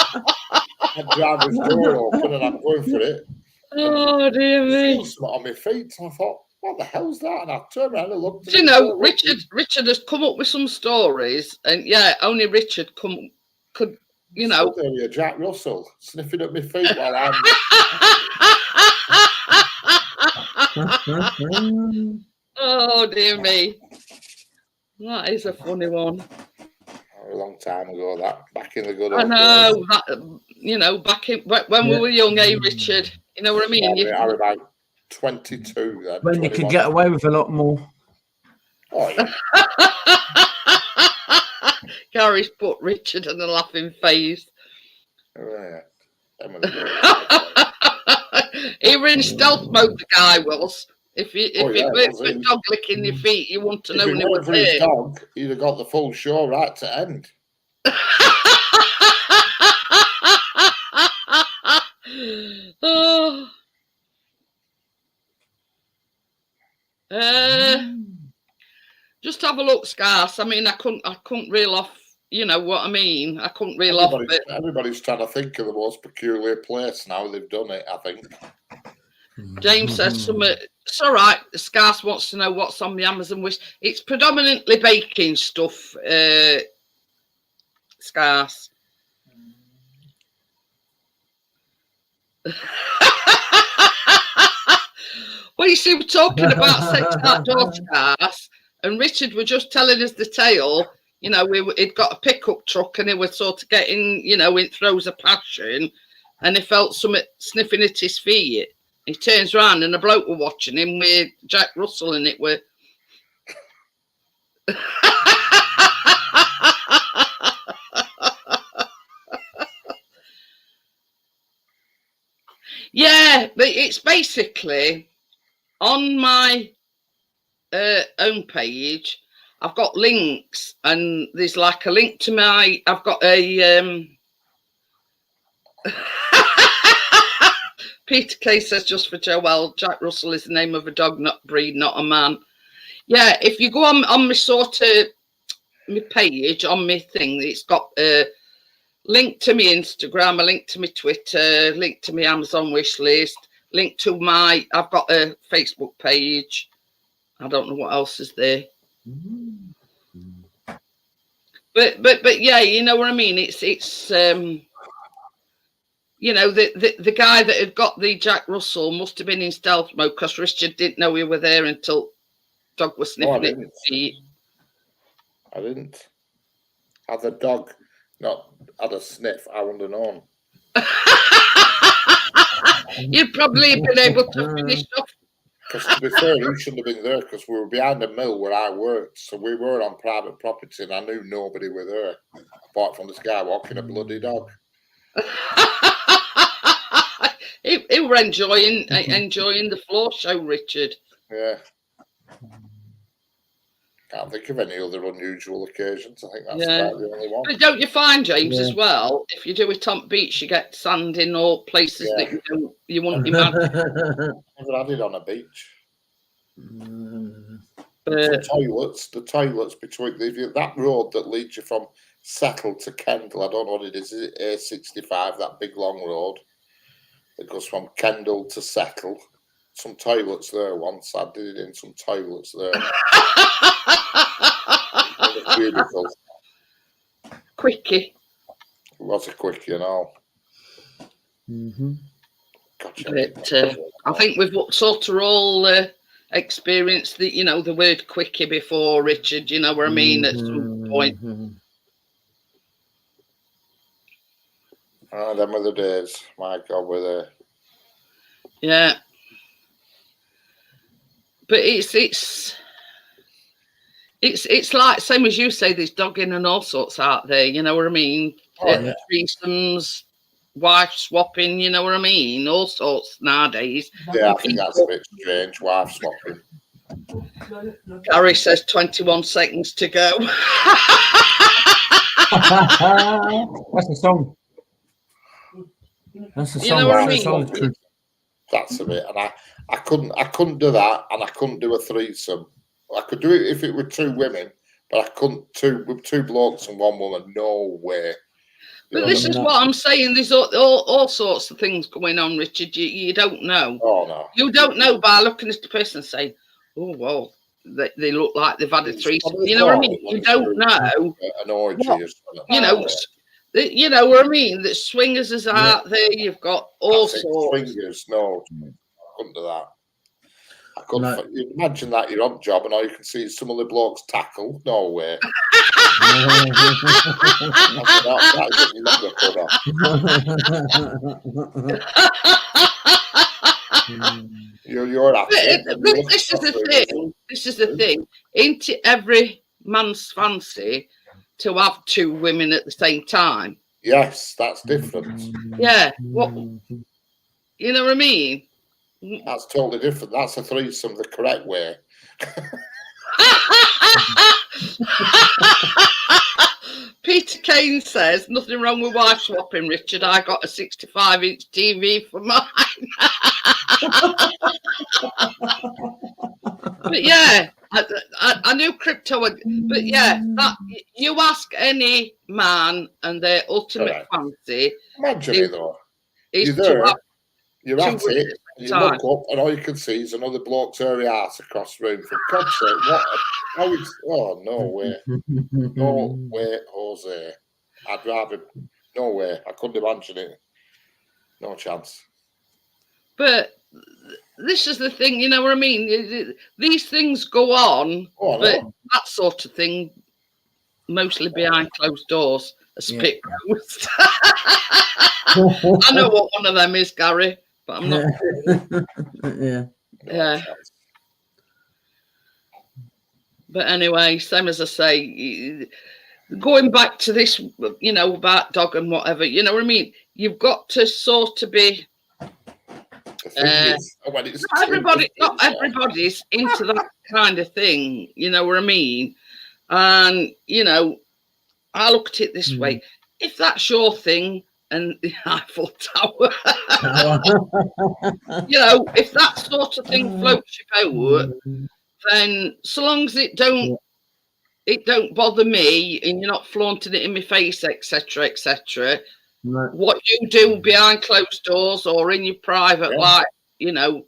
I had driver's door open, and I'm going for it. Oh dear me! Something on my feet, and I thought, "What the hell's that?" And I turned around and looked. You know, Richard has come up with some stories, and yeah, only Richard could, you know. There was Jack Russell sniffing at my feet while I'm. Oh dear me! That is a funny one. A long time ago, that back in the good I old know days. that, you know, back in when we were young, Richard. You know what I mean? I was about 22 then. When you 21. could get away with a lot more. Oh yeah. Gary's put Richard in a laughing face. Oh, yeah. Them were the days. He were in stealth mode, the guy was. If it was weren't he? dog licking your feet, you wouldn't have If known it he was weren't for his there. dog, he'd have got the full show right to end. Oh. Just have a look, Scarce. I mean, I couldn't reel off You know what I mean? I couldn't reel off it. Everybody's trying to think of the most peculiar place now they've done it, I think. James says it's all right. Scarce wants to know what's on the Amazon wish. It's predominantly baking stuff, Scarce. Well, you see, we're talking about sex outdoor, Scarce, and Richard were just telling us the tale. You know, he'd got a pickup truck and he was sort of getting, you know, in throes of passion, and he felt something sniffing at his feet. He turns around and a bloke were watching him with Jack Russell, and it were. Yeah, but it's basically on my own page. I've got links, and there's like a link to my. I've got a. Peter K says, just for Joel, Jack Russell is the name of a dog, not breed, not a man. Yeah, if you go on my sort of my page, on my thing, it's got a link to my Instagram, a link to my Twitter, link to my Amazon wish list, link to my, I've got a Facebook page. I don't know what else is there. But yeah, you know what I mean? It's you know, the guy that had got the Jack Russell must have been in stealth mode, because Richard didn't know we were there until dog was sniffing at his feet. I didn't. Had the dog not had a sniff, I wouldn't have known. You'd probably have been able to finish off. Because to be fair, he shouldn't have been there, because we were behind the mill where I worked, so we were on private property, and I knew nobody were there apart from this guy walking a bloody dog. He were enjoying the floor show, Richard. Yeah. Can't think of any other unusual occasions. I think that's about the only one. But don't you find, James, as well, if you do it on beach, you get sand in all places that you wouldn't imagine. Never had it on a beach. The toilets between that road that leads you from Settle to Kendal, I don't know what it is it A65, that big long road that goes from Kendal to Settle. Some toilets there once. I did it in some toilets there. It was beautiful. Quickie. It was a quickie and all. Gotcha. But I think we've sort of all experienced the word quickie before, Richard. You know what I mean? At some point. Them were the days. My God, were there. Yeah. But it's like, same as you say, there's dogging and all sorts out there, you know what I mean? Threesomes, wife swapping, you know what I mean? All sorts nowadays. Yeah, I think that's a bit strange, wife swapping. Gary says 21 seconds to go. That's the song. That's the song. You know what I mean? That's a bit, and I couldn't do that, and I couldn't do a threesome. I could do it if it were two women, but I couldn't with two blokes and one woman. No way. But this is what I'm saying. There's all sorts of things going on, Richard. You don't know. Oh no. You don't know by looking at the person and saying, "Oh well, they look like they've had a threesome." You know what I mean? You don't know. An orgy or something. You know what I mean? The swingers is out there. You've got all sorts. Swingers, no, I couldn't do that. I couldn't. You imagine that you're on job and all you can see is some of the blokes tackle. No way. You're this is the thing. This is the thing. Ain't it every man's fancy to have two women at the same time? Yes, that's different. Yeah. What? You know what I mean? That's totally different. That's a threesome the correct way. Peter Kane says, nothing wrong with wife swapping, Richard. I got a 65-inch TV for mine. But yeah, I knew crypto, but yeah, that you ask any man and their ultimate Correct. fancy Imagine is, it though. is You're to there, have you're two at women it, at and the you time. look up, and all you can see is another bloke's hairy ass across the room. For God's sake, how is, oh, no way. No way, Jose. I'd rather, no way. I couldn't imagine it. No chance. But this is the thing, you know what I mean? These things go on, Oh, I but know. that sort of thing, mostly behind closed doors, a spit roast. I know what one of them is, Gary, but I'm not. Yeah. No Yeah. chance. But anyway, same as I say, going back to this, you know, about dog and whatever, you know what I mean? You've got to sort of be. The thing is, when it's Not everybody's into that kind of thing, you know what I mean? And, you know, I look at it this way. If that's your thing and the Eiffel Tower, you know, if that sort of thing floats your boat, then so long as it don't bother me and you're not flaunting it in my face, etc., etc., what you do behind closed doors or in your private life, you know,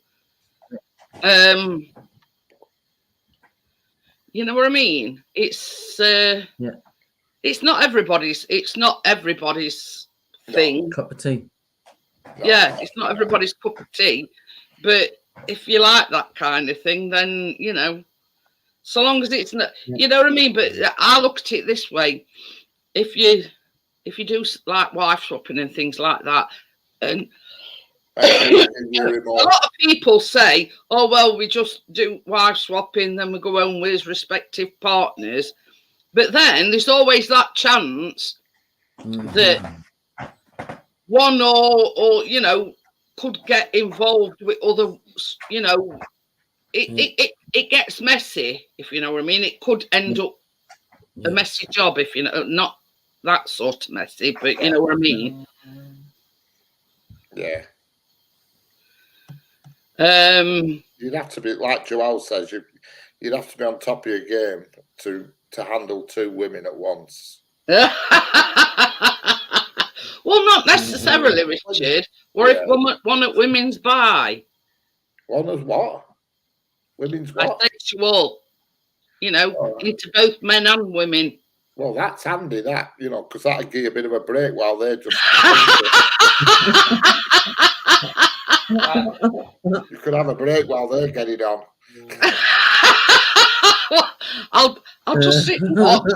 you know what I mean? It's not everybody's thing. Cup of tea. Yeah, it's not everybody's cup of tea. But if you like that kind of thing, then, you know, so long as it's not, you know what I mean? But I look at it this way. If you do like wife swapping and things like that, and a lot of people say, oh, well, we just do wife swapping, then we go home with his respective partners. But then there's always that chance that one or you know, could get involved with other, you know, it gets messy, if you know what I mean. It could end up a messy job, if you know, not that sort of messy, but you know what I mean. Yeah. You'd have to be, like Joel says, you'd have to be on top of your game to handle two women at once. Well, not necessarily, Richard. Or if one at women's bi. One as what? Women's what? Bisexual. You know, into both men and women. Well, that's handy, that, you know, because that'd give you a bit of a break while they're just. You could have a break while they're getting on. I'll just sit and watch.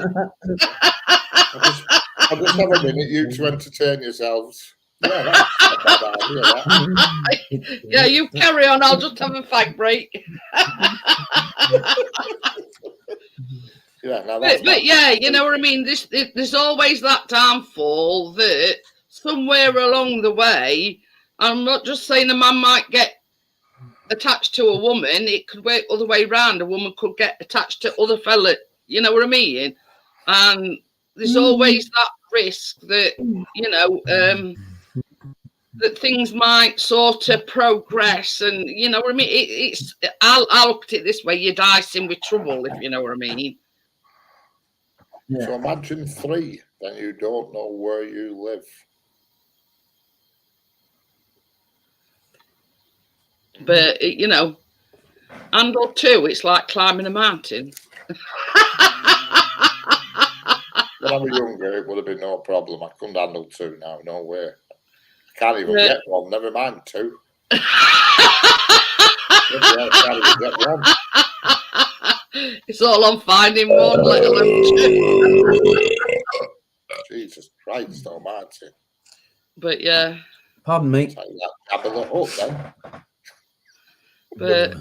I'll just have a minute, you to entertain yourselves. Yeah, that's not a bad idea, that. Yeah, you carry on. I'll just have a fag break. Yeah, now but yeah, you know what I mean. There's always that downfall that somewhere along the way. I'm not just saying a man might get attached to a woman. It could work other way around. A woman could get attached to other fella. You know what I mean? And there's always that risk that, you know, that things might sort of progress. And you know what I mean? I'll look at it this way: you're dicing with trouble, if you know what I mean. Yeah. So imagine 3, then you don't know where you live. But, you know, handle 2, it's like climbing a mountain. When I was younger, it would have been no problem. I couldn't handle 2 now, no way. I can't even get 1, never mind 2. I can't even get 1. It's all on finding 1, let alone 2. Jesus Christ almighty. But yeah. Pardon me. Take that jab of the hook then. But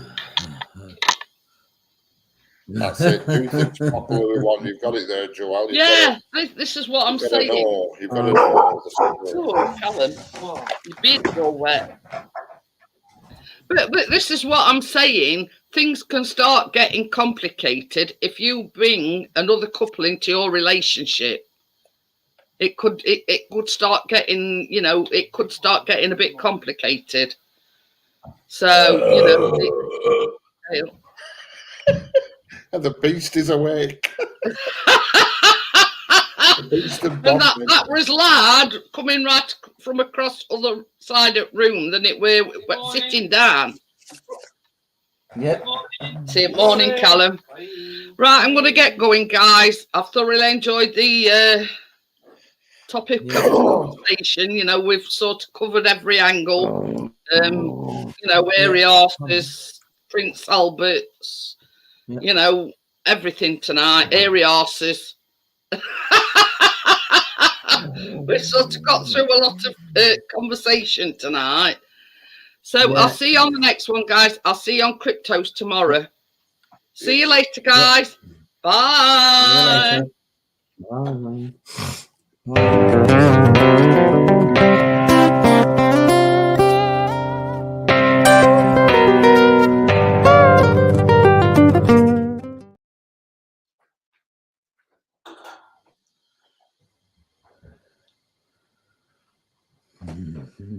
that's it. Do things properly with 1. You've got it there, Joel. This is what I'm saying. You've got to know the story. Oh, Callum. Oh, your beard's all wet. But this is what I'm saying. Things can start getting complicated if you bring another couple into your relationship. It could start getting, you know, it could start getting a bit complicated. So, you know, And the beast is awake. The beast of And bonding. that was lad coming right from across other side of the room than it were sitting down. Yep. See you morning, Callum. Right, I'm going to get going, guys. I've thoroughly enjoyed the topic of conversation. You know, we've sort of covered every angle. You know, airy horses, Prince Albert's, you know, everything tonight. Airy horses. We've sort of got through a lot of conversation tonight. So I'll see you on the next one, guys. I'll see you on Cryptos tomorrow. See you later, guys. Bye. See you later. Bye. Bye.